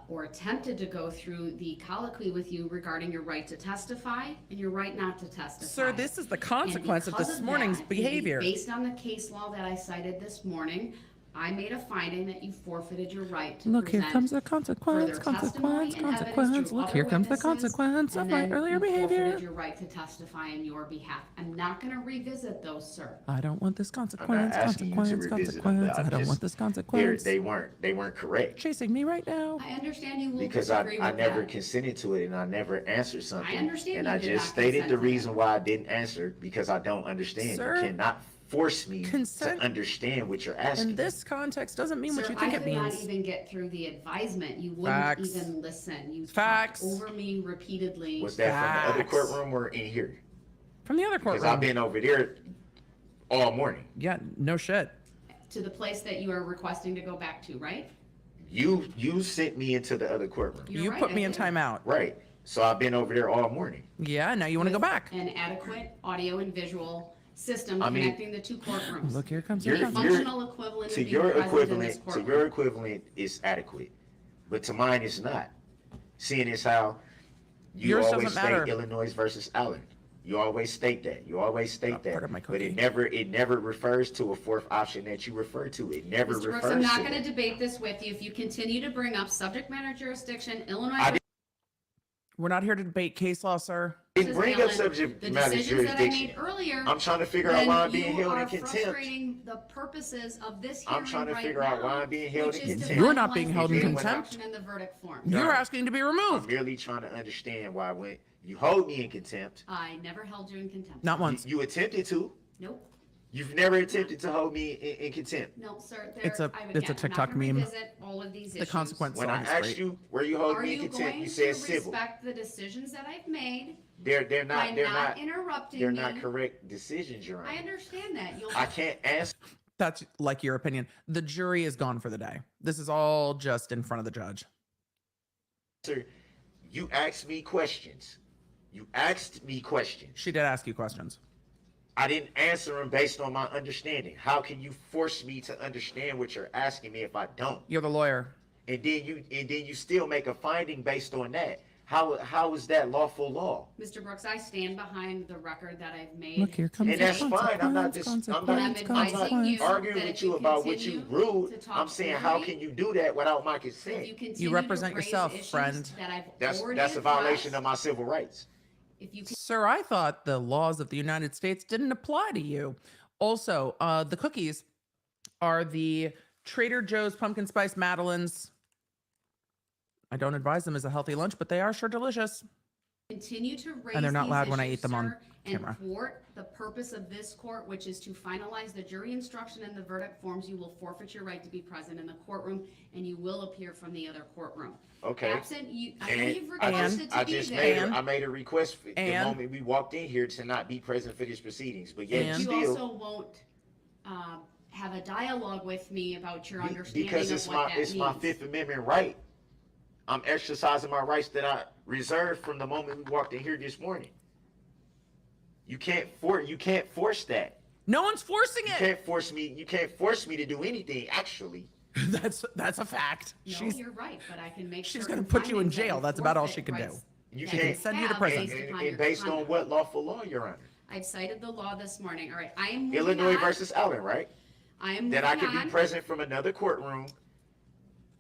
or attempted to go through the colloquy with you regarding your right to testify and your right not to testify. Sir, this is the And consequence of because this morning's that, behavior. Based on the case law that I cited this morning, I made a finding that you forfeited your right to Look, here present comes the consequence, further testimony consequence, and evidence consequence. through Look, other here comes the witnesses, consequence of and my then earlier you forfeited behavior. your right to testify in your behalf. I'm not gonna revisit those, sir. I don't want this I'm not consequence, asking you to consequence, revisit them, consequence. but I don't want this consequence. They weren't correct. Chasing me right now. I understand you will Because disagree I with never that. consented to it and I never answered something. I understand And you I did just not stated consent the to reason that. why I didn't answer, because I don't understand. Sir, You cannot force me consent to understand what you're asking. In this context doesn't mean what Sir, you think I it could not means. even get through the advisement. You wouldn't Facts. even listen. You Facts. talked over me repeatedly. Was that from the other Facts. courtroom or in here? From the other Because courtroom. I've been over there all morning. Yeah, no shit. To the place that you are requesting to go back to, right? You sent me into the other courtroom. You're You right, put I me in did. timeout. Right. So I've been over there all morning. Yeah, now you want to go back. An adequate audio and visual system I mean- connecting the two courtrooms. Look, here comes You're- the The consequence. you're- functional equivalent To of being your present in this equivalent, to courtroom. your equivalent is adequate, but to mine is not. Seeing as how you Yours always doesn't state matter. Illinois versus Allen. You always state that. You always state that. part of my But cookie. it never refers to a fourth option that you refer to. It never Mr. refers Brooks, I'm not to gonna that. debate this with you. If you continue to bring up subject matter jurisdiction, Illinois I We're not here to debate case law, sir. Didn't versus bring up Allen, subject the matter decisions that I jurisdiction. made earlier. I'm trying to figure out why I'm being held in Then you are contempt. frustrating the purposes of this hearing I'm trying to right figure out now, why I'm being held which in is to contempt. You're not finalize being the held in jury contempt. instruction and the verdict form. You're No. asking to be I'm removed. merely trying to understand why when you hold me in contempt, I never held you in contempt. Not once. you attempted to. Nope. You've never attempted to hold me in contempt. No, sir. It's a- I'm it's a not TikTok gonna meme. revisit all of these The issues. consequence When song I is asked great. you where you hold Are me in you contempt, going you to said civil. respect the decisions that I've made They're by not not interrupting they're me? not correct decisions, Your I Honor. understand that. You'll I can't answer That's like your opinion. The jury is gone for the day. This is all just in front of the judge. you asked me questions. You asked me questions. She did ask you questions. I didn't answer them based on my understanding. How can you force me to understand what you're asking me if I don't? You're the lawyer. And then you still make a finding based on that. How is that lawful law? Mr. Brooks, I stand behind the record that I've made. Look, here comes And the that's fine. I'm not consequence, I'm But I'm not, consequence, I'm not advising you arguing that with if you you about what you continue rude. to talk I'm saying, over how me, can you do that without my If you consent? continue represent to raise yourself, issues friend. that I've That's already a violation addressed, of my civil rights. if you Sir, I thought the laws of the United States didn't apply to you. Also, the cookies are the Trader Joe's Pumpkin Spice Madeleines. I don't advise them as a healthy lunch, but they are sure delicious. continue to raise And they're not these loud when I issues, eat them on sir, and camera. thwart the purpose of this court, which is to finalize the jury instruction and the verdict forms, you will forfeit your right to be present in the courtroom, and you will appear from the other courtroom. Okay. Absent you, I know And you've I requested to I be just there. And- I made a request the and- moment we walked in here to not be present for these proceedings, but yet And- You still. also won't have a dialogue with me about your understanding Because of it's what that it's my means. Fifth Amendment right. I'm exercising my rights that I reserved from the moment we walked in here this morning. You can't force that. No one's forcing You it. can't force me to do anything, actually. That's a fact. No, you're right, but I can make she's certain gonna put you in findings that jail. you That's about all forfeit she can do. rights You that can't send you to have prison. based upon And your based on conduct. what lawful law, Your Honor? I've cited the law this morning. All right, I am moving Illinois on. versus Allen, right? I am moving That I can on. be present from another courtroom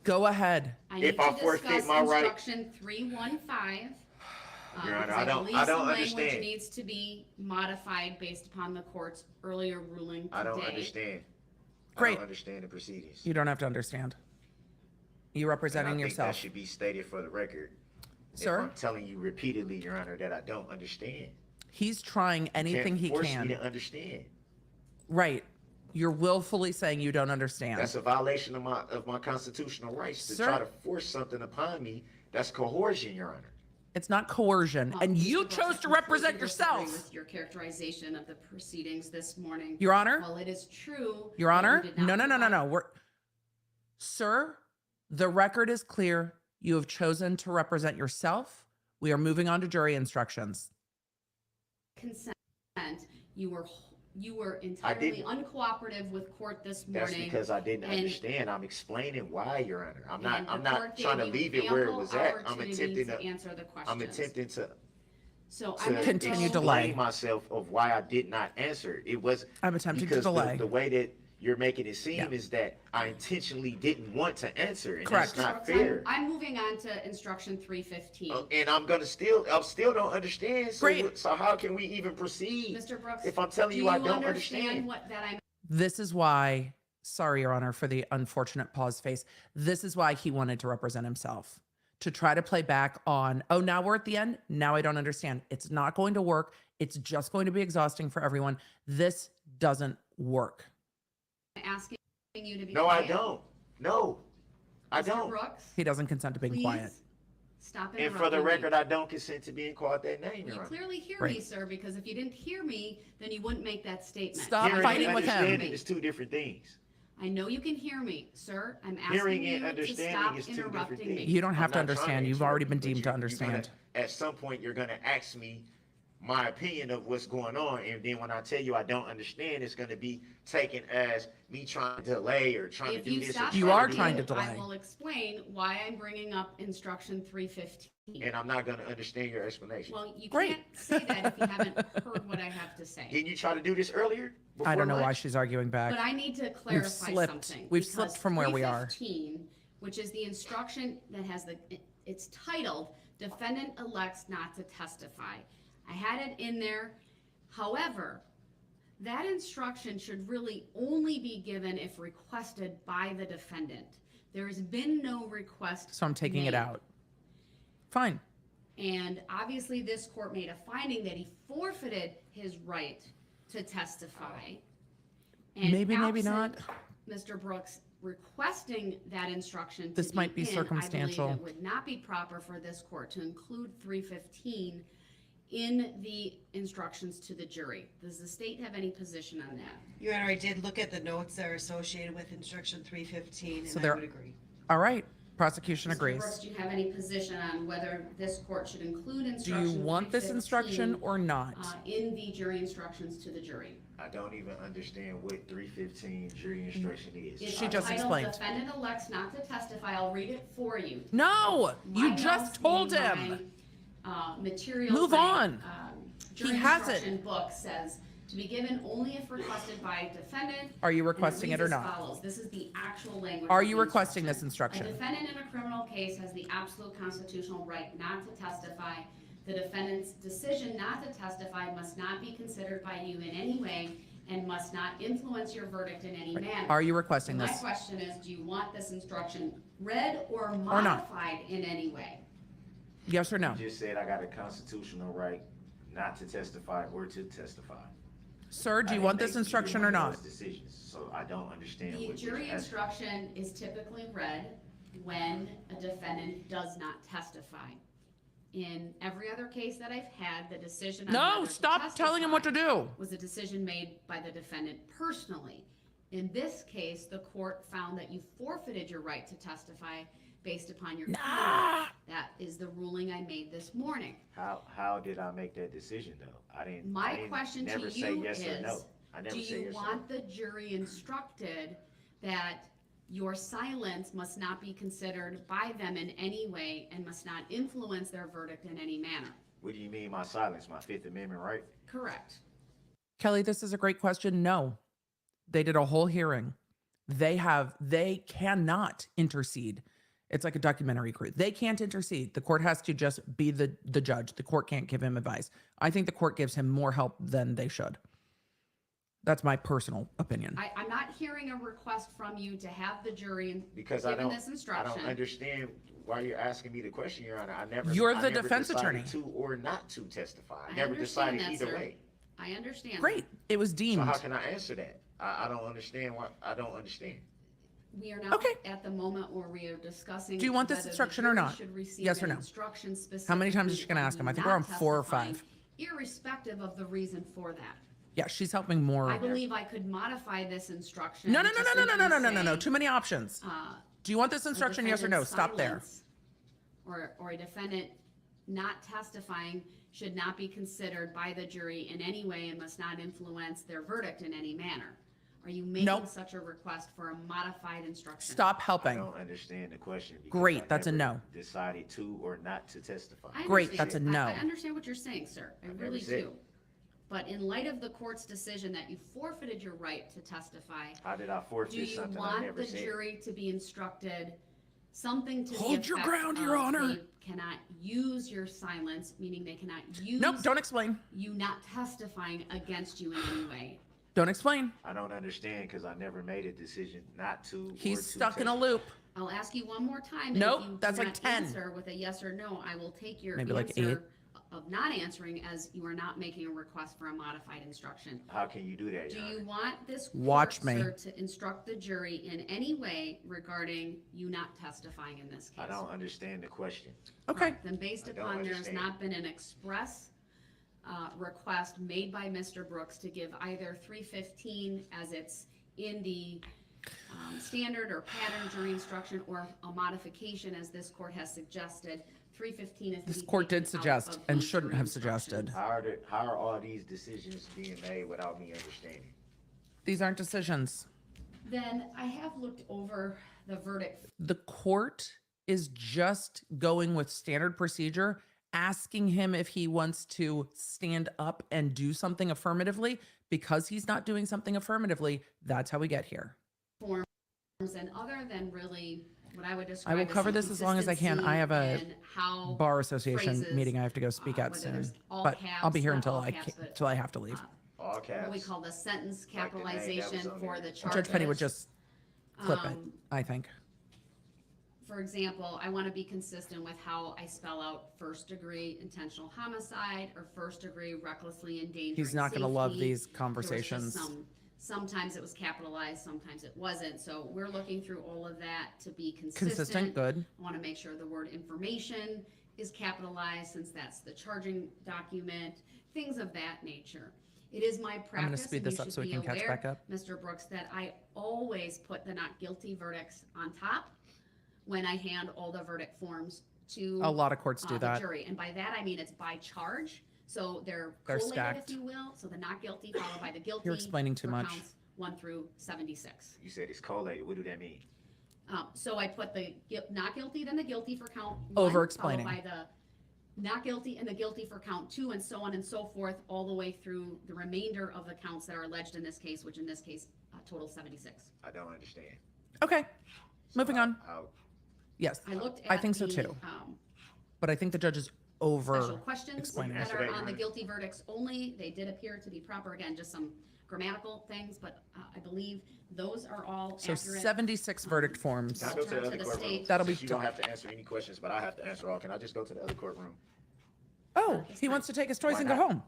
Go ahead. I need If I to forfeit discuss my right- instruction 315. Your Honor, because I don't believe some language understand. needs to be modified based upon the court's earlier ruling today. I don't understand. I Great. don't understand the proceedings. You don't have to understand. You And representing I think yourself. that should be stated for the record. Sir? If I'm telling you repeatedly, Your Honor, that I don't understand. He's trying anything Can't he force can. me to understand. Right. You're willfully saying you don't understand. That's a violation of my constitutional rights to Sir? try to force something upon me. That's coercion, Your Honor. It's not coercion. And Mr. you Brooks, chose I to completely represent disagree yourself. With your characterization of the proceedings this morning. Your Honor? While it is true. Your that you Honor? did not No, no, no, no, provide no. Sir, the record is clear. You have chosen to represent yourself. We are moving on to jury instructions. Consent. You were entirely didn't. uncooperative with court this That's morning. because I didn't and- understand. I'm explaining why, Your Honor. I'm and the not court trying to gave you leave it where it ample was at. I'm opportunity attempting to to answer the questions. I'm attempting to So I'm to gonna Continue go- delay. explain myself of why I did not answer. It was I'm attempting to because delay. the way that you're making it seem Yeah. is that I intentionally didn't want to answer, and Correct. that's not Brooks, fair. I'm moving on to instruction 315. And I still don't understand. So, Great. so how can we even proceed Mr. Brooks, if I'm telling do you I don't understand? what that I'm This is why, sorry, Your Honor, for the unfortunate pause face. This is why he wanted to represent himself, to try to play back on, oh, now we're at the end. Now I don't understand. It's not going to work. It's just going to be exhausting for everyone. This doesn't work. asking you to be No, I quiet. don't. No, I Mr. don't. Brooks, He doesn't consent to being please quiet. stop And interrupting for the me. record, I don't consent to being called that name, You Your Honor. clearly hear Right. me, sir, because if you didn't hear me, then you wouldn't make that statement. Stop Hearing fighting and with him. understanding is two different things. I know you can hear me, sir. I'm asking Hearing you and to understanding stop is two different interrupting things. me. You don't have to I'm not trying understand. You've already been interrupt you, deemed but to understand. at some point, you're gonna ask me my opinion of what's going on, and then when I tell you I don't understand, it's gonna be taken as me trying to delay or trying If to do you this. stop, or You are do trying that. to delay. I will explain why I'm bringing up instruction 315. And I'm not gonna understand your explanation. Well, you Great. can't say that if you haven't heard what I have to say. Didn't you try to do this earlier? I don't know before why lunch? she's arguing back. But I need to clarify slipped. something. We've because slipped from where we are. 315, which is the instruction that has it's titled, defendant elects not to testify. I had it in there. However, that instruction should really only be given if requested by the defendant. There has been no request. So I'm taking it made. out. Fine. And obviously, this court made a finding that he forfeited his right to testify. And Maybe absent not. Mr. Brooks requesting that instruction to This might be in, circumstantial. I believe it would not be proper for this court to include 315 in the instructions to the jury. Does the state have any position on that? Your Honor, I did look at the notes that are associated with instruction 315, So and I there- would agree. All right. Prosecution Mr. agrees. Brooks, do you have any position on whether this court should include Do instruction you want this 315, instruction or not? in the jury instructions to the jury? I don't even understand what 315 jury instruction is. It's She just entitled, explained. Defendant elects not to testify. I'll read it for you. No, you My just notes told in him. my, materials. Move my, on. Jury has it. instruction book says to be given only if requested by defendant. Are you and requesting it reads or as not? follows. This is the actual language. Are of you the requesting this instruction? A defendant in a criminal case has the absolute constitutional right not to testify. The defendant's decision not to testify must not be considered by you in any way and must not influence your verdict in any manner. Are you requesting My this? question is, do you want this instruction read or not. modified in any way? Yes or no? You just said I got a constitutional right not to testify or to testify. Sir, do I you didn't want this make either instruction one or of not? those decisions, so I don't understand The what jury you're asking. instruction is typically read when a defendant does not testify. In every other case that I've had, the decision on No, whether to stop telling him what to testify do. was a decision made by the defendant personally. In this case, the court found that you forfeited your right to testify based upon your conduct. That is the ruling I made this morning. How did I make that decision though? I didn't. My I didn't question to never say you yes or no. is, I never do say you yes or no. want the jury instructed that your silence must not be considered by them in any way and must not influence their verdict in any manner? What do you mean my silence? My Fifth Amendment right? Correct. Kelly, this is a great question. No. They did a whole hearing. They cannot intercede. It's like a documentary crew. They can't intercede. The court has to just be the judge. The court can't give him advice. I think the court gives him more help than they should. That's my personal opinion. I'm not hearing a request from you to have the jury Because given this instruction. I don't understand why you're asking me the question, Your Honor. You're I the never defense decided attorney. To or not to testify. I I never understand decided that, either sir. way. I understand. Great. It was So deemed. how can I answer that? I don't understand why. I don't understand. We are now Okay. at the moment where we are discussing. Do you want this whether the instruction or jury not? should receive Yes or an no? instruction How many times is she specifically gonna ask him? I think we're not on 4 or 5. testifying, irrespective of the reason for that. Yeah, she's helping more. I believe I could modify this instruction. No, no, to no, no, no, no, no, no, no, no, no. simply Too many options. say, Do you want this a instruction? Yes or no? defendant's Stop there. silence Or a defendant not testifying should not be considered by the jury in any way and must not influence their verdict in any manner. Are you making Nope. such a request for a modified instruction? Stop I helping. don't understand the question. because Great, I that's a never no. Decided to or not to testify. I Great, understand. that's a no. I understand what you're saying, sir. I never really said- do. But in light of the court's decision that you forfeited your right to testify, How did I do forfeit you something I want never the said? jury to be instructed something to the Hold your effect ground, Your of Honor. they cannot use your silence, meaning they cannot use Nope, don't explain. you not testifying against you in any way? Don't explain. I don't understand because I never made a decision not to. or He's to stuck in a testify. loop. I'll ask you one more time. and Nope, if you that's do like not 10. Answer with a yes or no, I will take your Maybe like answer of not answering as you are not making a request for a modified instruction. How can you do that, Do Your you Honor? want this Watch court, me. sir, to instruct the jury in any way regarding you not testifying in this case? I don't understand the question. Okay. Then based I don't upon there's understand. not been an express request made by Mr. Brooks to give either 315 as it's in the standard or pattern jury instruction or a modification as this court has suggested, 315 is to This be court did taken out suggest of and these shouldn't jury have instructions. suggested. How are all these decisions being made without me understanding? These aren't decisions. Then I have looked over the verdict. The court is just going with standard procedure, asking him if he wants to stand up and do something affirmatively. Because he's not doing something affirmatively, that's how we get here. Forms and other than really what I would I describe will as cover some this as long as I can. I have a consistency in how Bar association phrases, meeting I have to go speak at whether soon, there's all but I'll be caps, here not until all I caps, but, until I have to leave. All caps. what we call the sentence Like the name that was capitalization on for there. the charges. Judge Penny would just clip it, Um, I think. For example, I want to be consistent with how I spell out first degree intentional homicide or first degree recklessly endangering He's not going to love safety. these There was just conversations. Sometimes it was capitalized, sometimes it wasn't. So we're looking through all of that to be consistent. Consistent, good. I want to make sure the word information is capitalized since that's the charging document, things of that nature. It is my practice. speed and this you up should so we be can catch aware, back up. Mr. Brooks, that I always put the not guilty verdicts on top when I hand all the verdict forms to A lot of courts do the that. jury. And by that, I mean it's by charge. So they're They're collated, stacked. if you will. So the not guilty followed by the guilty. You're explaining too for much. counts 1 through 76. You said it's collated. What do that mean? So I put the not guilty, then the guilty for count 1, Over-explaining. followed by the not guilty and the guilty for count 2, and so on and so forth, all the way through the remainder of the counts that are alleged in this case, which in this case total 76. I don't understand. Okay, moving on. How, Yes, I looked at I think so the, too. But I think the judge is over. special questions explaining. that Answer are that, on the Your guilty verdicts only. They did appear to be proper. Again, just some grammatical things, but I believe those are all So accurate. 76 verdict forms. Can I go to the Turn to other the courtroom? state. That'll be Since you don't have to answer any questions, but I have to answer all. Can I just go to the other courtroom? Oh, he wants to take his toys Why and go not? home.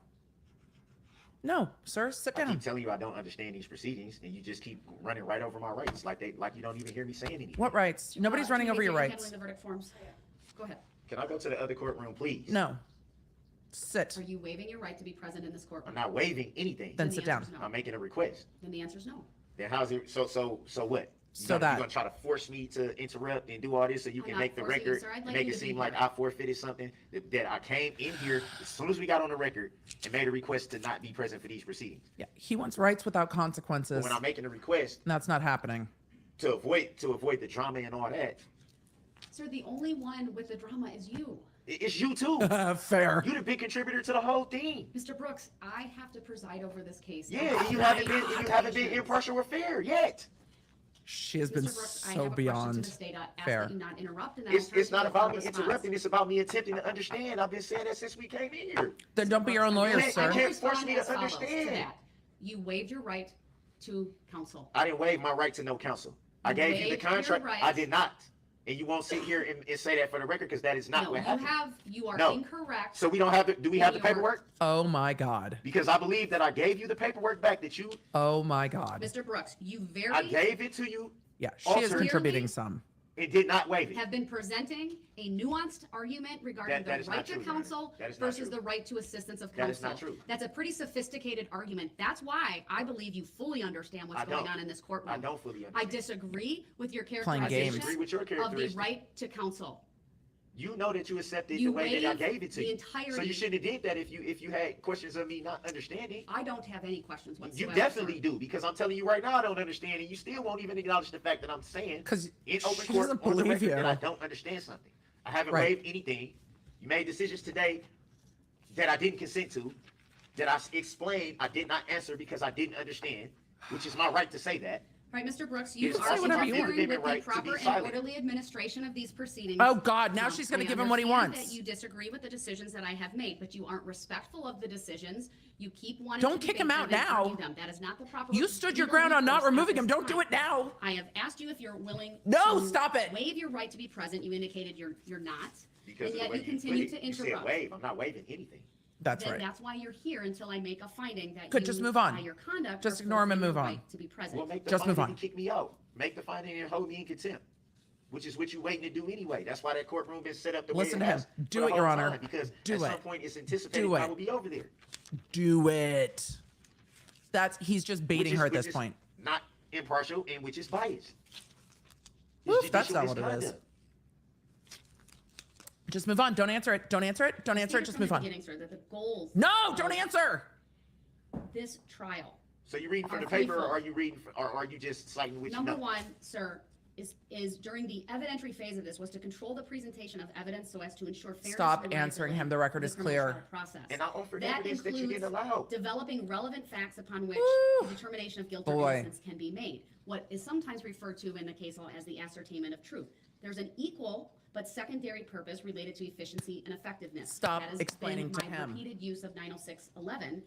No, sir, sit I down. keep telling you I don't understand these proceedings, and you just keep running right over my rights, like you don't even hear me saying anything. What rights? Nobody's running over your Handling rights. the verdict forms. Go ahead. Can I go to the other courtroom, please? No. Sit. Are you waiving your right to be present in this I'm courtroom? not waiving anything. Then the sit answer's down. no. I'm making a request. Then the answer's no. Then how's it? So what? So You're that- gonna try to force me to interrupt and do all this so you I'm can not make the forcing you, record sir. I'd and like make you it to be seem like here. I forfeited something that I came in here as soon as we got on the record and made a request to not be present for these proceedings. Yeah, he wants rights without But consequences. when I'm making a request That's not happening. to avoid the drama and all that, Sir, the only one with the drama is you. it's you too. Fair. You're the big contributor to the whole thing. Mr. Brooks, I have to preside over this case. Yeah, and you haven't been impartial or fair yet. She has been Mr. Brooks, I so have a question to beyond the state. I ask fair. that you not interrupt, and then I'll It's turn it's to not you about for me a response. interrupting. It's about me attempting to understand. I've been saying that since we came in here. Then don't be your own lawyer, can't- sir. you can't force Respond me to as follows understand. that. You waived your right to counsel. I didn't waive my right to no counsel. I You gave you the waived your contract. right. I did not. And you won't sit here and say that for the record because that is not No, what happened. you are No. incorrect. So we don't have do we have the Your- paperwork? Oh my God. Because I believe that I gave you the paperwork back that you Oh my God. Mr. Brooks, you I very gave it to you Yeah, she is Also- contributing some. and did not waive it. have been presenting a nuanced argument regarding That the is not right to true, Your Honor. counsel That is not versus true. the right to assistance of That is counsel. not true. That's a pretty sophisticated argument. That's why I believe you fully understand what's I going don't. on in this courtroom. I don't fully I understand. disagree with your Playing I games. disagree characterization with your of the characteristic. right to counsel. You know that you accepted You the way that I waived gave it to the you. So entirety- you shouldn't have did that if you had questions of me not understanding. I don't have any questions You whatsoever. definitely sir. do because I'm telling you right now I don't understand and you still won't even acknowledge the fact that I'm saying Because in she open court doesn't on the believe record that I you. don't understand something. I haven't Right. waived anything. You made decisions today that I didn't consent to, that I explained I did not answer because I didn't understand, which is my right to say that. Right, Mr. Brooks, you It's are also whatever you want. interfering with the Right to be proper and silent. orderly administration of these proceedings. Oh God, now she's gonna I give him what he understand wants. that you disagree with the decisions that I have made, but you aren't respectful of the decisions. You keep wanting Don't to kick him debate out them and now. argue them. That is not the proper. You stood your legal ground on not recourse at removing this him. Don't do time. it now. I have asked you if you're willing. No, to stop it. Waive your right to be present. You indicated you're not, Because and of the yet way you continue put it. to You said interrupt. waive. I'm not waiving anything. That's Then right. that's why you're here until I make a finding that Good, you, just move on. by your conduct, Just are ignore him and forfeiting move your on. right to be present. Well, make the Just move finding on. and kick me out. Make the finding and hold me in contempt, which is what you waiting to do anyway. That's why that courtroom been set up the Listen way to it him. has Do for it, the Your whole Honor. time, because Do at some it. point it's anticipated Do I it. will be over there. Do it. He's just baiting Which is- her at which this is point. Not impartial and which is biased. Woof, It's that's judicial not what it is. misconduct. Just move on. Don't answer it. Don't answer it. Don't answer it. Stated Just from move the on. beginning, sir, that the goals No, of don't answer. this trial. So you reading from Are the paper, or threefold. are you reading, or are you just citing what you Number know? one, sir, is during the evidentiary phase of this was to control the presentation of evidence so as to ensure fairness. Stop and answering reliability him. The record of is criminal clear. trial Process. And I offered That evidence that you didn't includes allow. developing relevant facts upon which Woo. the determination of guilt or Boy. innocence can be made. What is sometimes referred to in the case law as the ascertainment of truth. There's an equal but secondary purpose related to efficiency and effectiveness. Stop That has explaining been to my him. repeated use of 906.11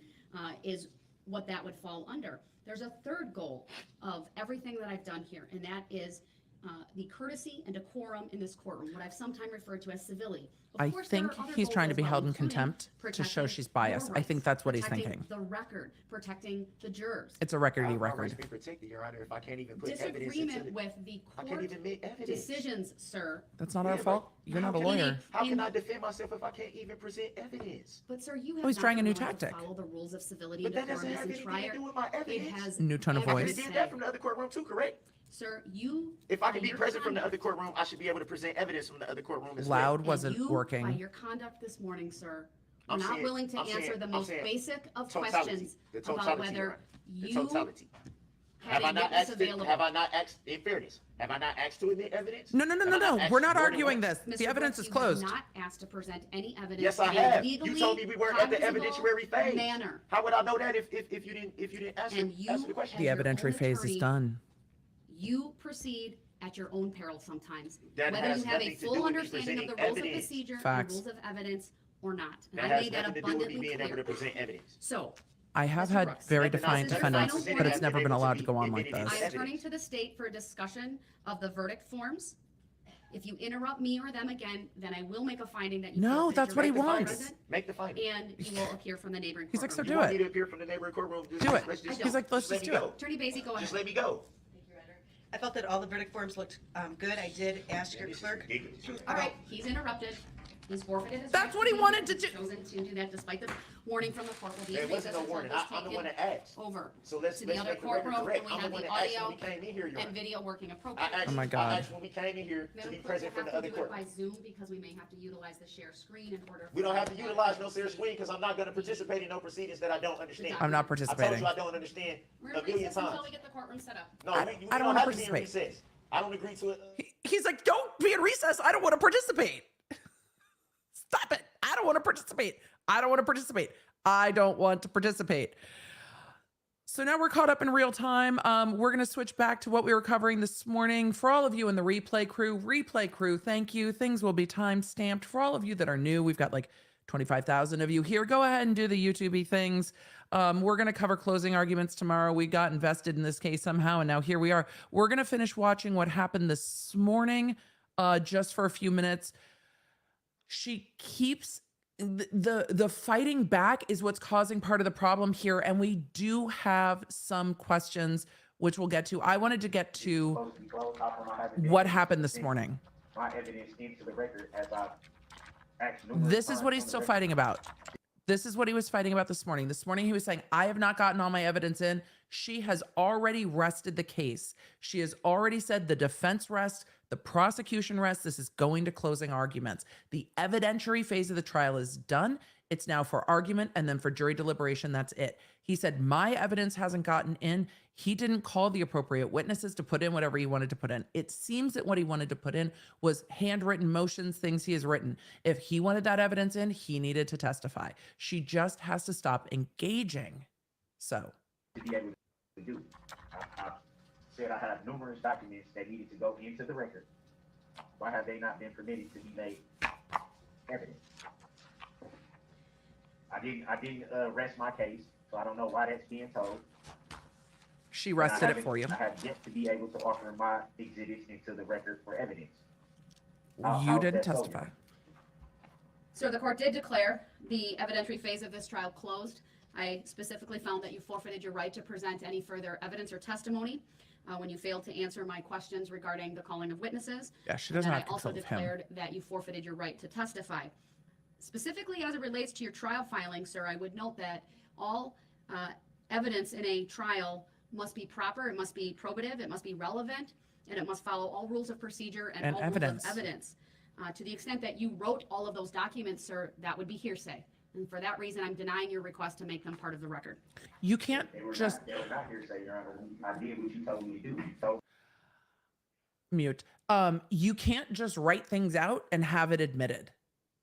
is what that would fall under. There's a third goal of everything that I've done here, and that is the courtesy and decorum in this courtroom, what I've sometimes referred to as civility. Of I course, there think are other he's goals trying to as be well, held in including contempt to protecting show she's your biased. I think rights, that's what he's protecting thinking. The record, protecting the jurors. It's a recordy How rights record. be protected, Your Honor, if I can't even put evidence into Disagreement the, with the I can't court even make evidence. decisions, sir. That's not Yeah, our but fault. You're how not a can lawyer. How can In- I defend myself if I can't even present evidence? But sir, you have he's not trying a been new willing to tactic. follow the rules of civility But and that doesn't decorum have as a anything to trier. do with my It evidence. has New tone of I could voice. have did that from the other courtroom too, correct? Sir, you. If I by can be your present from the other conduct- courtroom, I should be able to present evidence from the other courtroom as well. Loud and wasn't you, By working. your conduct this morning, sir, are I'm not saying- willing to I'm answer saying- the I'm most saying basic of Totality. questions The about totality, whether Your Honor. The you totality. had Have a I not witness asked? available. Have I not asked? In fairness, have I not asked to admit evidence? No, no, no, Have no, I not no. asked We're not more than arguing once? this. Mr. The evidence Brooks, is you have closed. not asked to present any evidence. Yes, I in a have. legally You told me we weren't at the cognizable evidentiary phase. manner. How would I know that if you didn't answer, And you answer the question? as The your evidentiary own phase is attorney, done. You proceed at your own peril sometimes. That Whether has you have a nothing to do full with me understanding of the presenting rules of evidence. procedure and Facts. rules of evidence or not. And That I has made that nothing to do with me abundantly being able to clear. present evidence. So, I have Mr. had Brooks. very Nothing defiant else. This is defendants, final but it's warning. never been allowed to go on It- like it- this. I am evidence. turning to the state for a discussion of the verdict forms. If you interrupt me or them again, then I will make a finding that you. No, forfeit that's your what he right to be wants. present, Make the finding. And you will appear from the neighboring He's like, so courtroom. do You want it. me to appear from the neighboring courtroom? Do it. Let's just, He's like, let's let just me do it. go. Attorney Basie, go Just ahead. let me go. I felt that all the verdict forms looked good. I did ask your This is clerk. ridiculous. All right, he's interrupted. He's forfeited his. That's right what he to wanted to He's do. chosen to do that despite the warning from the court. Will be There in case wasn't this no warning. report is I'm the one taken that asked. over So let's to the other make the record courtroom, correct. and we I'm the have one the that asked when audio we came in here, Your and Honor. video working I appropriately. asked, Oh my I God. asked when we came in here to Madam be Clerk, present we'll from the have other to do it by courtroom. Zoom because we may have to utilize the share screen in order. We don't for- have to utilize no serious screen because I'm not gonna participate in no proceedings that I don't understand. I'm not I told participating. you I don't understand We're a in million recess until times. we get the courtroom set up. No, I we don't don't wanna have to be in participate. recess. I don't agree to it. He's like, don't be in recess. I don't want to participate. Stop it. I don't want to participate. I don't want to participate. I don't want to participate. So now we're caught up in real time. We're going to switch back to what we were covering this morning. For all of you in the replay crew, thank you. Things will be time stamped. For all of you that are new, we've got like 25,000 of you here. Go ahead and do the YouTube things. We're going to cover closing arguments tomorrow. We got invested in this case somehow, and now here we are. We're going to finish watching what happened this morning just for a few minutes. She keeps the fighting back is what's causing part of the problem here, and we do have some questions which we'll get to. I wanted to get to Supposed to be closed. How come I haven't been what able to happened this present morning. My evidence into the record as I asked numerous This is times what he's on the still record. fighting about. This is what he was fighting about this morning. This morning he was saying, I have not gotten all my evidence in. She has already rested the case. She has already said the defense rests, the prosecution rests. This is going to closing arguments. The evidentiary phase of the trial is done. It's now for argument and then for jury deliberation. That's it. He said, my evidence hasn't gotten in. He didn't call the appropriate witnesses to put in whatever he wanted to put in. It seems that what he wanted to put in was handwritten motions, things he has written. If he wanted that evidence in, he needed to testify. She just has to stop engaging. So To be able to do. I said I have numerous documents that needed to go into the record. Why have they not been permitted to be made evidence? I didn't rest my case, so I don't know why that's being told. she And I rested it haven't- for you. I have yet to be able to offer my exhibits into the record for evidence. How You is didn't that so? testify. So the court did declare the evidentiary phase of this trial closed. I specifically found that you forfeited your right to present any further evidence or testimony when you failed to answer my questions regarding the calling of witnesses. Yeah, she And doesn't then have I also control of him. declared that you forfeited your right to testify. Specifically as it relates to your trial filing, sir, I would note that all evidence in a trial must be proper, it must be probative, it must be relevant, and it must follow all rules of procedure and all evidence. rules of evidence. To the extent that you wrote all of those documents, sir, that would be hearsay. And for that reason, I'm denying your request to make them part of the record. You can't They were just not hearsay, Your Honor. I did what you told me to do. So mute. You can't just write things out and have it admitted.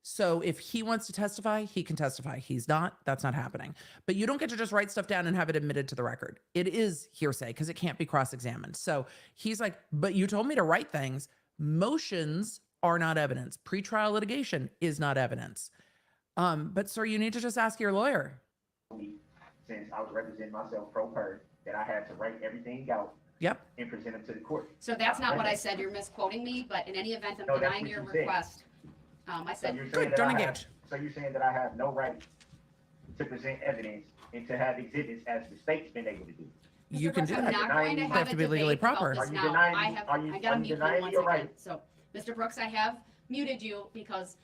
So if he wants to testify, he can testify. He's not, that's not happening. But you don't get to just write stuff down and have it admitted to the record. It is hearsay because it can't be cross-examined. So he's like, but you told me to write things. Motions are not evidence. Pretrial litigation is not evidence. But sir, you need to just ask your lawyer. since I was representing myself pro per, that I had to write everything out Yep. and present them to the court. So that's not what I said. You're misquoting me, but in any event, I'm No, that's denying what your you said. request. I So said, you're saying Good, that don't I have- engage. So you're saying that I have no right to present evidence and to have exhibits as the state's been able to do? You can do I'm that. not going to They have have to a be legally debate about proper. this Are you now. denying I me- have, are you- I gotta are you mute him denying once your again. right? So, Mr. Brooks, I have muted you because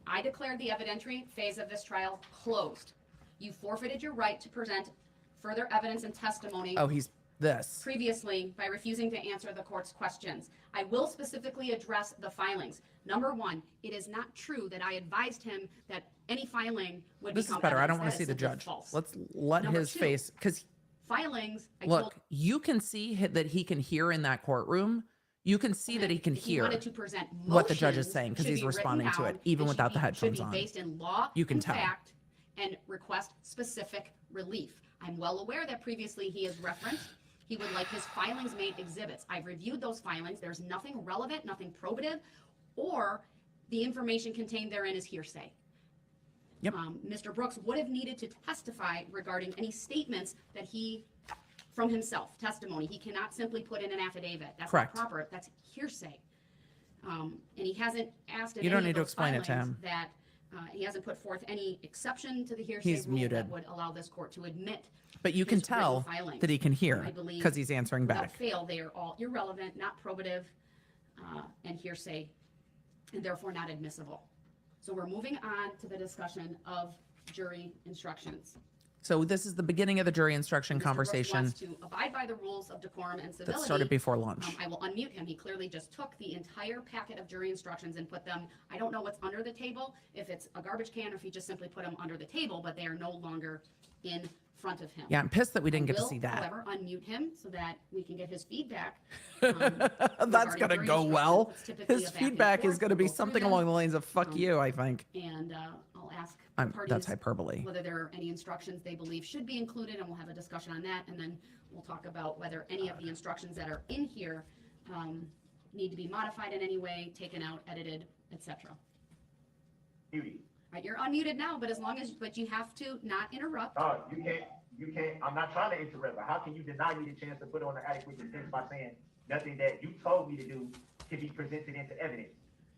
I declared the evidentiary phase of this trial closed. You forfeited your right to present further evidence and testimony Oh, he's this. previously by refusing to answer the court's questions. I will specifically address the filings. Number one, it is not true that I advised him that any filing would This is become better. I don't evidence. want That to see is the simply judge. false. Let's let Number his two, face, because Filings, I look, told, you can see that he can hear in that courtroom. You can see that he can if he hear wanted to present what the judge is motions, saying because should he's be written responding to it, down even and without the should headphones be on. based in law You can and tell. fact and request specific relief. I'm well aware that previously he has referenced he would like his filings made exhibits. I've reviewed those filings. There's nothing relevant, nothing probative, or the information contained therein is hearsay. Yep. Mr. Brooks would have needed to testify regarding any statements that he, from himself, testimony. He cannot simply put in an affidavit. That's Correct. not proper. That's hearsay. And he hasn't asked in You don't any need of to those explain it to filings him. that he hasn't put forth any exception to the hearsay He's rule muted. that would allow this court to admit. But you can his written tell filings. that he can hear I believe because he's answering Without back. fail, they are all irrelevant, not probative, and hearsay, and therefore not admissible. So we're moving on to the discussion of jury instructions. So this is the beginning of the jury instruction Mr. Brooks conversation wants to abide by the rules of decorum and civility. that started before lunch. I will unmute him. He clearly just took the entire packet of jury instructions and put them, I don't know what's under the table, if it's a garbage can or if he just simply put them under the table, but they are no longer in front of him. Yeah, I'm pissed that we didn't I get to will, see that. However, unmute him so that we can get his feedback. That's regarding gonna jury go well. instructions. It's typically His a back and feedback is forth. going to We'll be go through something them, along the lines of "fuck you," I think. And I'll ask That's parties hyperbole. whether there are any instructions they believe should be included, and we'll have a discussion on that, and then we'll talk about whether any of the instructions that are in here need to be modified in any way, taken out, edited, etc. Beauty. Right, you're unmuted now, but but you have to not interrupt. You can't, I'm not trying to interrupt, but how can you deny me the chance to put on the adequate defense by saying nothing that you told me to do can be presented into evidence?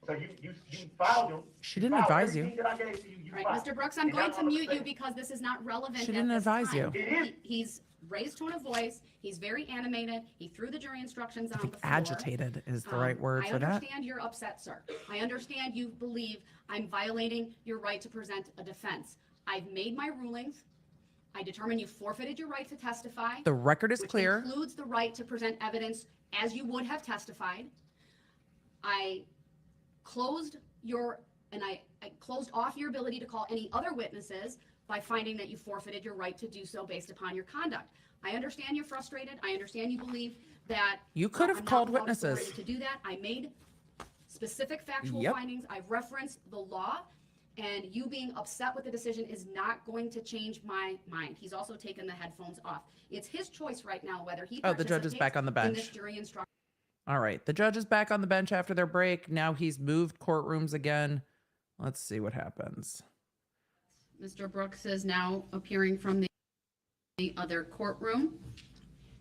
So you filed them. She didn't filed advise you. everything that I gave to you, you Right, filed. Mr. Brooks, I'm And going that's to all I'm mute you saying. because this is not relevant She at didn't this advise time. you. It is. He's raised tone of voice, he's very animated, he threw the jury instructions I on think the floor. agitated is the right word I for that. understand you're upset, sir. I understand you believe I'm violating your right to present a defense. I've made my rulings. I determine you forfeited your right to testify. The record is which clear. includes the right to present evidence as you would have testified. I closed I closed off your ability to call any other witnesses by finding that you forfeited your right to do so based upon your conduct. I understand you're frustrated. I understand you believe that You could have I'm not called without witnesses. authority to do that. I made specific factual Yep. findings. I've referenced the law, and you being upset with the decision is not going to change my mind. He's also taken the headphones off. It's his choice right now whether he Oh, the judge is back on the participates in bench. this jury instruction. All right. The judge is back on the bench after their break. Now he's moved courtrooms again. Let's see what happens. Mr. Brooks is now appearing from the other courtroom.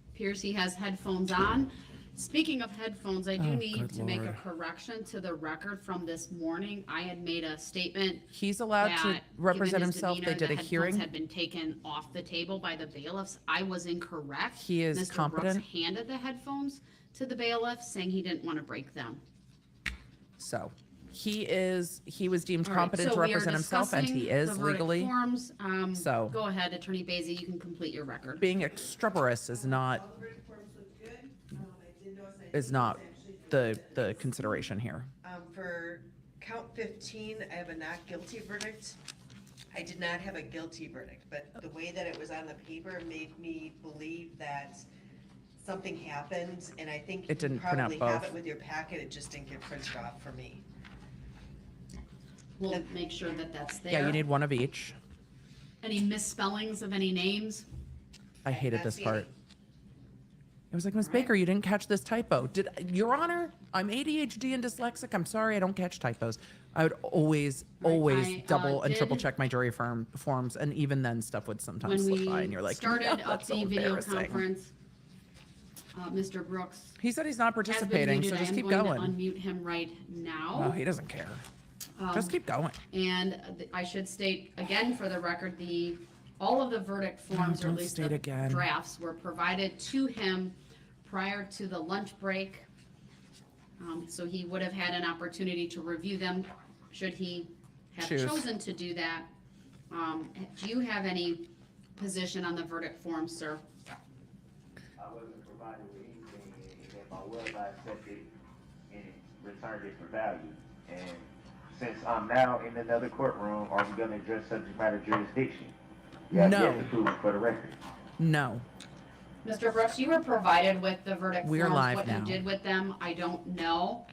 Appears he has headphones on. Speaking of headphones, I do Oh, need good to make a Lord. correction to the record from this morning. I had made a statement He's allowed to that, represent given his himself. They demeanor, did the a headphones hearing. had been taken off the table by the bailiffs. I was incorrect. He is Mr. competent. Brooks handed the headphones to the bailiff, saying he didn't want to break them. So he was deemed All right, competent so to we are represent himself, and he discussing is the verdict legally. forms. So- Go ahead, Attorney Basie, you can complete your record. Being extraneous is not All the verdict forms look good. I did notice I is did not actually- the consideration here. For count 15, I have a not guilty verdict. I did not have a guilty verdict, but the way that it was on the paper made me believe that something happened, and I think It didn't you print out probably have both. it with your packet, it just didn't get printed off for me. We'll make sure that that's there. Yeah, you need one of each. Any misspellings of any names? I hated Not this seeing part. it. It was like, Miss Baker, you didn't catch this typo. Did Your Honor? I'm ADHD and dyslexic. I'm sorry, I don't catch typos. I would always I, double and did- triple check my jury forms, and even then, stuff would sometimes When slip by, and we you're like, started "No, up that's so the video embarrassing." conference, Mr. Brooks He said he's not has been participating, muted. so I just am keep going going. to unmute him right Oh, now. he doesn't care. Um, Just keep going. And I should state again for the record, all of the verdict forms, or don't at least state the again. drafts, were provided to him prior to the lunch break. So he would have had an opportunity to review them, should he have Choose. chosen to do that. Do you have any position on the verdict form, sir? I wasn't provided with anything, and if I was, I accepted and returned it for value. And since I'm now in another courtroom, are we gonna address subject matter jurisdiction? You have No. yet to prove it for the record. No. Mr. Brooks, you were provided with the verdict We are forms. live What now. you did with them, I don't know.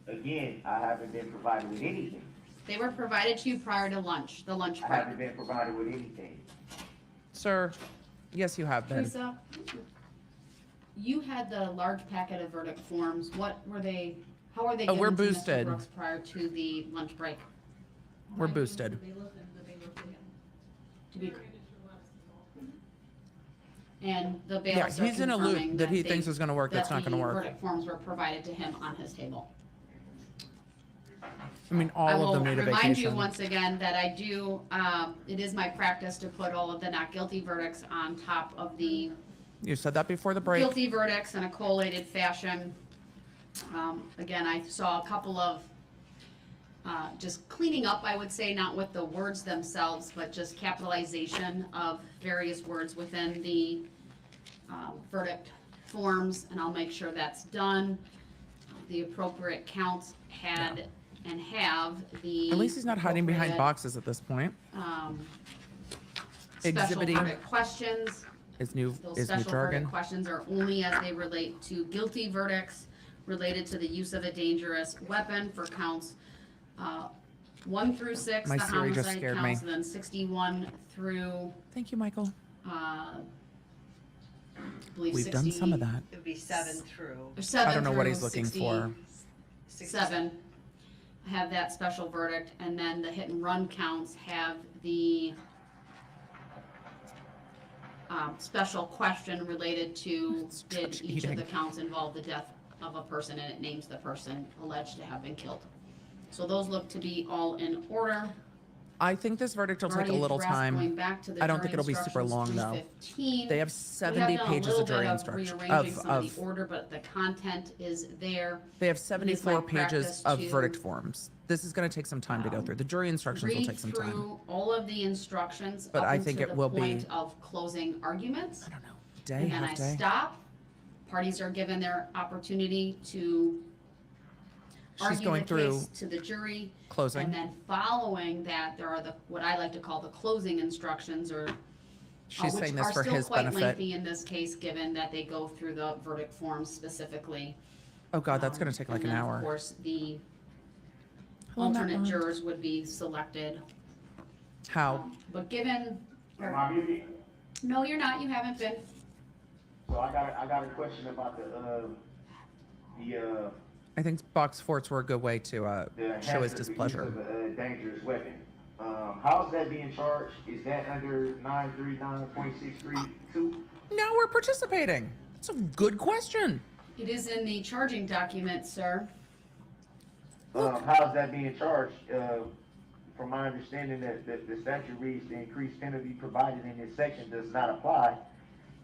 Again, I haven't been provided with anything. They were provided to you prior to lunch, the lunch I break. haven't been provided with anything. Sir, yes, you have been. Teresa, you had the large packet of verdict forms. What were they, how were they Oh, we're given to Mr. boosted. Brooks prior to the lunch break? We're boosted. To be- And the Yeah, bailiffs are he's in a loop confirming that he they- thinks is going to work. That's that not going to the work. verdict forms were provided to him on his table. I mean, I all will of them need a remind you vacation. once again that I do, it is my practice to put all of the not guilty verdicts on top of the You said that before the break. guilty verdicts in a collated fashion. Again, I saw a couple of, just cleaning up, I would say, not with the words themselves, but just capitalization of various words within the verdict forms, and I'll make sure that's done. The appropriate counts had and have the. At least he's not hiding behind appropriate, boxes at this point. Special Exhibiting verdict questions. Is new Those is new special jargon. verdict questions are only as they relate to guilty verdicts related to the use of a dangerous weapon for counts 1 through 6, My the Siri just homicide scared counts, me. and then 61 through, Thank you, Michael. I believe We've done some of that. It would be 7 through. 7 I don't know what through he's looking for. 67 have that special verdict, and then the hit and run counts have the special question related to It's did touch each of eating. the counts involve the death of a person, and it names the person alleged to have been killed. So those look to be all in order. I think this verdict will take a Already little addressed time. Going back to the I don't jury think it'll be super instructions, long, though. 315. They have We 70 done a pages little of jury bit instruction. rearranging some of the order, but the content is there. They have It is 74 my pages practice of to verdict forms. This is going to take some time to go through. The jury instructions will Read take some time. through all of the instructions But up I think until it will the be- point of closing arguments. I don't know. Day, And then I half day. stop. Parties are given their opportunity to She's argue going the through case to the jury. closing. And then following that, there are the, what I like to call the closing instructions, or She's which saying this are for still his quite benefit. lengthy in this case, given that they go through the verdict forms specifically. Oh God, that's going to take And like an then, hour. Of course, the Hello, Matt alternate Bond. jurors would be selected. How? But given, Am I muted? no, you're not, you haven't been. So I got a question about the I think box forts were a good way to show his hazardous displeasure. use of a dangerous weapon. How's that being charged? Is that under 939.632? Now we're participating. That's a good question. It is in the charging document, sir. How's that being charged? From my understanding, that the statute reads the increased penalty provided in this section does not apply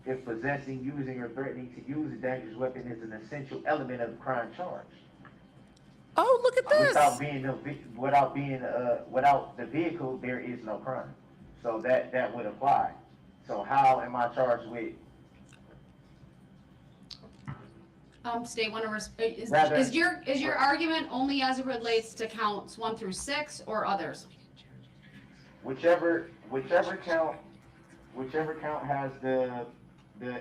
if possessing, using, or threatening to use a dangerous weapon is an essential element of the crime charged. Oh, look at this. Without the vehicle, there is no crime. So that would apply. So how am I charged with? State one is Rather- your argument only as it relates to counts 1 through 6 or others? Whichever count has the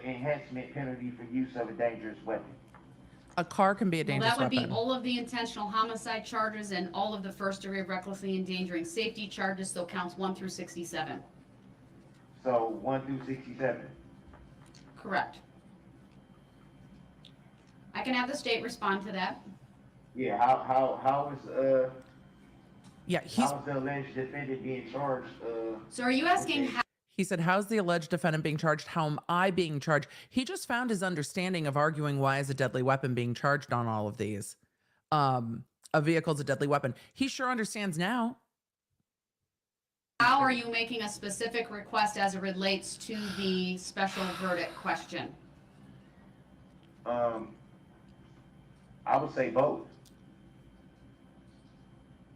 enhancement penalty for use of a dangerous weapon. A car can be a Well, dangerous that would weapon. be all of the intentional homicide charges and all of the first degree recklessly endangering safety charges, so counts 1 through 67. So 1 through 67. Correct. I can have the state respond to that. Yeah. How is Yeah, he's. how is the alleged defendant being charged? So are you asking Okay. how? He said, "How's the alleged defendant being charged? How am I being charged?" He just found his understanding of arguing why is a deadly weapon being charged on all of these. A vehicle's a deadly weapon. He sure understands now. How are you making a specific request as it relates to the special verdict question? I would say both.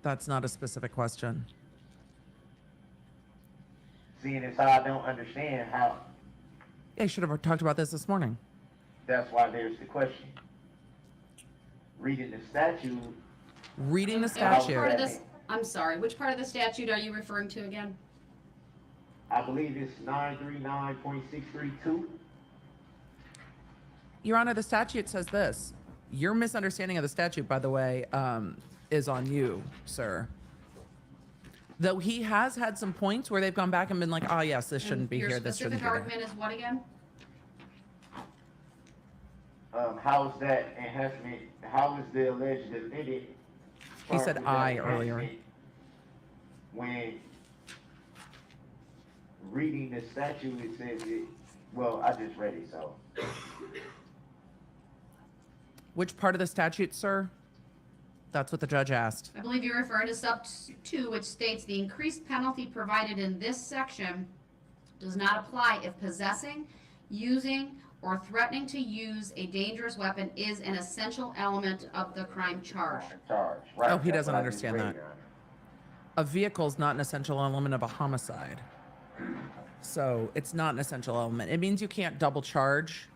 That's not a specific question. Seeing as how I don't understand how, Yeah, I should have talked about this morning. that's why there's the question. Reading the statute, Reading the And which statute. part of this, I'm sorry, which part of the statute are you referring to again? I believe it's 939.632. Your Honor, the statute says this. Your misunderstanding of the statute, by the way, is on you, sir. Though he has had some points where they've gone back and been like, oh, yes, this shouldn't be here, this shouldn't be Your there. specific argument is what again? How is that enhancement, how is the alleged defendant? He said charged with I that earlier. enhancement When reading the statute, it says it, well, I just read it, so. Which part of the statute, sir? That's what the judge asked. I believe you're referring to sub 2, which states the increased penalty provided in this section does not apply if possessing, using, or threatening to use a dangerous weapon is an essential element of the crime charged. Charge, right. Oh, he That's doesn't what I just understand read, that. Your Honor. A vehicle's not an essential element of a homicide. So it's not an essential element. It means you can't double charge.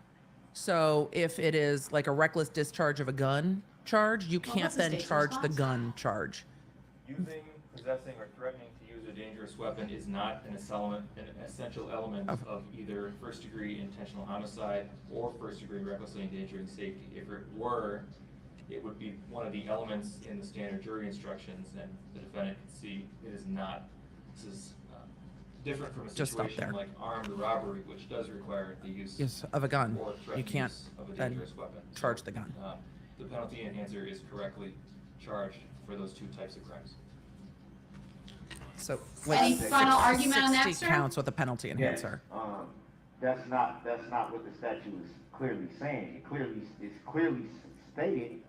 So if it is like a reckless discharge of a gun charge, you Well, can't that's the then state's charge the response. gun charge. Using, possessing, or threatening to use a dangerous weapon is not an essential element Of- of either first-degree intentional homicide or first-degree recklessly endangering safety. If it were, it would be one of the elements in the standard jury instructions, and the defendant can see it is not. This is different from a Just stop situation there. like armed robbery, which does require the use Of a gun. or You threatened can't use of a then dangerous weapon. charge the gun. The penalty enhancer is correctly charged for those two types of crimes. So Any final argument on that, 60 sir? counts with a penalty Yes, enhancer. that's not what the statute is clearly saying. It's clearly stated.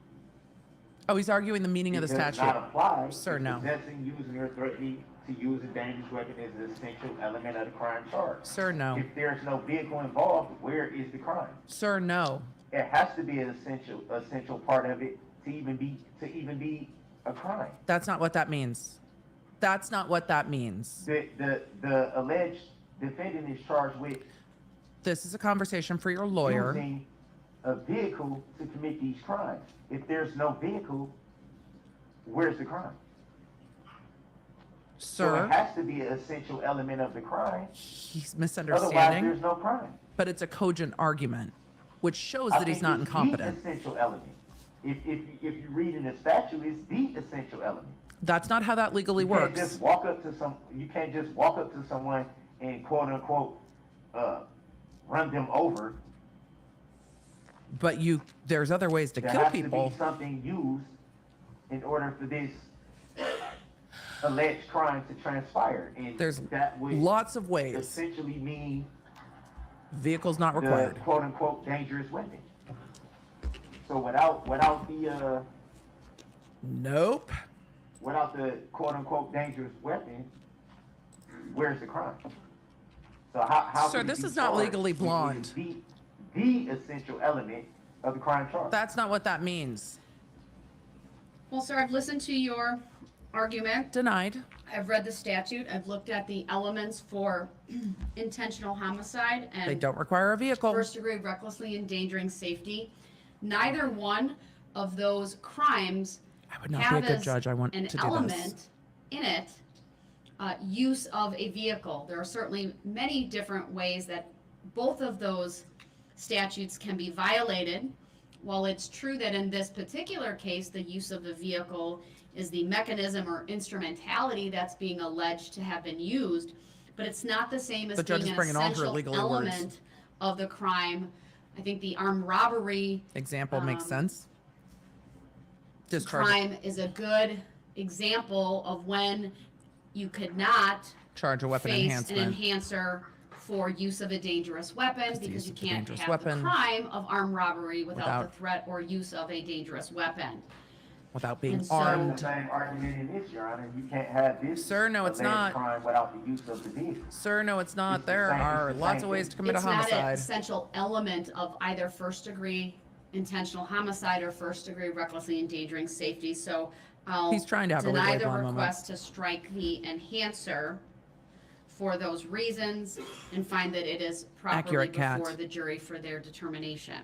Oh, he's arguing the meaning of the It does statute. not apply. Sir, if no. Possessing, using, or threatening to use a dangerous weapon is an essential element of the crime charge. Sir, no. If there's no vehicle involved, where is the crime? Sir, no. It has to be an essential part of it to even be a crime. That's not what that means. That's not what that means. The alleged defendant is charged with This is a conversation for your lawyer. using a vehicle to commit these crimes. If there's no vehicle, where's the crime? So it Sir, has to be an essential element of the crime. he's Otherwise, misunderstanding, there's no crime. but it's a cogent argument, which shows I that he's think not it's incompetent. The essential element. If you read in the statute, it's the essential element. That's not how that legally You can't works. just walk up to You can't just walk up to someone and quote unquote run them over. But there's other ways to There kill has people. to be something used in order for this alleged crime to transpire, and There's that would lots of ways. essentially mean Vehicles not the required. quote unquote dangerous weapon. So without the Nope. quote unquote dangerous weapon, where's the crime? So how Sir, could it this be is not charged legally when it blonde. is the essential element of the crime charge? That's not what that means. Well, sir, I've listened to your argument. Denied. I've read the statute. I've looked at the elements for intentional homicide They and don't require a vehicle. first degree recklessly endangering safety. Neither one of those crimes I would not be have a good as judge. I want an to do element this. in it use of a vehicle. There are certainly many different ways that both of those statutes can be violated. While it's true that in this particular case, the use of the vehicle is the mechanism or instrumentality that's being alleged to have been used, but it's not the same as The judge being is an bringing all her essential legally words. element of the crime. I think the armed robbery Example makes Um, sense. Discharge. crime is a good example of when you could not Charge a weapon face enhancement. an enhancer for use of a dangerous weapon the use because you of the can't dangerous have weapon the crime of armed robbery without without- the threat or use of a dangerous weapon. Without being And so- The armed. same argument in this, Your Honor. You can't have this Sir, no, it's alleged not. crime without the use of the vehicle. Sir, no, it's not. It's the There same- are it's the lots same of ways thing. to commit a It's not an homicide. essential element of either first degree intentional homicide or first degree recklessly endangering safety. So I'll He's trying to have a deny legally the blonde moment. request to strike the enhancer for those reasons and find that it is properly Accurate, Kat. before the jury for their determination.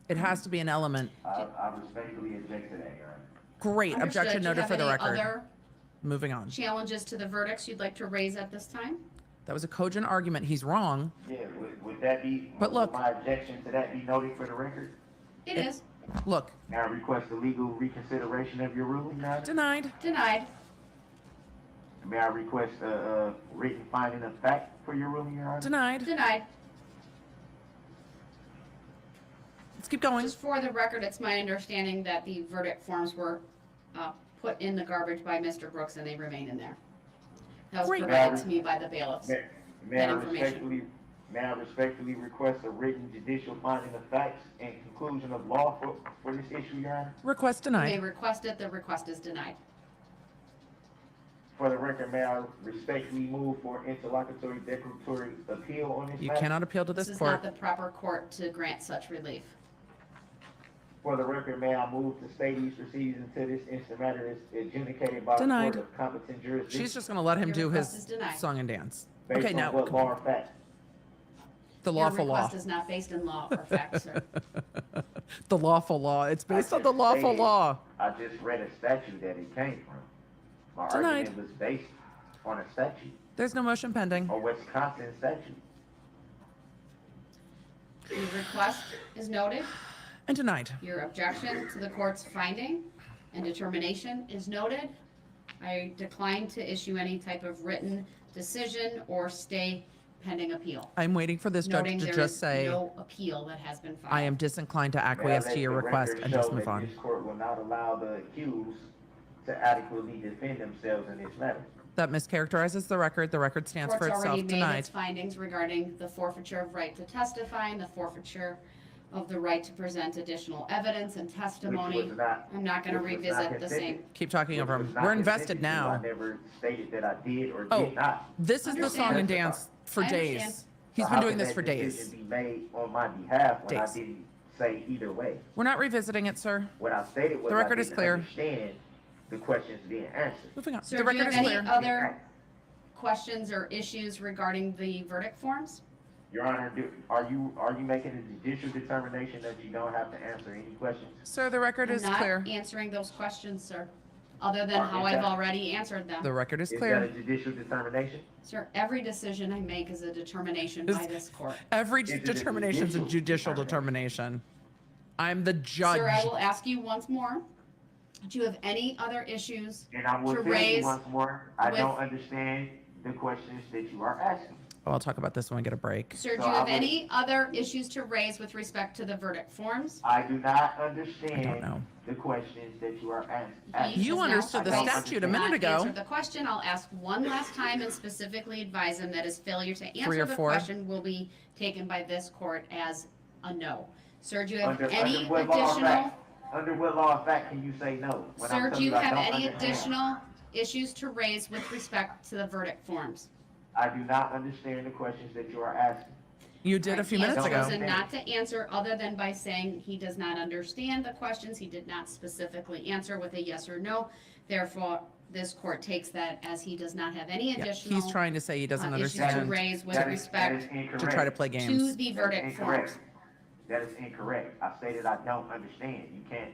It has to be an element. I respectfully object to that, Your Honor. Great. Understood. Objection Do you noted have for the any record. other Moving on. challenges to the verdicts you'd like to raise at this time? That was a cogent argument. He's wrong. Yeah, would that be, But look- would my objection to that be noted for the record? It is Look, May I request a legal reconsideration of your ruling, Your Honor? denied. denied. May I request a written finding of fact for your ruling, Your Honor? Denied. Denied. Let's keep going. Just for the record, it's my understanding that the verdict forms were put in the garbage by Mr. Brooks and they remain in there. That was Great. provided to me by the bailiffs. May That I information. respectfully request a written judicial finding of facts and conclusion of law for this issue, Your Honor? Request You may denied. request it, the request is denied. For the record, may I respectfully move for interlocutory declaratory appeal on this You matter? cannot appeal to This this is not court. the proper court to grant such relief. For the record, may I move to stay these proceedings until this instant matter is adjudicated by the Denied. court of competent jurisdiction? She's just going to let him Your do request his is denied. song and dance. Based Okay, on now, what law or fact? the Your lawful law. request is not based in law or fact, sir. The lawful law. It's based I on the just lawful stated- law. I just read a statute that it came from. My Denied. argument was based on a statute, There's no motion pending. a Wisconsin statute. The request is noted. And denied. Your objection to the court's finding and determination is noted. I decline to issue any type of written decision or stay pending appeal. I'm waiting for this judge Noting to there just is say, no appeal that has been filed. I am disinclined to May I acquiesce let to your the request record and just show move that on. This court will not allow the accused to adequately defend themselves in this matter. That mischaracterizes the record. The record stands for Court's already itself. made Denied. its findings regarding the forfeiture of right to testify and the forfeiture of the right to present additional evidence and testimony. Which was not- I'm not gonna which was not revisit the same. consented. Keep talking Which over was him. not We're consented invested to. now. I never stated that I did or Oh, did not. this is the song and Understand. dance for I days. understand. He's So been how doing can this that for days. decision be made on my behalf when Days. I didn't say either way? We're not revisiting it, sir. What I stated was The record I is didn't clear. understand the questions being answered. Moving on. Sir, The do you record have is any clear. other questions or issues regarding the verdict forms? Your Honor, are you making a judicial determination that you don't have to answer any questions? Sir, the record I'm is not clear. answering those questions, sir, other than how Is I've that- already answered them. The record is Is that a clear. judicial determination? Sir, every decision I make is a determination Is- by this court. Every Is it a determination is a judicial judicial determination. I'm the judge. Sir, I will ask you once more, do you have any other issues And I will to tell you raise once more, I with- don't understand the questions that you are asking. Oh, I'll talk about this when we get a break. Sir, do So you I have would- any other issues to raise with respect to the verdict forms? I do not I understand don't know. the questions that you are He asking. You has now understood the twice statute a not minute ago. answered the question. I'll ask one last time and specifically advise him that his failure to Three answer or the four. question will be taken by this court as a no. Sir, do you have Under any what law of additional, fact? Under what law of fact can you say no? when I'm sir, do telling you I have don't any understand? additional issues to raise with respect to the verdict forms? I do not understand the questions that you are asking. You did a few He has minutes ago. chosen not to answer other than by saying he does not understand the questions. He did not specifically answer with a yes or no. Therefore, this court takes that as he does not have any Yeah, additional he's trying to say he doesn't issues to understand raise with That is respect incorrect. to try to play to games. the That is verdict incorrect. forms. That is incorrect. I stated I don't understand. You can't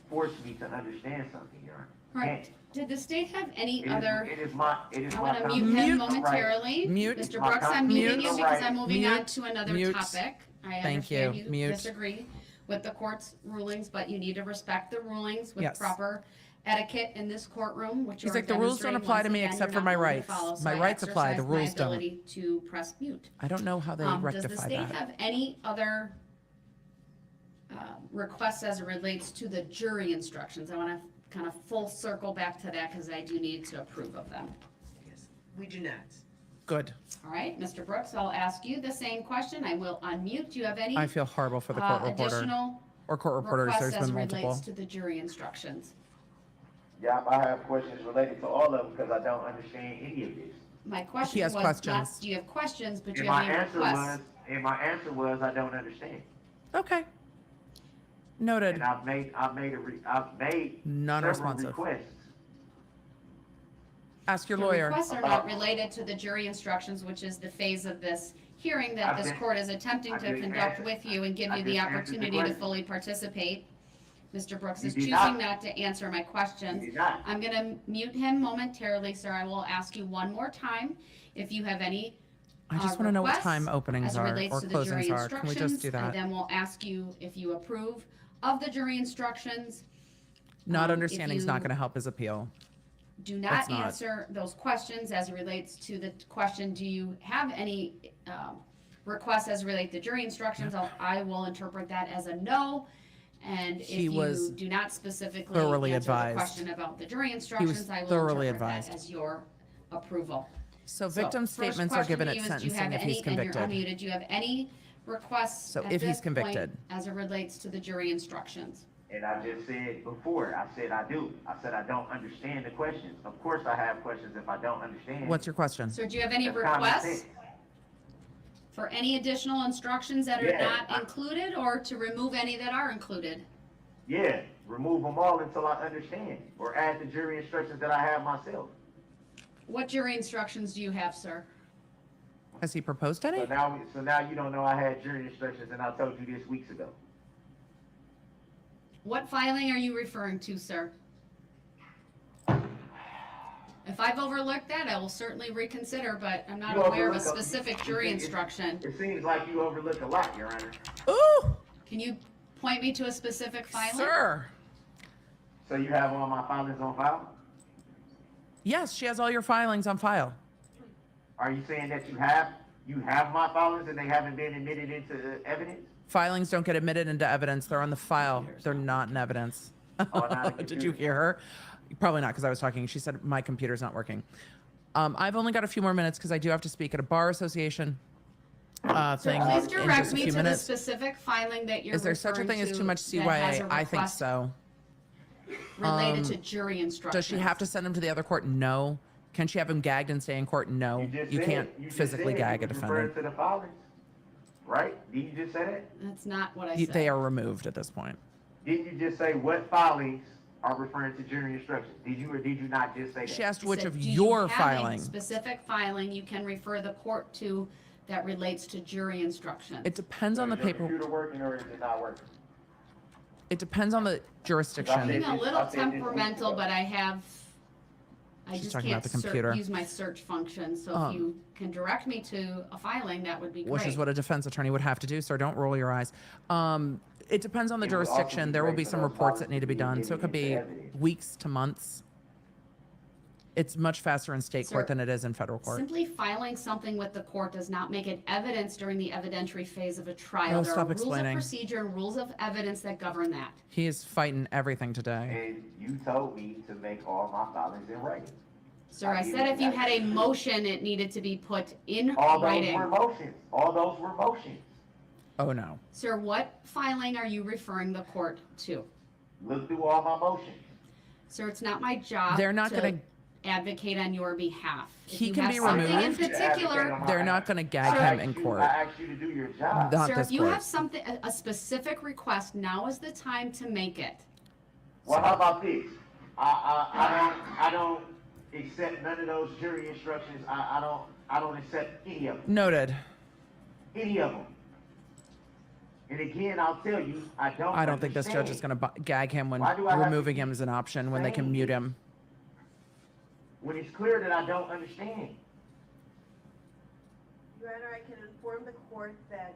force me to understand something, Your Honor. You Right. can't. Did the state have any It is- other? It is my, it is I'm my. gonna mute him Mute. momentarily. Mute. Mr. My Brooks, I'm muting you constitutional because I'm right. moving on Mute. to another Mute. topic. I Thank you. understand you Mute. disagree with the court's rulings, but you need to respect the rulings with Yes. proper etiquette in this courtroom, which He's you're like, "The rules don't demonstrating apply once to me again except you're for not my willing to rights. follow." So My I rights apply, the exercise my rules don't. ability to press mute. I don't know how they Does the rectify state that. have any other requests as it relates to the jury instructions? I want to kind of full circle back to that because I do need to approve of them. Yes. We do not. Good. All right, Mr. Brooks, I'll ask you the same question. I will unmute. Do you have any I feel horrible for the court reporter additional or court reporters. requests There's as been it relates multiple. to the jury instructions? Yeah, I have questions related to all of them because I don't understand any of this. My question has was questions. not, do you have questions, but do And you have my any answer requests? was, and my answer was, I don't understand. Okay. Noted. And I've made several Non-responsive. requests. Ask your The lawyer. requests are not related to the jury instructions, which is the phase of this hearing that I've this been- court is attempting I to just conduct answered- with you and give I you the just answered the opportunity to question. fully participate. Mr. Brooks You is did choosing not. not to answer my You questions. did not. I'm gonna mute him momentarily, sir. I will ask you one more time if you have any I just want to know what requests time openings as it are relates or to the jury closings are. Can we just do instructions, that? and then we'll ask you if you approve of the jury instructions. Not if understanding is not you going to help his appeal. Do That's not not. answer those questions as it relates to the question, do you have any requests as relate to jury instructions? I will interpret that as a no. And if He was you do not specifically thoroughly answer the advised. question about the jury instructions, I will thoroughly interpret that advised. as your approval. So So, victim first statements are question given to at you is, do you sentencing have if he's any- and you're convicted. unmuted. Do you have any requests So at if he's this point convicted. as it relates to the jury instructions? And I just said before, I said I do. I said I don't understand the questions. Of course I have questions if I don't understand. What's your question? So do you have any That's common requests sense. for any additional instructions that are Yeah. not included, or to remove any that are included? Yeah, remove them all until I understand, or add the jury instructions that I have myself. What jury instructions do you have, sir? Has he proposed any? So now you don't know I had jury instructions, and I told you this weeks ago. What filing are you referring to, sir? If I've overlooked that, I will certainly reconsider, but I'm not You aware of a overlook- specific you jury think it- instruction. It seems like you overlook a lot, Your Honor. Ooh! Can you point me to a specific filing? Sir. So you have all my filings on file? Yes, she has all your filings on file. Are you saying that you have my filings and they haven't been admitted into evidence? Filings don't get admitted into evidence. They're on the file. They're not in evidence. Oh, not a Did you computer. hear her? Probably not, because I was talking. She said, my computer's not working. I've only got a few more minutes because I do have to speak at a bar association thing Please in direct just a me few to the minutes. specific filing that you're Is there such a referring thing as to too much that has CYA? a I think request so. related to jury instructions. Does she have to send him to the other court? No. Can she have him gagged and stay in court? No. You can't physically gag a defendant. To the filings, right? Did you just say that? That's not what I said. They are removed at this point. Didn't you just say what filings are referring to jury instructions? Did you or did you not just say that? She asked I which said, of do you your have a filing. specific filing you can refer the court to that relates to jury instructions. It depends on the Is your paper. computer working or is it not working? It depends on the jurisdiction. Being a little I'll say this temperamental, week but I She's just talking can't about the computer. use my search function. So if you can direct me to a filing, that would be great. Which is what a defense attorney would have to do, so don't roll your eyes. It depends on the It would also jurisdiction. be There will great be for some those reports that filings need to be to be done, so it could be admitted into evidence. weeks to months. It's much faster in state court Sir, than it is in federal court. Simply filing something with the court does not make it evidence during the evidentiary phase of a trial. Oh, There are stop rules of explaining. procedure and rules of evidence that govern that. He is fighting everything today. And you told me to make all my filings in writing. Sir, I said if you had a motion, it needed to be put in All those writing. were motions. All those were motions. Oh, no. Sir, what filing are you referring the court to? Look through all my motions. Sir, it's not my job They're not to gonna- advocate on your behalf. If He you can have be something in removed. particular, They're not going to gag Sir, him in court. I asked you to do your job. Not sir, this if you court. have something, a specific request, now is the time to make it. Well, how about this? I don't accept none of those jury instructions. I don't accept any of them. Noted. Any of them. And again, I'll tell you, I don't think this judge is understand going to gag him when Why do I have to removing him keep is an option, when they can saying mute this? him. when it's clear that I don't understand. Your Honor, I can inform the court that,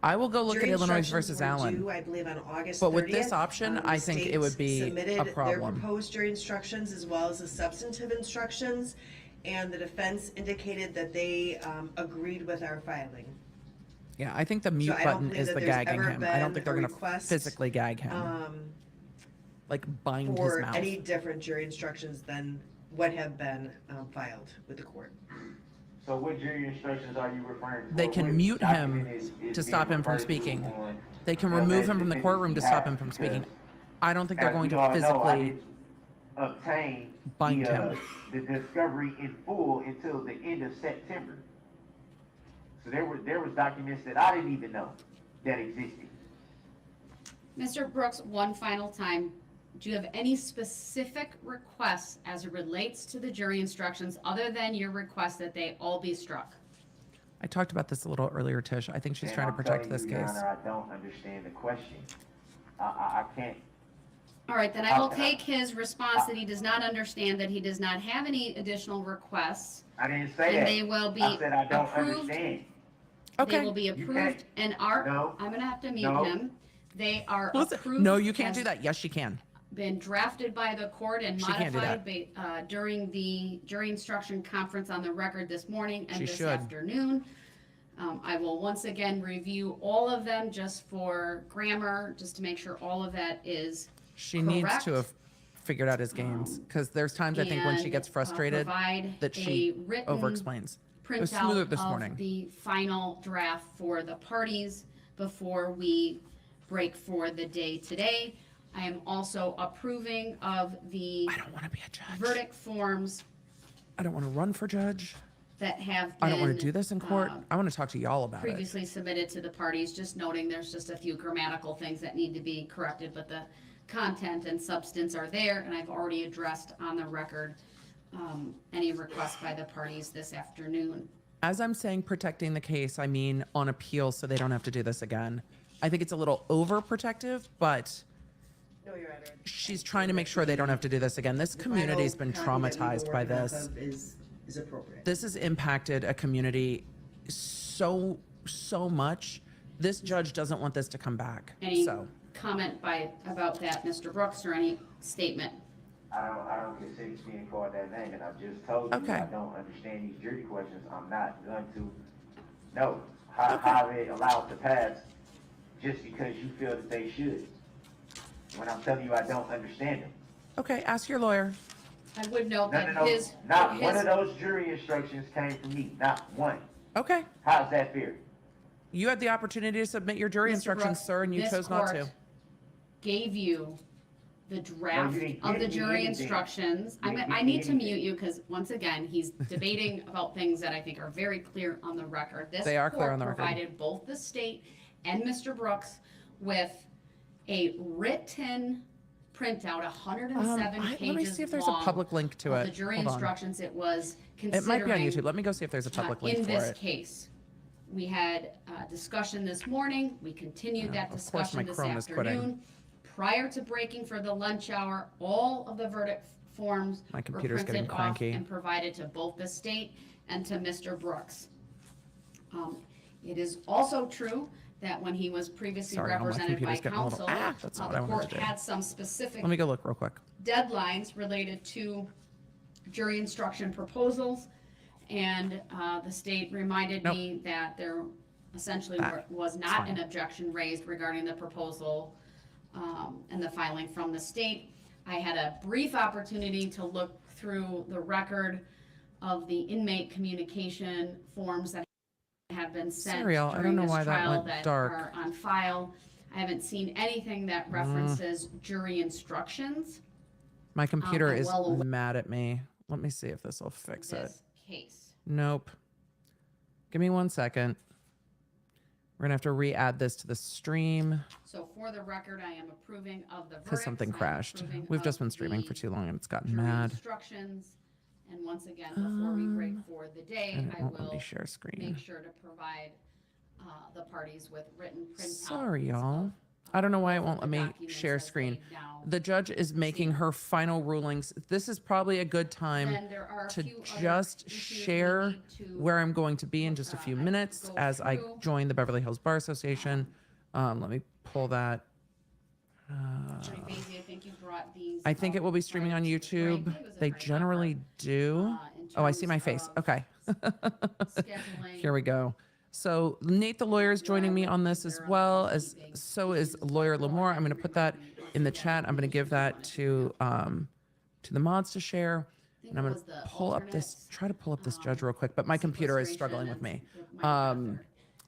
I will go look at jury Illinois instructions versus were Allen. due, I believe, on August 30th. But with this option, The I think it would states be a submitted their problem. proposed jury instructions as well as the substantive instructions, and the defense indicated that they agreed with our filing. Yeah, I think the mute I don't button believe is that the there's gagging ever him. I don't been think they're a going to request, physically gag him, like bind his For mouth. any different jury instructions than what have been filed with the court. So what jury instructions are you referring to? They can What mute him document is to being stop him from referred to speaking. on They can the remove him from the defendant's courtroom to stop behalf? him from speaking. Because I don't think they're as going we to all know, I physically. didn't obtain bind the, him. the discovery in full until the end of September. So there was documents that I didn't even know that existed. Mr. Brooks, one final time, do you have any specific requests as it relates to the jury instructions other than your request that they all be struck? I talked about this a little earlier, Tish. I think she's And trying to I'm protect telling this you, Your case. Honor, I don't understand the question. I can't. All right, then I will take his response that he does not understand, that he does not have any additional requests. I didn't say And that. they will be I said I don't approved. understand. They Okay. will be You approved can't- and are, No. I'm gonna have to mute No. him. They are Listen, approved. no, you can't as do that. Yes, you can. Been drafted by the court and She can't do modified during the jury instruction conference on the record this morning and She this should. afternoon. I will once again review all of them just for grammar, just to make sure all of that is She needs correct. to have figured out his games, because there's times I think when she and, gets frustrated provide that she a written over-explains. It was smoother printout this of morning. the final draft for the parties before we break for the day today. I am also approving of the I don't want to be a judge. verdict forms I don't want to run for judge. that have been I don't want to do this in court. uh, I want to talk to y'all about it. previously submitted to the parties, just noting there's just a few grammatical things that need to be corrected, but the content and substance are there, and I've already addressed on the record any requests by the parties this afternoon. As I'm saying protecting the case, I mean on appeal so they don't have to do this again. I think it's a little overprotective, but No, Your Honor. she's trying to make sure they don't have to do this again. This community's been traumatized by this. Is appropriate. This has impacted a community so much This judge doesn't want this to come back. Any So, comment about that, Mr. Brooks, or any statement? I don't consider being called that name, and I've just told you Okay. I don't understand these jury questions. I'm not going to know how they allow it to pass just because you feel that they should. When I'm telling you I don't understand them. okay, ask your lawyer. I would note No, that no, no. his, Not one his, of those jury instructions came from me. Not one. Okay. How's that fair? You had the opportunity to submit your jury Mr. instructions, Brooks, sir, and you this chose not to. court gave you the draft didn't of the give me jury anything. instructions. You didn't I give me need to anything. mute you because once again, he's debating about things that I think are very clear on the record. This They are clear court on the record. provided both the state and Mr. Brooks with a written printout, 107 pages let me see if there's a long public link to of it. the jury Hold on. instructions. It was It considering. might be on YouTube. Let me go see if there's a public link In for this it. case, we had a discussion this morning, we continued that of course my discussion this Chrome is quitting. afternoon. Prior to breaking for the lunch hour, all of the verdict forms My were computer's getting printed off cranky. and provided to both the state and to Mr. Brooks. It is also true that when he was previously Sorry, all my represented by computer's getting a little- counsel, that's not what I the wanted court to do. had some specific Let me go look real quick. deadlines related to jury instruction proposals. And the state reminded Nope. me that there essentially That was is not fine. an objection raised regarding the proposal and the filing from the state. I had a brief opportunity to look through the record of the inmate communication forms that have been sent Serial, I don't during know this why that trial went that dark. are on file. I haven't seen anything that references jury instructions. My computer I'm is well aware- mad at me. Let me see if this will fix it. This case. Nope. Give me 1 second. We're gonna have to re-add this to the stream So for the record, I am approving of the verdicts. because something I'm crashed. approving We've just of been streaming for the too long and it's gotten jury mad. instructions. And once again, before we break for the day, And it I won't let will me share screen. make sure to provide the parties with written printouts. Sorry, y'all. of, I don't know why it both won't of let the me documents share as screen. they've now The judge is making her final rulings. This is probably a good time Then there are a to few other just issues we share need to, where I'm going to be in just a few minutes go as I through. join the Beverly Hills Bar Association. Let me pull that. Attorney Basie, I think you brought these. I think up it will be streaming prior on to the YouTube. break. It was a They great generally effort, do. in Oh, I see my terms face. of Okay. scheduling. Here we go. So Nate the lawyer is joining me on this as well, as so is lawyer Lamore. I'm going to put that in the chat. I'm going to give that to the mods to share, and I'm going to pull up this. Try to pull up this judge real quick, but my computer is struggling with me.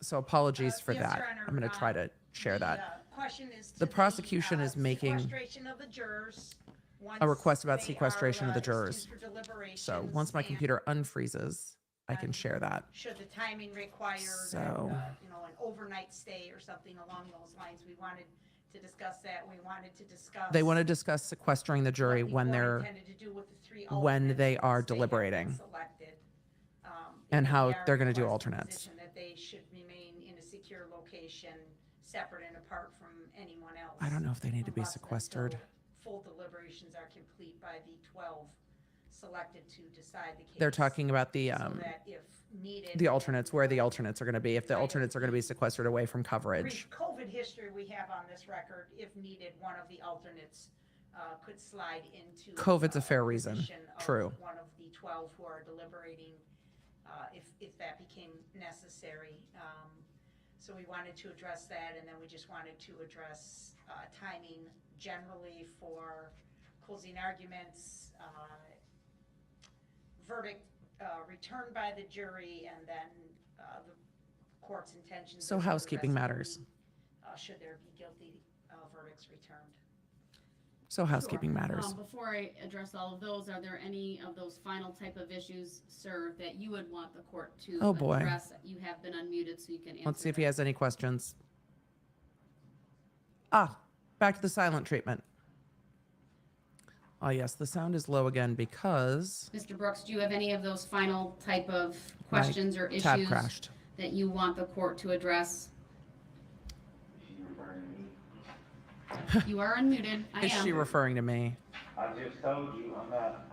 So apologies for Yes, that. Your Honor. I'm going to try to share that. The question is to The prosecution is making sequestration of the jurors a request about once they sequestration of the are, jurors. excused for deliberations, So once my and computer unfreezes, I can share that. Should the timing require, So- an overnight stay or something along those lines, we wanted to discuss that. We wanted to discuss. They want to discuss sequestering the jury what the when court they're intended to do with the three when alternates they are once have been deliberating. selected. And if how they are they're gonna do requesting alternates. position That they should remain in a secure location, separate and apart from anyone else. I don't know if they need to be unless sequestered. until full deliberations are complete by the 12 selected to decide the case. They're talking about So that if needed. the alternates, where the alternates are going to be, if the alternates are going to be sequestered away from coverage. Brief COVID history we have on this record, if needed, one of the alternates could slide into. COVID's a fair reason. position of True. One of the 12 who are deliberating, if that became necessary. So we wanted to address that, and then we just wanted to address timing generally for closing arguments, verdict returned by the jury, and then the court's intentions. So as to the housekeeping rest of matters. the, should there be guilty verdicts returned. So housekeeping Sure. matters. Before I address all of those, are there any of those final type of issues, sir, that you would want the court to Oh, boy. address? You have been unmuted, so you can answer. Let's see if he that. has any questions. Back to the silent treatment. Oh, yes, the sound is low again because Mr. Brooks, do you have any of those final type of my questions or tab issues crashed. that you want the court to address? She referring to me. You are unmuted. I Is am. she referring to me? I just told you, I'm not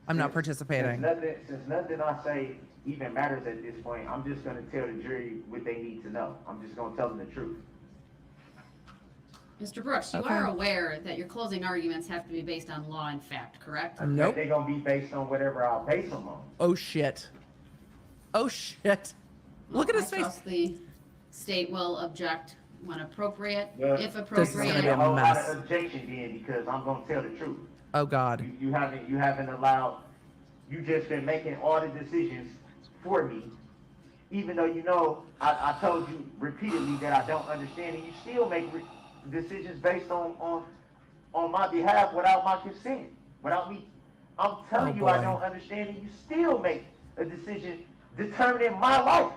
I'm not Since participating. nothing I say even matters at this point. I'm just gonna tell the jury what they need to know. I'm just gonna tell them the truth. Mr. Brooks, you Okay. are aware that your closing arguments have to be based on law and fact, correct? Nope. They're gonna be based on whatever I'll base them on. Oh shit. Oh shit. Look at his I face. trust the state will object when appropriate, Well, if This is gonna be appropriate. a whole lot mess. of objection then, because I'm gonna tell the truth. Oh god. You haven't allowed, you just been making all the decisions for me, even though you know I told you repeatedly that I don't understand, and you still make decisions based on my behalf without my consent, without me. I'm telling Oh, you I boy. don't understand, and you still make a decision determining my life.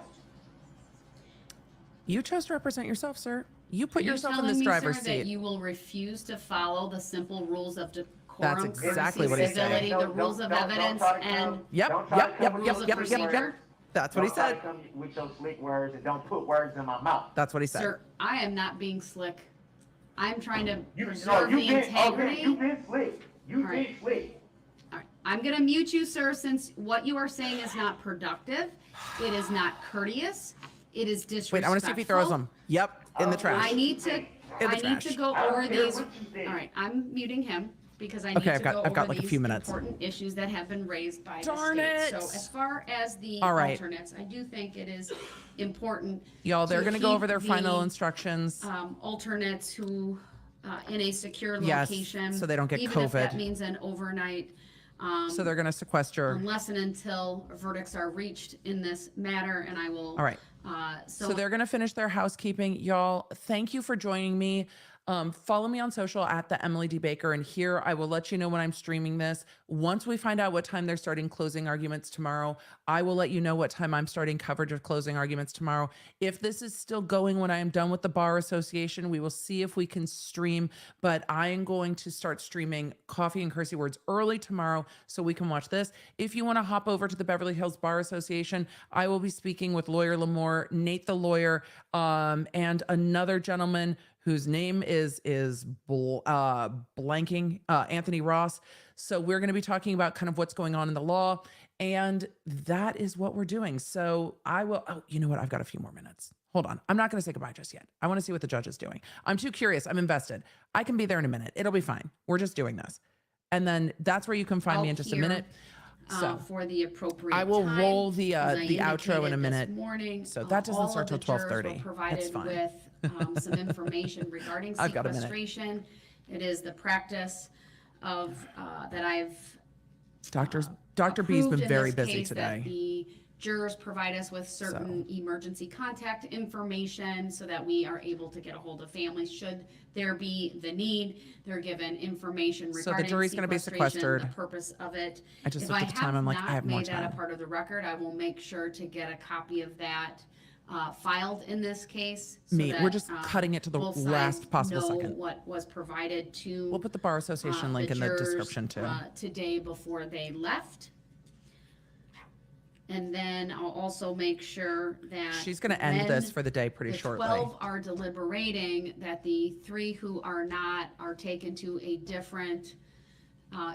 You chose to represent yourself, sir. You put Are you yourself in telling this me, driver's sir, seat. that you will refuse to follow the simple rules of decorum, That's exactly what he said. civility, the rules of evidence, and Yep, Don't try to yep, come yep, with yep, your yep, slick yep, words. yep. That's what he Don't try said. to come with your slick words and don't put words in my mouth. That's what he said. sir, I am not being slick. I'm trying to You preserve the integrity. you've been slick. You've All been right. slick. All right, I'm gonna mute you, sir, since what you are saying is not productive. It is not courteous. It is disrespectful. Wait, I want to see if he throws them. Yep, in the Oh, trash. I need to, In the I need trash. to go I don't over care these. what you think. All right, I'm muting him because I need Okay, to I've got- go I've got over like a these few minutes. important issues that have been raised by the Darn state. it. So as far as the All right. alternates, I do think it is important. Y'all, they're to going to go keep over their final the, instructions. Alternates who, in a secure Yes, location. so they don't get even if that COVID. means an overnight. So they're going to sequester. Unless and until verdicts are reached in this matter, and I will. All right. So they're going to finish their housekeeping. Y'all, thank you for joining me. Follow me on social at the Emily D. Baker. And here I will let you know when I'm streaming this. Once we find out what time they're starting closing arguments tomorrow, I will let you know what time I'm starting coverage of closing arguments tomorrow. If this is still going when I am done with the Bar Association, we will see if we can stream. But I am going to start streaming Coffee and Cursey Words early tomorrow so we can watch this. If you want to hop over to the Beverly Hills Bar Association, I will be speaking with lawyer Lamore, Nate the lawyer, and another gentleman whose name is blanking, Anthony Ross. So we're going to be talking about kind of what's going on in the law, and that is what we're doing. So I will, oh, you know what? I've got a few more minutes. Hold on. I'm not going to say goodbye just yet. I want to see what the judge is doing. I'm too curious. I'm invested. I can be there in a minute. It'll be fine. We're just doing this. And then that's where you can find me in just a minute. So for the appropriate I will time, roll the as I outro in a indicated minute. this morning, So that doesn't all start of till the jurors were 12:30. That's provided fine. with some information regarding I've got a minute. sequestration. It is the practice of that I've Dr. B's approved been in very this busy case that today. the jurors provide us with certain emergency contact information so that we are able to get a hold of families should there be the need. They're given information So the regarding jury's gonna be sequestration, sequestered. the purpose of it. I just If looked I at the time. have I'm like, not I have more made that time. a part of the record, I will make sure to get a copy of that filed in this case. So Me, we're that, just cutting it to the both last sides possible know second. what was provided to. We'll put the Bar Association link the in the jurors, description too. Today before they left. And then I'll also make sure that. She's going to end this when for the day pretty the shortly. 12 are deliberating, that the 3 who are not are taken to a different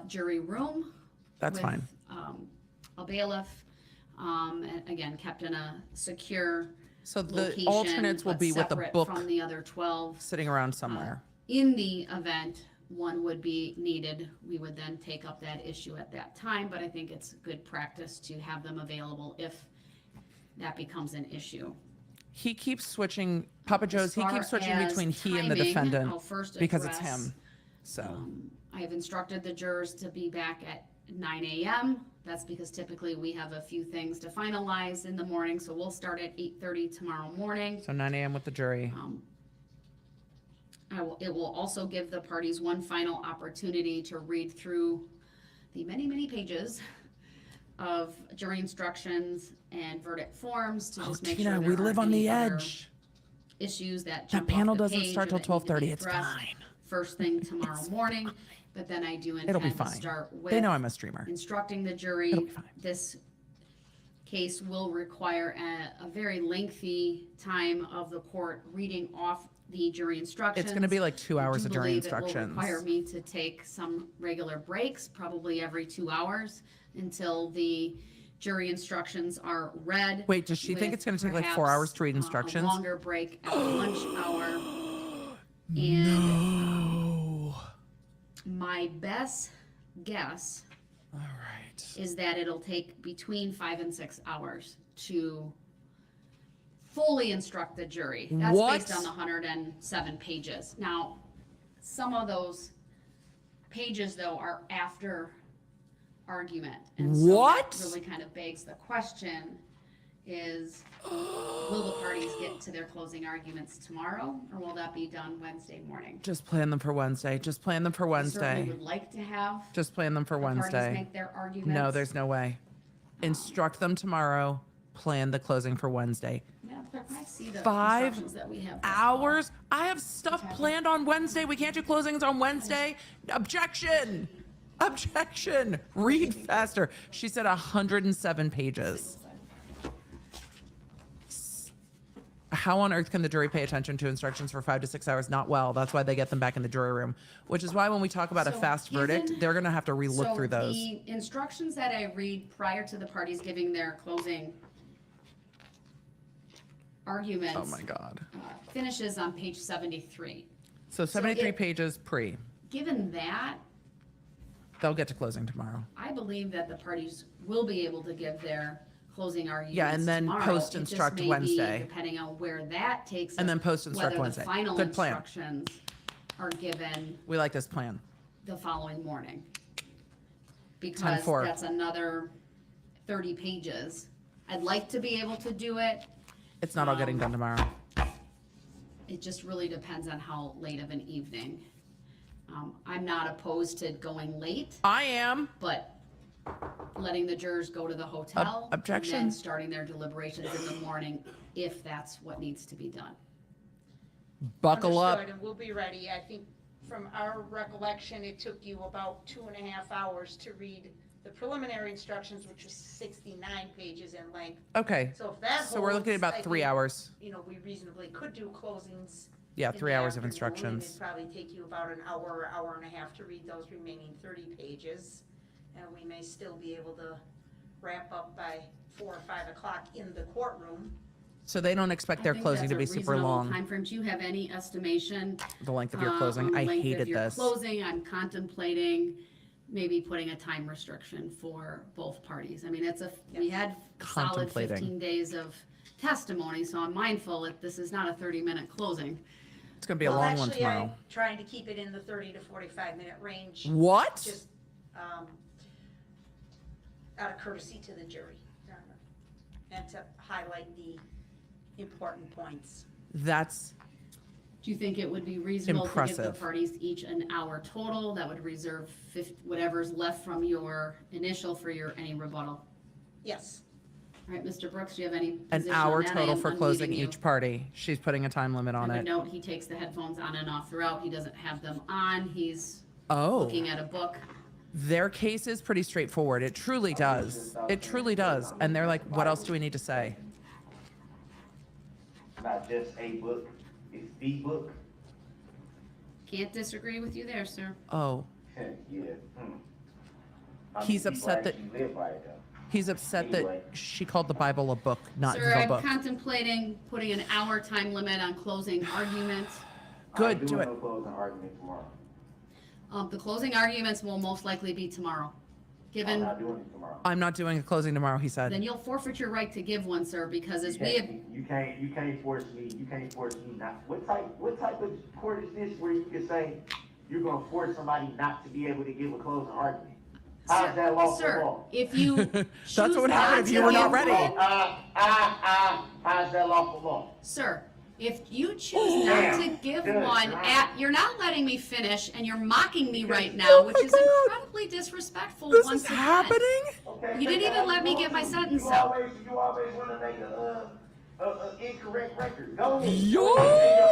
jury room. That's with, fine. A bailiff, and again, kept in a secure So the location, alternates will but be with the separate book from the other 12. sitting around somewhere. In the event one would be needed, we would then take up that issue at that time, but I think it's good practice to have them available if that becomes an issue. He keeps switching, Papa Joe's, he far keeps switching as between he and the timing, defendant I'll first because it's address, him. So I have instructed the jurors to be back at 9 a.m. That's because typically we have a few things to finalize in the morning, so we'll start at 8:30 tomorrow morning. 9 a.m. with the jury. It will also give the parties one final opportunity to read through the many, many pages of jury instructions and verdict forms to Oh, just make Tina, sure we there live aren't on any the other edge. issues that That jump panel off the doesn't page start or till that need to 12:30. be It's addressed fine. First thing tomorrow morning, but then I do It'll be intend to fine. start with They know I'm a streamer. instructing the It'll jury. be fine. This case will require a very lengthy time of the court reading off the jury instructions. It's going to be like 2 hours I of do jury believe it will instructions. require me to take some regular breaks, probably every 2 hours, until the jury instructions are read. Wait, does she think with it's gonna take, like, 4 perhaps, hours to read instructions? A longer break at the lunch hour. And No. my best guess All right. is that it'll take between 5 and 6 hours to fully instruct the jury. That's What? based on the 107 pages. Now, some of those pages, though, are after argument. And so What? that really kind of begs the question is, will the parties get to their closing arguments tomorrow, or will that be done Wednesday morning? Just plan them for Wednesday. Just plan them for I certainly Wednesday. would like to have Just plan them for the parties Wednesday. make their arguments. No, there's no way. Instruct them tomorrow. Plan the closing for Wednesday. Yeah, but I see the 5 instructions that we have. thus far. hours? I have stuff planned on Wednesday. We can't do closings on Wednesday. Objection! Objection! Read faster. She said 107 pages. How on earth can the jury pay attention to instructions for 5 to 6 hours? Not well. That's why they get them back in the jury room. Which is why when we talk about a So fast verdict, given- they're going to have to relook So through those. the instructions that I read prior to the parties giving their closing arguments. Oh my God. Finishes on page 73. So 73 it- pages pre. Given that, They'll get to closing tomorrow. I believe that the parties will be able to give their closing arguments Yeah, and then tomorrow. post-instruct It just may be, Wednesday. depending on where that takes us. And then post-instruct whether Wednesday. the final Good plan. instructions are given We like this plan. the following morning. Because 10-4. that's another 30 pages. I'd like to be able to do it. It's not all getting done tomorrow. It just really depends on how late of an evening. I'm not opposed to going late, I am. but letting the jurors go to the hotel. Objection. And then starting their deliberations in the morning, if that's what needs to be done. Buckle up. Understood, and we'll be ready. I think from our recollection, it took you about 2.5 hours to read the preliminary instructions, which was 69 pages in length. Okay. So if that So we're looking at holds, about I 3 think, hours. You know, we reasonably could do closings. Yeah, in 3 the hours of afternoon, and instructions. it'd probably take you about an hour, hour and a half to read those remaining 30 pages. And we may still be able to wrap up by 4 or 5 o'clock in the courtroom. So they don't expect their I think closing to be that's a super reasonable long. timeframe. Do you have any estimation? The length of your on closing. the I length of hated your this. Closing, I'm contemplating maybe putting a time restriction for both parties. I mean, we had solid Contemplating. 15 days of testimony, so I'm mindful that this is not a 30-minute closing. It's going to be a Well, long one actually, tomorrow. I'm trying to keep it in the 30 to 45-minute range. What? Just out of courtesy to the jury. And to highlight the important points. That's Do you think it would be reasonable to give the Impressive. parties each an hour total? That would reserve whatever's left from your initial for your any rebuttal. Yes. All right, Mr. Brooks, do you have any an position on hour that? I total am for closing unmuting you. each party. She's putting a time limit on I would it. note he takes the headphones on and off throughout. He doesn't have them on. He's Oh, looking at a book. their case is pretty straightforward. It truly does. It truly does. And they're like, what else do we need to say? Not just a book, it's the book. Can't disagree with you there, sir. Oh, Yeah. How He's many people upset that- actually live by it, though? he's upset that Anyway. she called the Bible a book, not Sir, the I'm book. contemplating putting an hour time limit on closing arguments. Good, I'm do doing it. no closing argument tomorrow. The closing arguments will most likely be tomorrow. I'm Given, not doing it tomorrow. I'm not doing a closing tomorrow, he then said. you'll forfeit your right to give one, sir, because as we have, You can't force me, not, what type of court is this where you can say you're gonna force somebody not to be able to give a closing argument? How's that lawful sir, law? if you That's choose what would happen not if you to were not give ready. one- How's that lawful law? Sir, if you choose not to give one you're not letting me finish and you're mocking me right now, which my is God. incredibly disrespectful This once is again. happening? Okay, You didn't even let me get my sentence out. You always wanna make a incorrect record. Go ahead. Yo!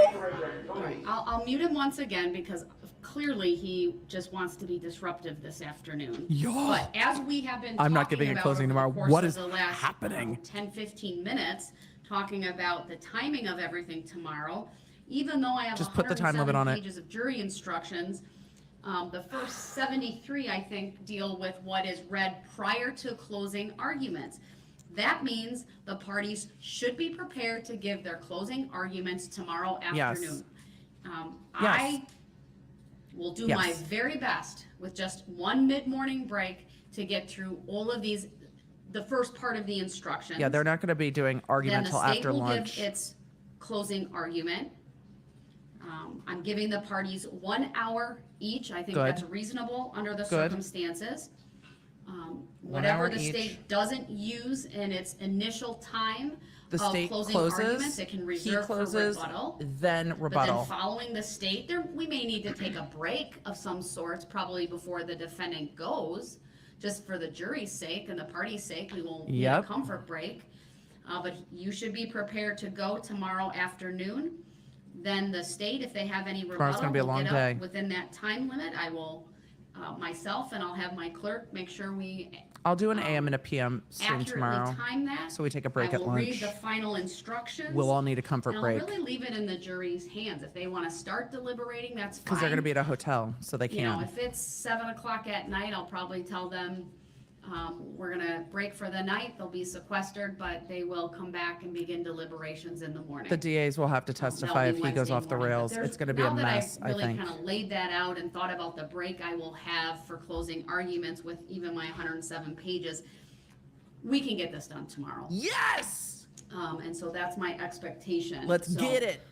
Incorrect record. Go ahead. I'll mute him once again because clearly he just wants to be disruptive this afternoon. Yo! But as we have been I'm not talking giving a about closing over the tomorrow. course What of is the last, happening? 10, 15 minutes, talking about the timing of everything tomorrow, even though I have Just put the time limit 107 on it. pages of jury instructions, The first 73, I think, deal with what is read prior to closing arguments. That means the parties should be prepared to give their closing arguments tomorrow Yes. afternoon. Yes. I will do Yes. my very best with just one mid-morning break to get through all of these, the first part of the instructions. Yeah, they're not going to be doing argument Then till the state after will lunch. give its closing argument. I'm giving the parties 1 hour each. I think Good. that's reasonable under the Good. circumstances. 1 hour Whatever the each. state doesn't use in its initial time The of state closing closes, arguments, it can he reserve for closes, rebuttal. then But rebuttal. then following the state, we may need to take a break of some sorts, probably before the defendant goes, just for the jury's sake and the party's sake. We won't need a Yep. comfort break. But you should be prepared to go tomorrow afternoon. Then the state, if they have any Tomorrow's rebuttal, gonna be a will long get day. up within that time limit. I will, myself, and I'll have my clerk make sure we I'll do an AM and a PM stream accurately tomorrow. time that. So we take a break at I will read lunch. the final instructions. We'll all need a comfort And break I'll really leave it in the jury's hands. If they want to start deliberating, that's fine. because they're going to be at a hotel, so they You know, can. if it's 7 o'clock at night, I'll probably tell them, we're gonna break for the night. They'll be sequestered, but they will come back and begin deliberations in the morning. The DAs will have to That'll testify be if he goes Wednesday off the morning. But rails. there's- It's going to be a mess, Now I that I've think. really kind of laid that out and thought about the break I will have for closing arguments with even my 107 pages, we can get this done tomorrow. Yes! And so that's my expectation. Let's So, get it.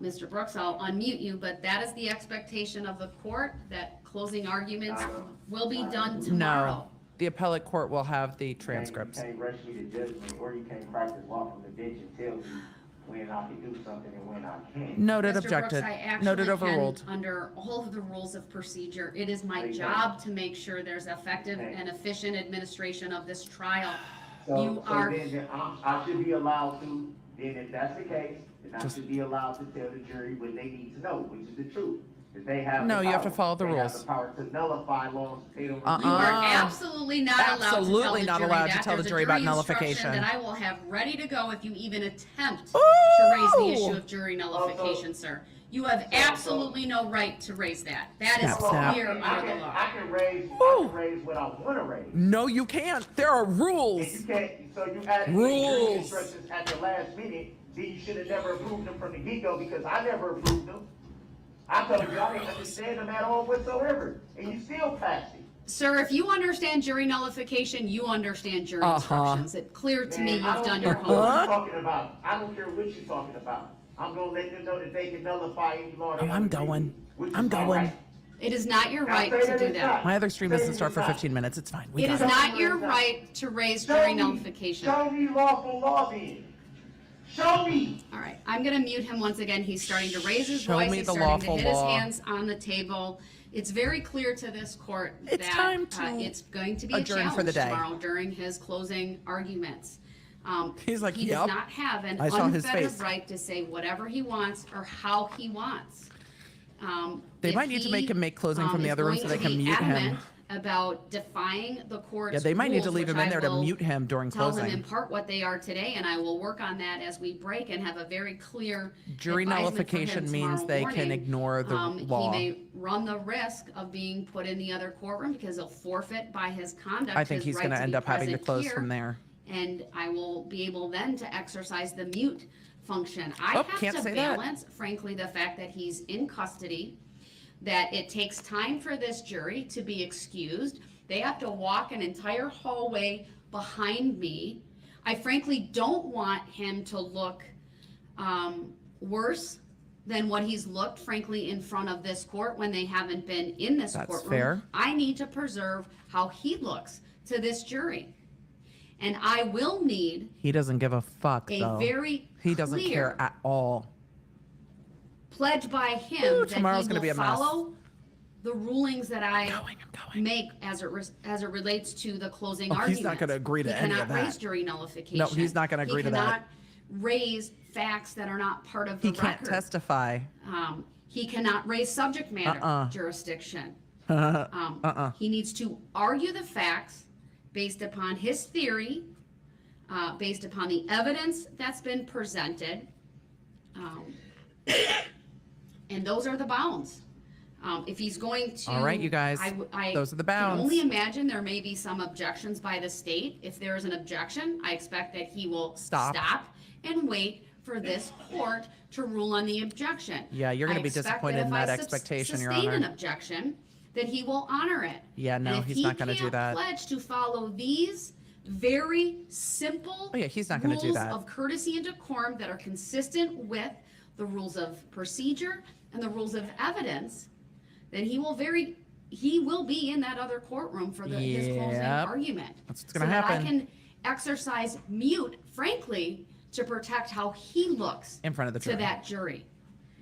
Mr. Brooks, I'll unmute you, but that is the expectation of the court, that closing arguments will be done tomorrow. No. The appellate court will have the You transcripts. can't rush me to judgment, or you can't practice law from the bench and tell me when I can do something and when I can't. Noted, Mr. Brooks, objected. I actually Noted, can, overruled. under all of the rules of procedure, it is my There you go. job to make sure there's effective Okay. and efficient administration of this trial. So, You are, then I should be allowed to, then if that's the case, then I Just- should be allowed to tell the jury what they need to know, which is the truth. That they have No, the you have to power. follow the They have rules. the power to nullify laws if they don't. you are Uh-uh. absolutely not allowed to tell Absolutely the not jury allowed to that. tell the There's a jury about instruction nullification. that I will have ready to go if you even attempt to raise the issue of jury nullification, sir. You have absolutely no right to raise that. That is Snap, snap. clear under the law. I can raise what I want to raise. No, you can't. There are And rules. you can't, so you added Rules. jury instructions at the last minute, then you should have never approved them from the get-go because I never approved them. I told you I didn't understand them at all whatsoever, and you still passed it. Sir, if you understand jury nullification, you understand jury Uh-huh. instructions. It's clear to me Man, I you've don't done your care what homework. you're talking about. I don't care what you're talking about. I'm gonna let them know that they can nullify any law. they Oh, I'm want to do, going. which is I'm my going. right. It is not your Now right say to that do it's that. not. My other stream Say doesn't that start it's for not. 15 minutes. It's fine. We It got is it. not your right to raise Show jury me- nullification. Show me lawful law then. Show me. All right, I'm gonna mute him once again. He's starting to raise his Show voice. me He's the starting to lawful hit his law. hands on the table. It's very clear to this court It's that time to it's going to be a adjourn for the challenge day. tomorrow during his closing arguments. He's like, He "Yep." does not have an I saw his unfettered face. right to say whatever he wants or how he wants. They If might need to make him make closing from the is other room going so they to can be mute him. adamant About defying the court's Yeah, they might need to rules, leave which him in I there to will mute him during tell him in closing. part what they are today, and I will work on that as we break and have a very clear Jury advisement for him nullification means tomorrow they can morning. ignore the law. He may run the risk of being put in the other courtroom because he'll forfeit by his conduct. I think his he's right going to be end up having to present close here, from there. And I will be able then to exercise the mute function. I Oh, have can't to say that. balance, frankly, the fact that he's in custody, that it takes time for this jury to be excused. They have to walk an entire hallway behind me. I frankly don't want him to look worse than what he's looked, frankly, in front of this court when they haven't been in this That's courtroom. fair. I need to preserve how he looks to this jury. And I will need He doesn't give a fuck, a though. very He doesn't care clear at all. pledge by him Ooh, that tomorrow's he gonna will be a mess. follow the rulings that I I'm going. make as it relates to the closing Oh, he's arguments. not gonna agree to He any of cannot raise that. jury nullification. No, he's not gonna agree to that. He cannot raise facts that are not part of the He can't record. testify. He cannot raise subject matter Uh-uh. jurisdiction. Uh-uh. He needs to argue the facts based upon his theory, based upon the evidence that's been presented. And those are the bounds. If he's going to. All right, you guys. Those are the bounds. I can only imagine there may be some objections by the state. If there is an objection, I expect that he will Stop and wait for this court to rule on the objection. Yeah, you're going to be disappointed in that expectation, Your Honor. If I sustain an objection, that he will honor it. Yeah, no, he's not going to do that. And if he can't pledge to follow these very simple he's not going to do that. rules of courtesy and decorum that are consistent with the rules of procedure and the rules of evidence, then he will be in that other courtroom for his closing argument. That's what's going to so happen. That I can exercise mute, frankly, to protect how he looks in front of the jury. To that jury.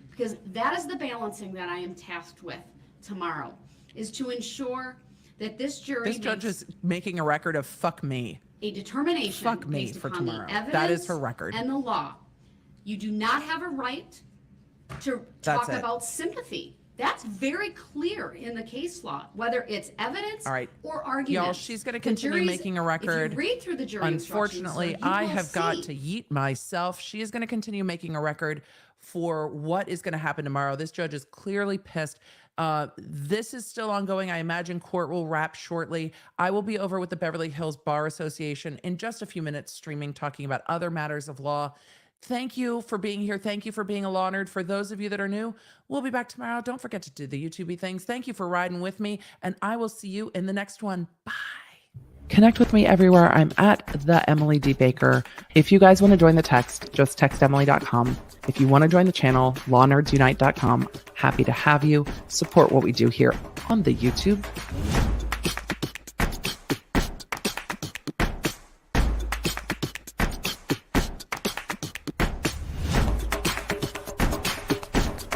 Because that is the balancing that I am tasked with tomorrow, is to ensure that this jury This judge is making a record of fuck me. A determination Fuck me based for upon tomorrow. the evidence That is her record. and the law. You do not have a right to That's talk it. about sympathy. That's very clear in the case law, whether it's evidence All right. or argument. Y'all, she's going to continue making a record. If you read through the jury Unfortunately, instructions, I you will have got see to yeet myself. She is going to continue making a record for what is going to happen tomorrow. This judge is clearly pissed. This is still ongoing. I imagine court will wrap shortly. I will be over with the Beverly Hills Bar Association in just a few minutes, streaming, talking about other matters of law. Thank you for being here. Thank you for being a law nerd. For those of you that are new, we'll be back tomorrow. Don't forget to do the YouTube things. Thank you for riding with me, and I will see you in the next one. Bye. Connect with me everywhere. I'm at the Emily D. Baker. If you guys want to join the text, just text Emily.com. If you want to join the channel, lawnerdsunite.com. Happy to have you. Support what we do here on the YouTube.